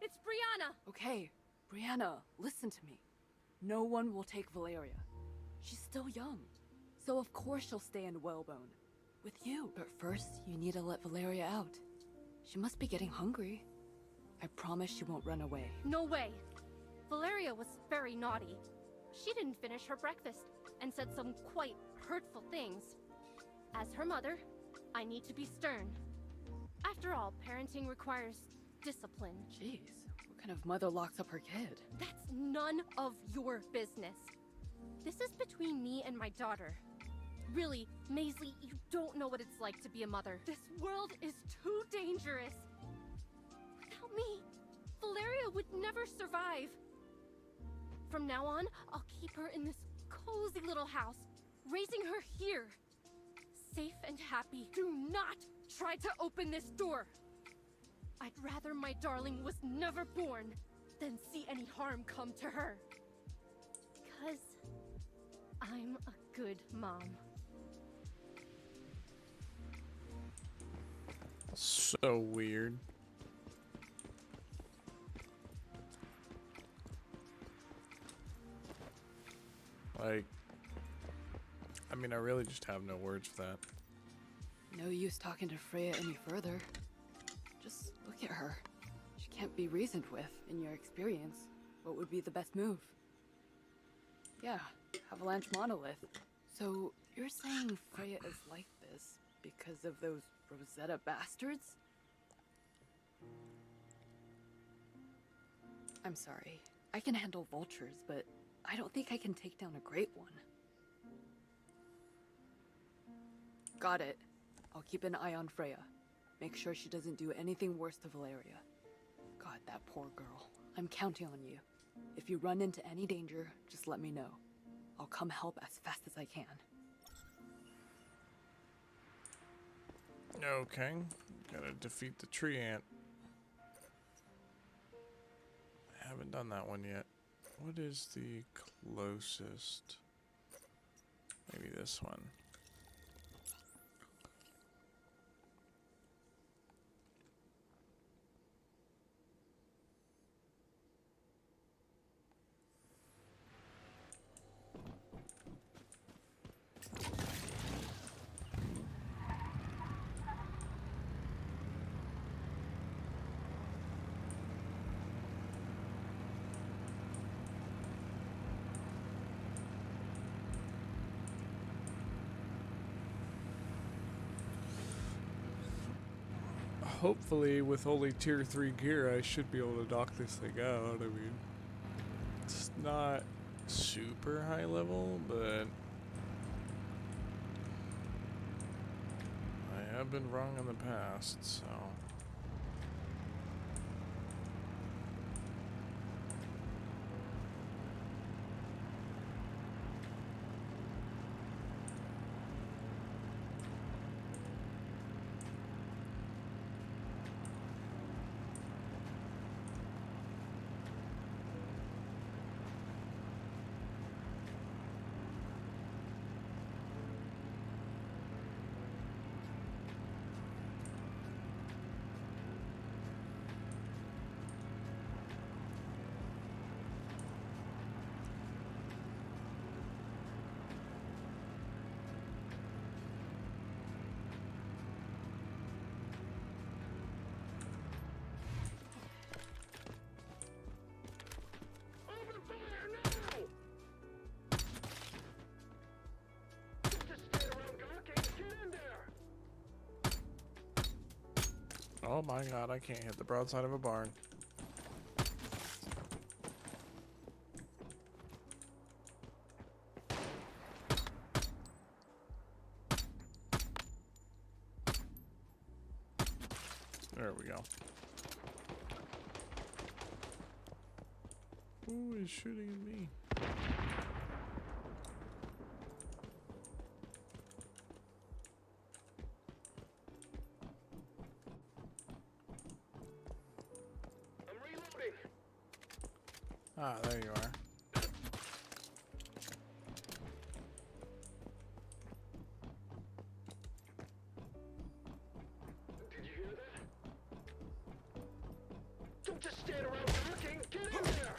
It's Brianna! Okay, Brianna, listen to me. No one will take Valeria. She's still young, so of course she'll stay in Whalebone. With you. But first, you need to let Valeria out. She must be getting hungry. I promise she won't run away. No way! Valeria was very naughty. She didn't finish her breakfast and said some quite hurtful things. As her mother, I need to be stern. After all, parenting requires discipline. Jeez, what kind of mother locks up her kid? That's none of your business. This is between me and my daughter. Really, Maisley, you don't know what it's like to be a mother. This world is too dangerous. Without me, Valeria would never survive. From now on, I'll keep her in this cozy little house, raising her here. Safe and happy. Do not try to open this door. I'd rather my darling was never born than see any harm come to her. Because I'm a good mom. So weird. Like, I mean, I really just have no words for that. No use talking to Freya any further. Just look at her. She can't be reasoned with. In your experience, what would be the best move? Yeah, Avalanche Monolith. So, you're saying Freya is like this because of those Rosetta bastards? I'm sorry. I can handle vultures, but I don't think I can take down a great one. Got it. I'll keep an eye on Freya. Make sure she doesn't do anything worse to Valeria. God, that poor girl. I'm counting on you. If you run into any danger, just let me know. I'll come help as fast as I can. Okay, gotta defeat the tree ant. I haven't done that one yet. What is the closest? Maybe this one. Hopefully, with only tier 3 gear, I should be able to knock this thing out. I mean, it's not super high level, but I have been wrong in the past, so. Oh my god, I can't hit the broadside of a barn. There we go. Who is shooting at me? I'm reloading. Ah, there you are. Did you hear that? Don't just stand around looking. Get in there.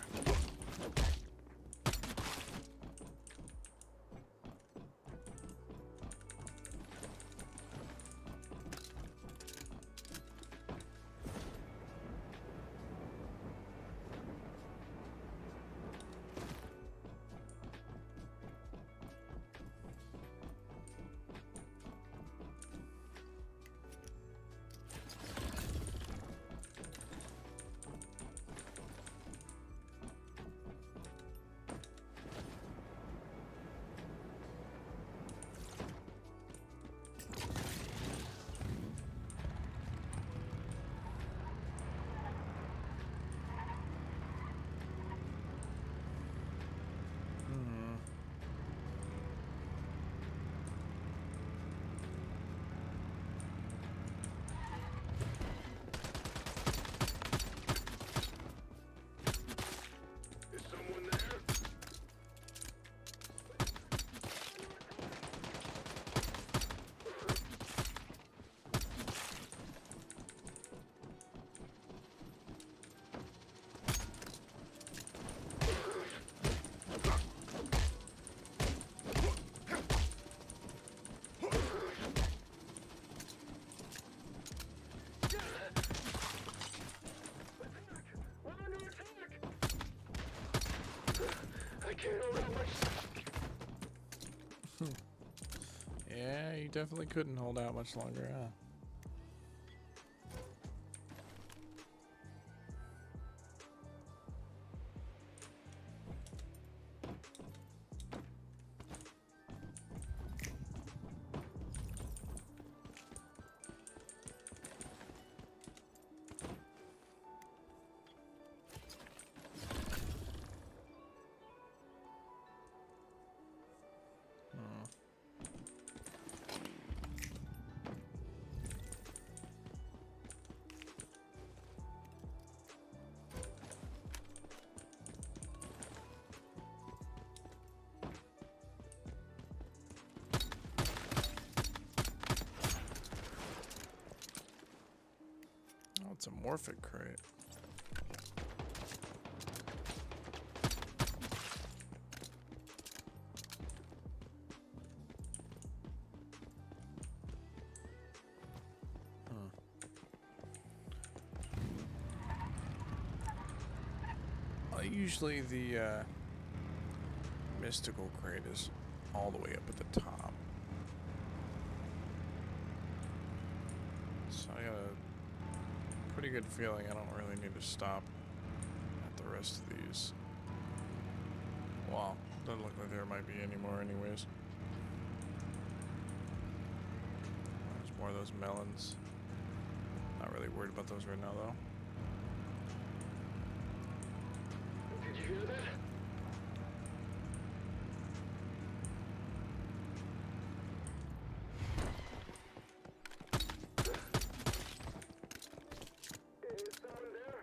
Is someone there? We're under attack! I can't hold out much. Yeah, you definitely couldn't hold out much longer, huh? Oh, it's a Morphic crate. Usually the mystical crate is all the way up at the top. So I got a pretty good feeling I don't really need to stop at the rest of these. Well, doesn't look like there might be any more anyways. There's more of those melons. Not really worried about those right now though. Did you hear that? Is someone there?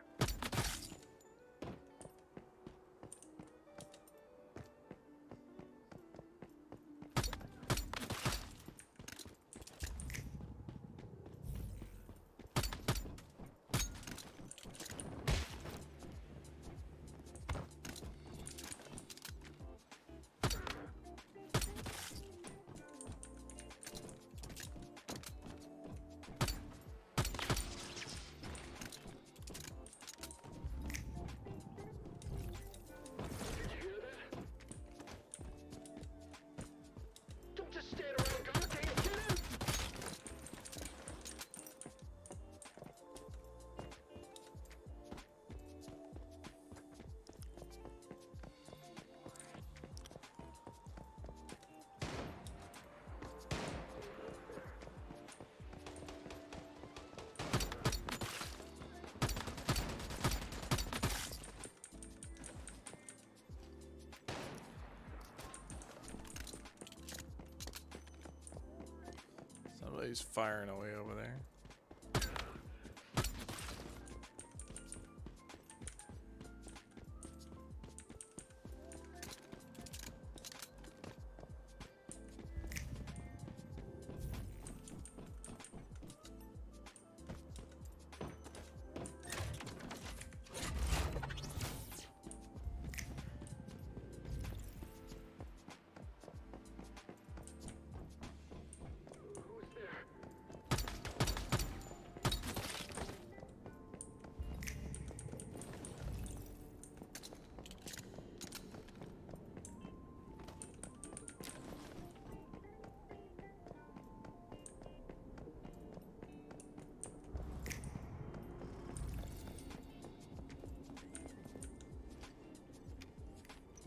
He's firing away over there.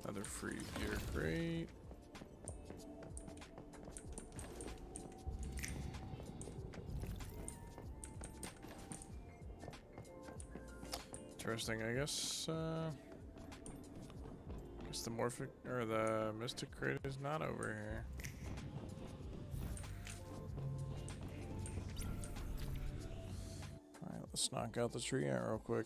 Another free gear crate. Interesting, I guess. Guess the morphic or the mystic crate is not over here. All right, let's knock out the tree ant real quick.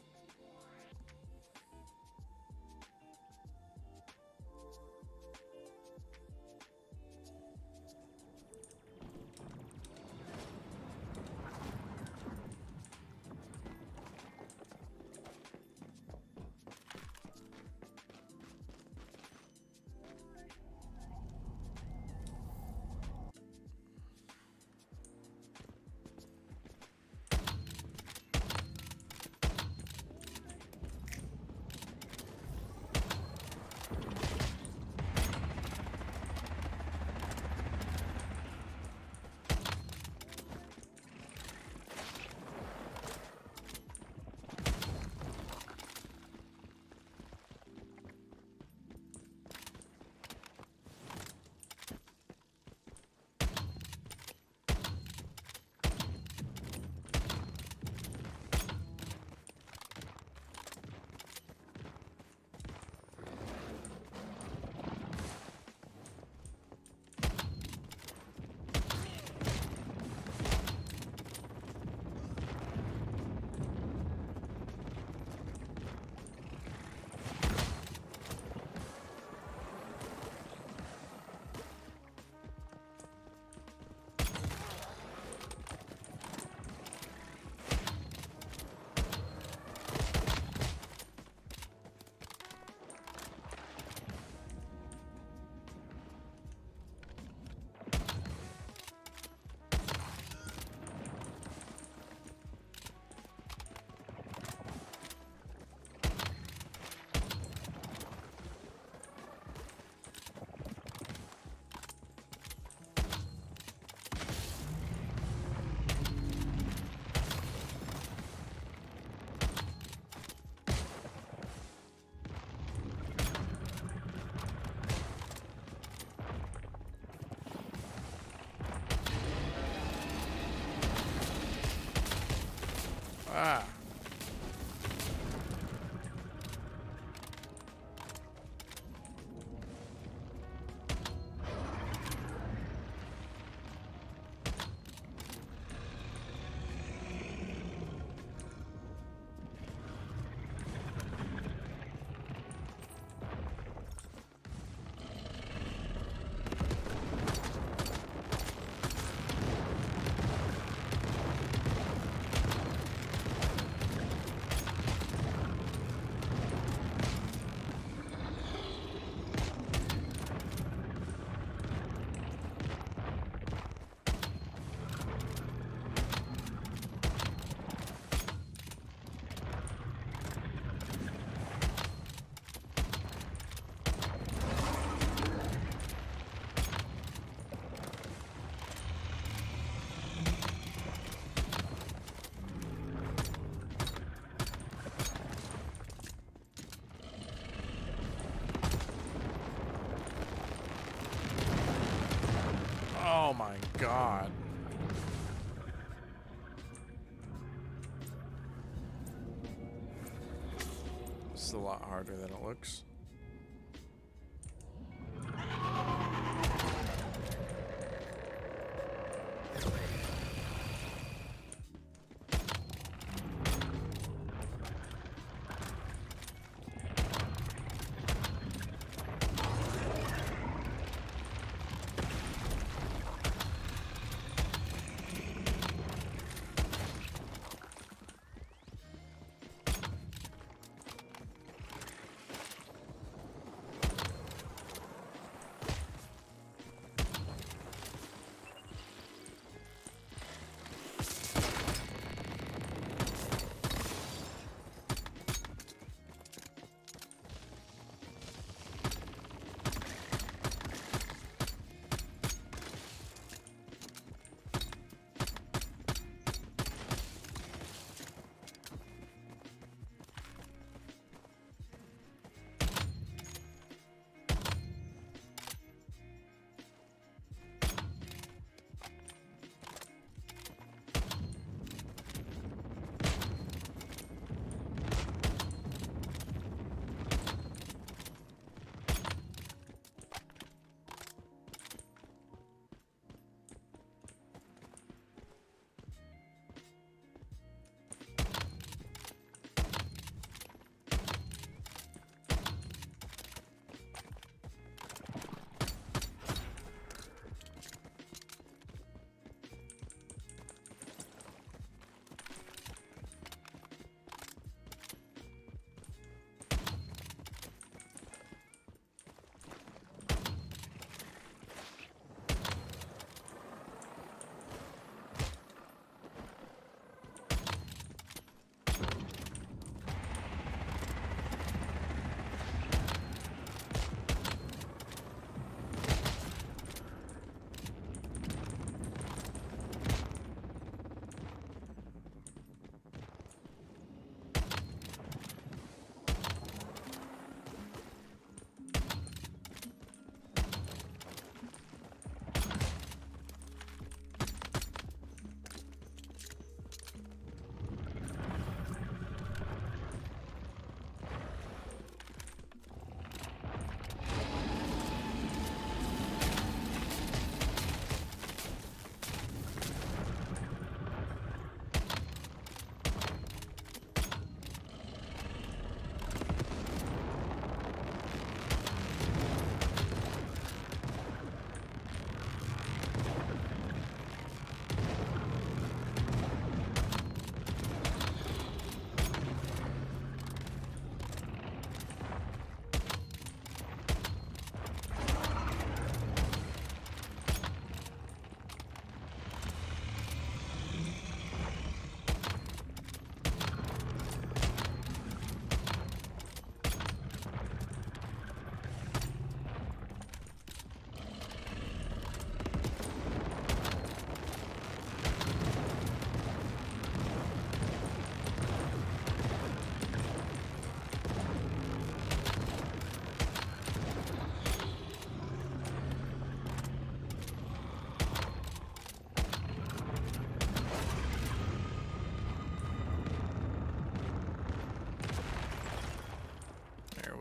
Ah. Oh my god. This is a lot harder than it looks.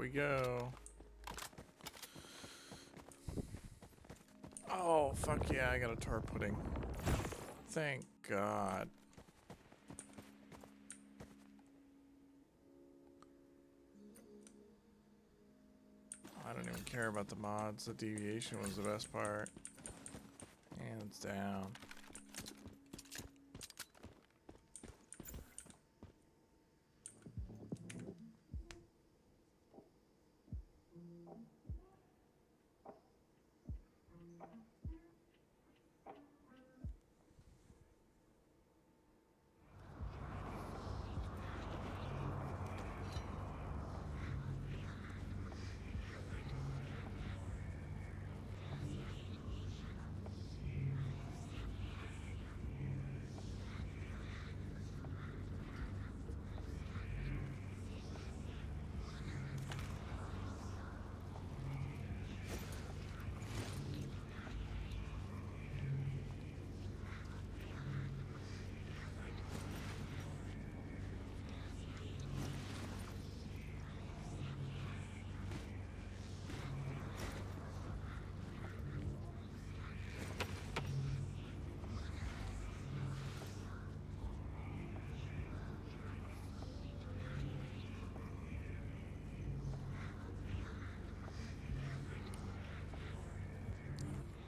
we go. Oh, fuck yeah, I got a tar pudding. Thank God. I don't even care about the mods. The deviation was the best part. Hands down.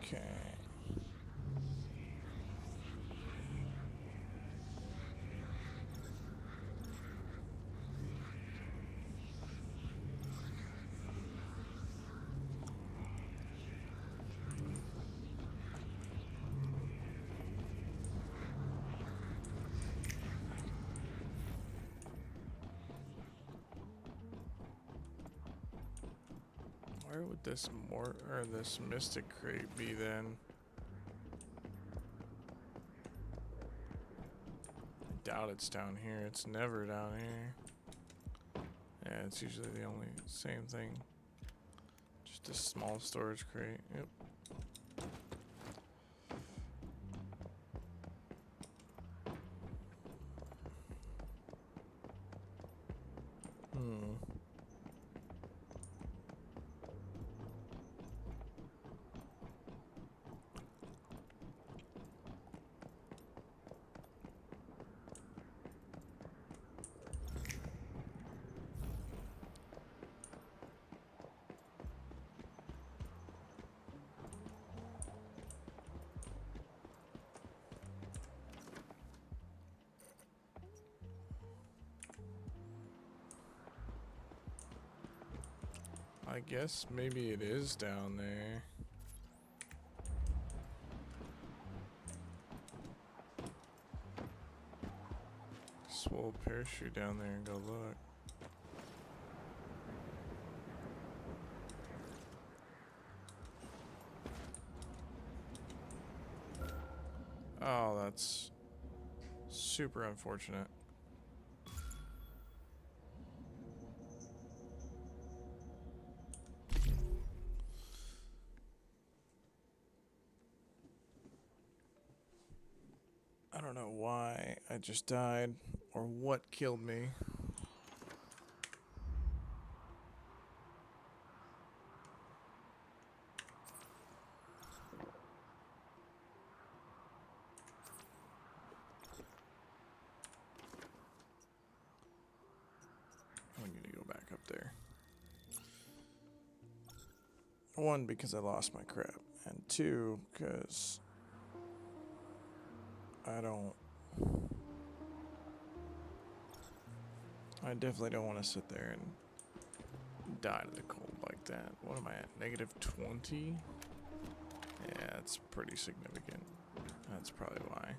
Okay. Where would this this mystic crate be then? I doubt it's down here. It's never down here. Yeah, it's usually the only same thing. Just a small storage crate. Yep. I guess maybe it is down there. Swole parachute down there and go look. Oh, that's super unfortunate. I don't know why I just died or what killed me. I'm gonna go back up there. One, because I lost my crap, and two, because I definitely don't want to sit there and die to the cold like that. What am I at? -20? Yeah, it's pretty significant. That's probably why.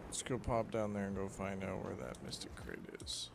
Let's go pop down there and go find out where that mystic crate is.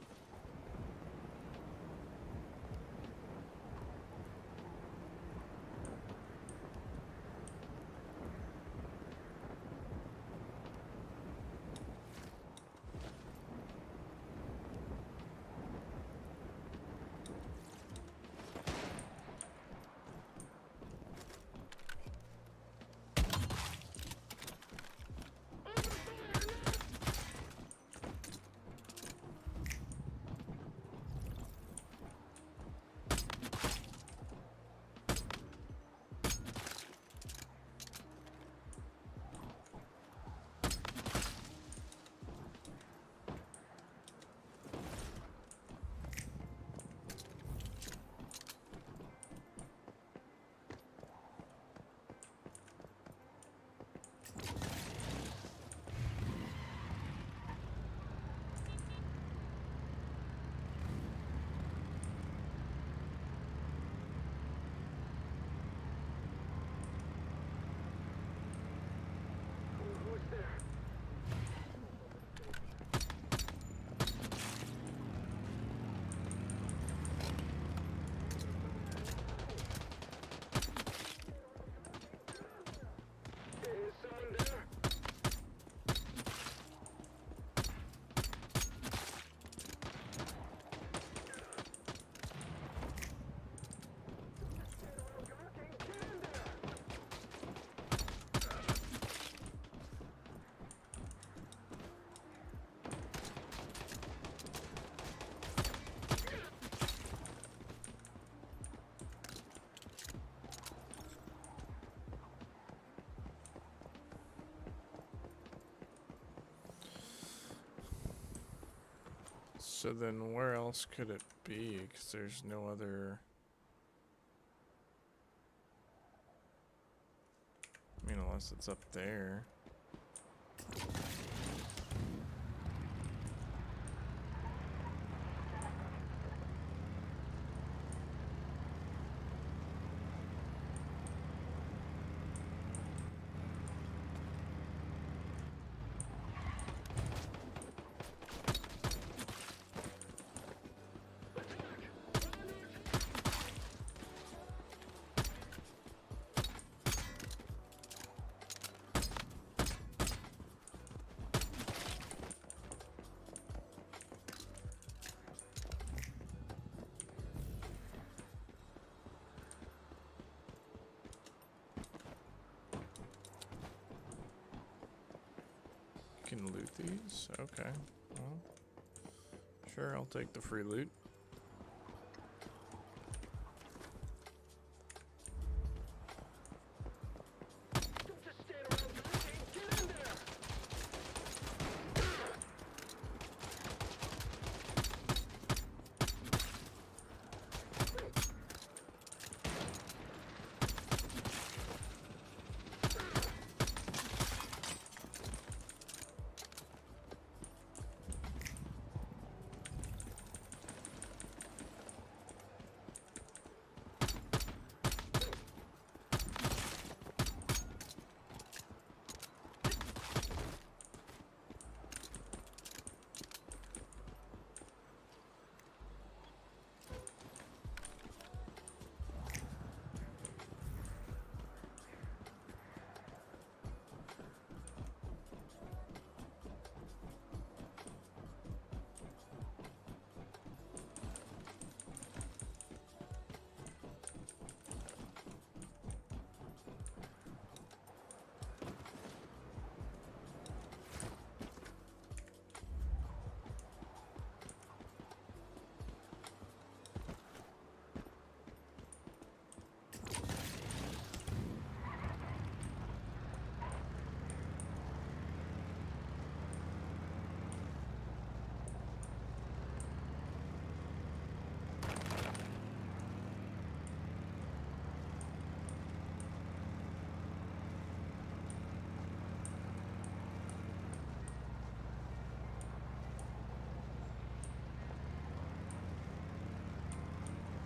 So then where else could it be? Because there's no other... I mean, unless it's up there. Can loot these? Okay. Well, sure, I'll take the free loot.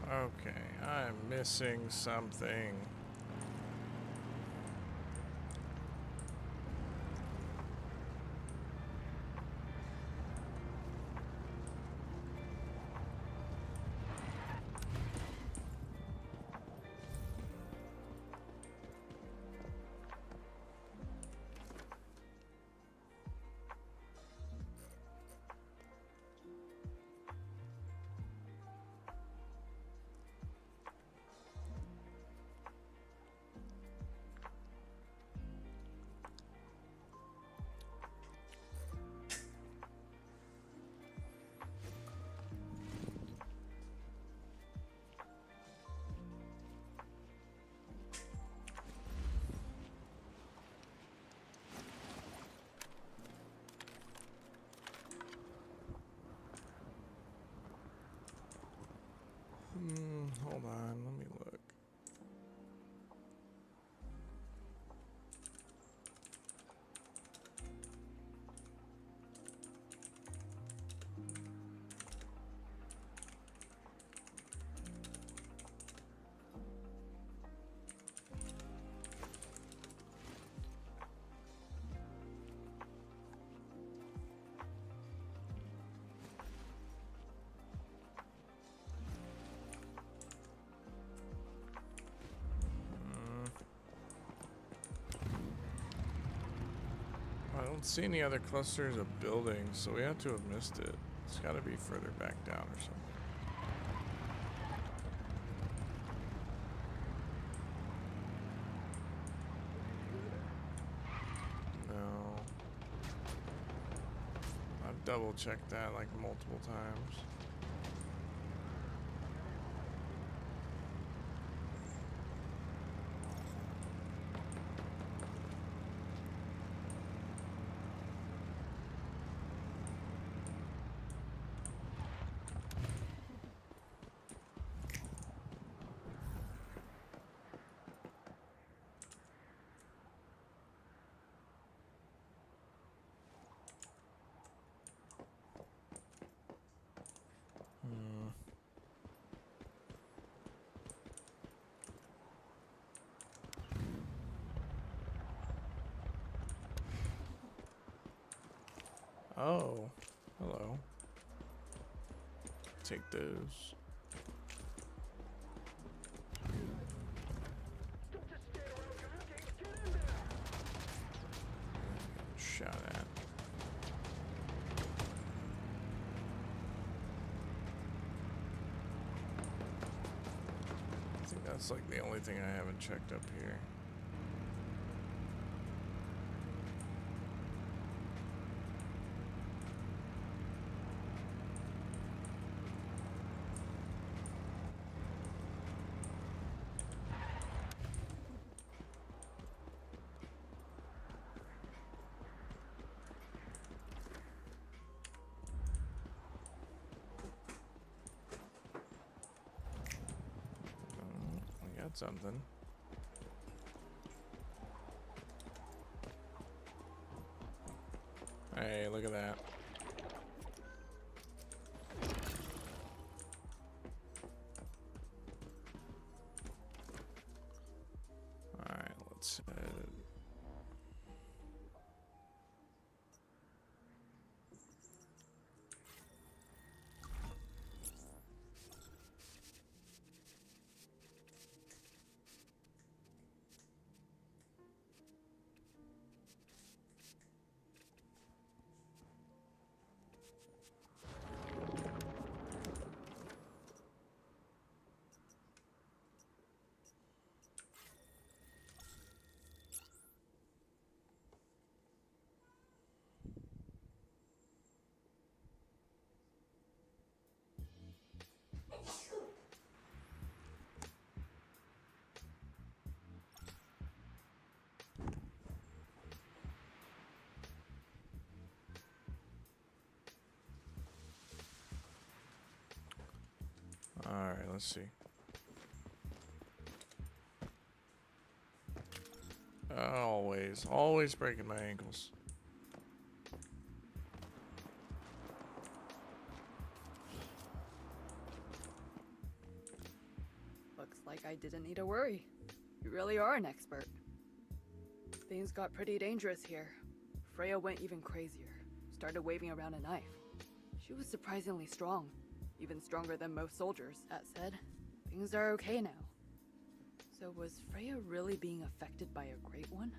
Okay, I'm missing something. Hold on, let me look. I don't see any other clusters of buildings, so we have to have missed it. It's got to be further back down or something. No. I've double checked that like multiple times. Oh, hello. Take those. Shot at. I think that's like the only thing I haven't checked up here. We got something. Hey, look at that. Alright, let's head. Alright, let's see. Always breaking my ankles. Looks like I didn't need to worry. You really are an expert. Things got pretty dangerous here. Freya went even crazier. Started waving around a knife. She was surprisingly strong. Even stronger than most soldiers. That said, things are okay now. So was Freya really being affected by a Great One?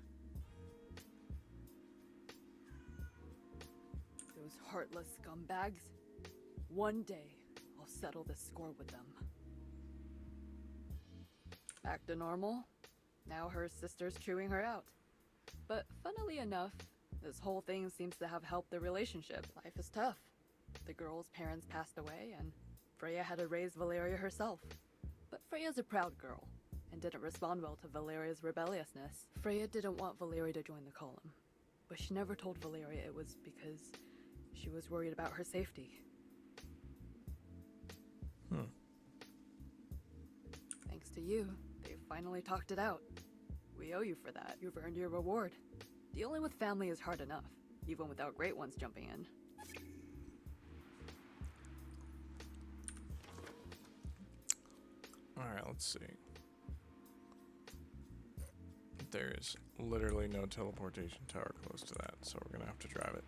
Those heartless scumbags. One day, I'll settle this score with them. Back to normal. Now her sister's chewing her out. But funnily enough, this whole thing seems to have helped the relationship. Life is tough. The girl's parents passed away, and Freya had to raise Valeria herself. But Freya's a proud girl, and didn't respond well to Valeria's rebelliousness. Freya didn't want Valeria to join the column, but she never told Valeria it was because she was worried about her safety. Thanks to you, they finally talked it out. We owe you for that. You've earned your reward. Dealing with family is hard enough, even without Great Ones jumping in. Alright, let's see. There is literally no teleportation tower close to that, so we're gonna have to drive it.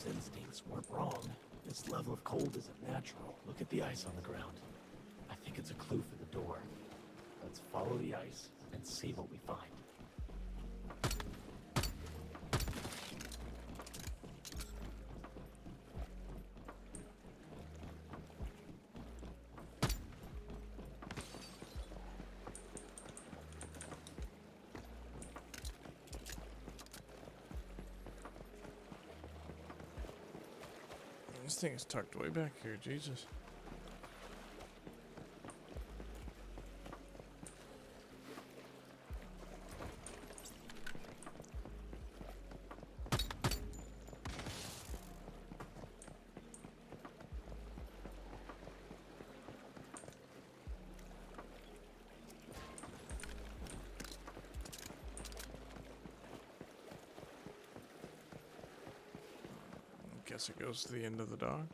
those instincts weren't wrong. This level of cold isn't natural. Look at the ice on the ground. I think it's a clue for the door. Let's follow the ice and see what we find. This thing is tucked way back here, Jesus. Guess it goes to the end of the dock.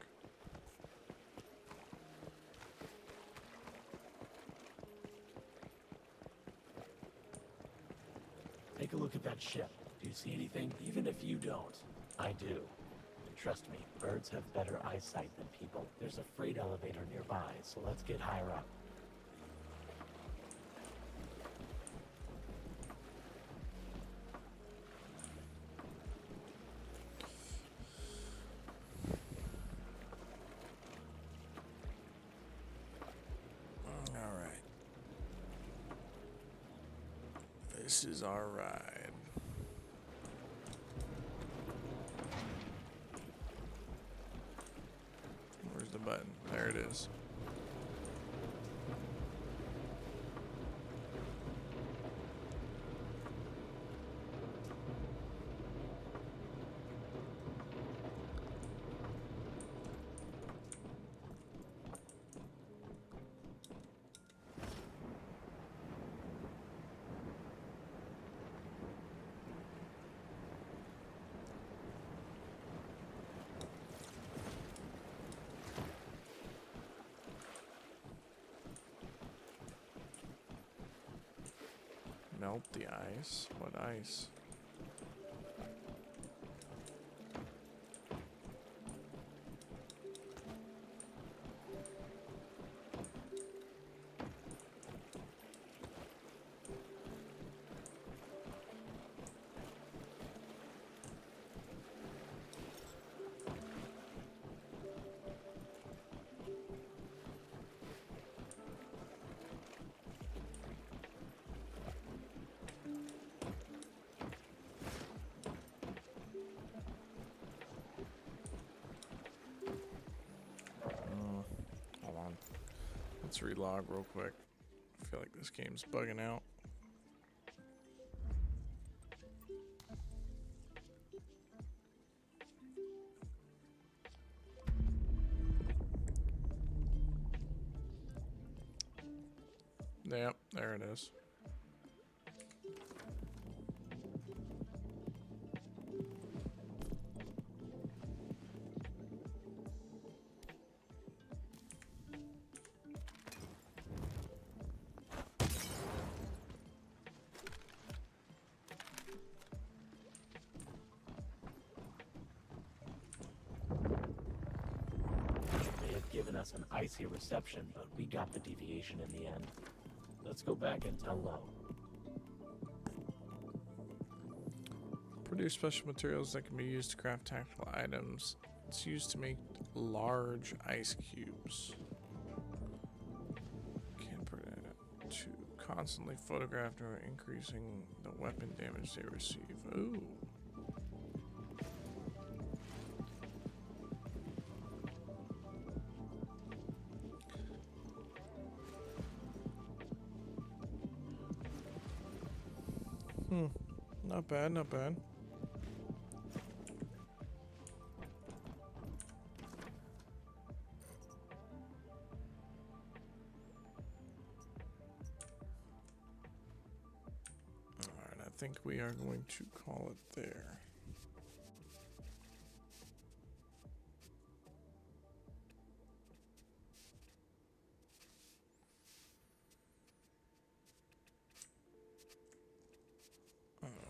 Take a look at that ship. Do you see anything? Even if you don't, I do. And trust me, birds have better eyesight than people. There's a freight elevator nearby, so let's get higher up. This is our ride. Where's the button? There it is. Melt the ice? What ice? Let's relog real quick. I feel like this game's bugging out. Yep, there it is. Given us an icy reception, but we got the deviation in the end. Let's go back and tell Lo. Produce special materials that can be used to craft tactical items. It's used to make large ice cubes. Can put it to constantly photograph or increasing the weapon damage they receive. Ooh. Not bad, not bad. Alright, I think we are going to call it there.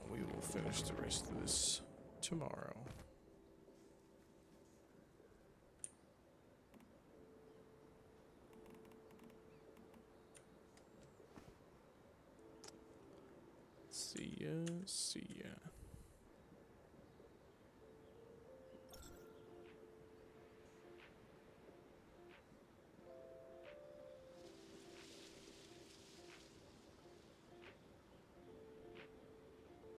We will finish the rest of this tomorrow. See ya. See ya.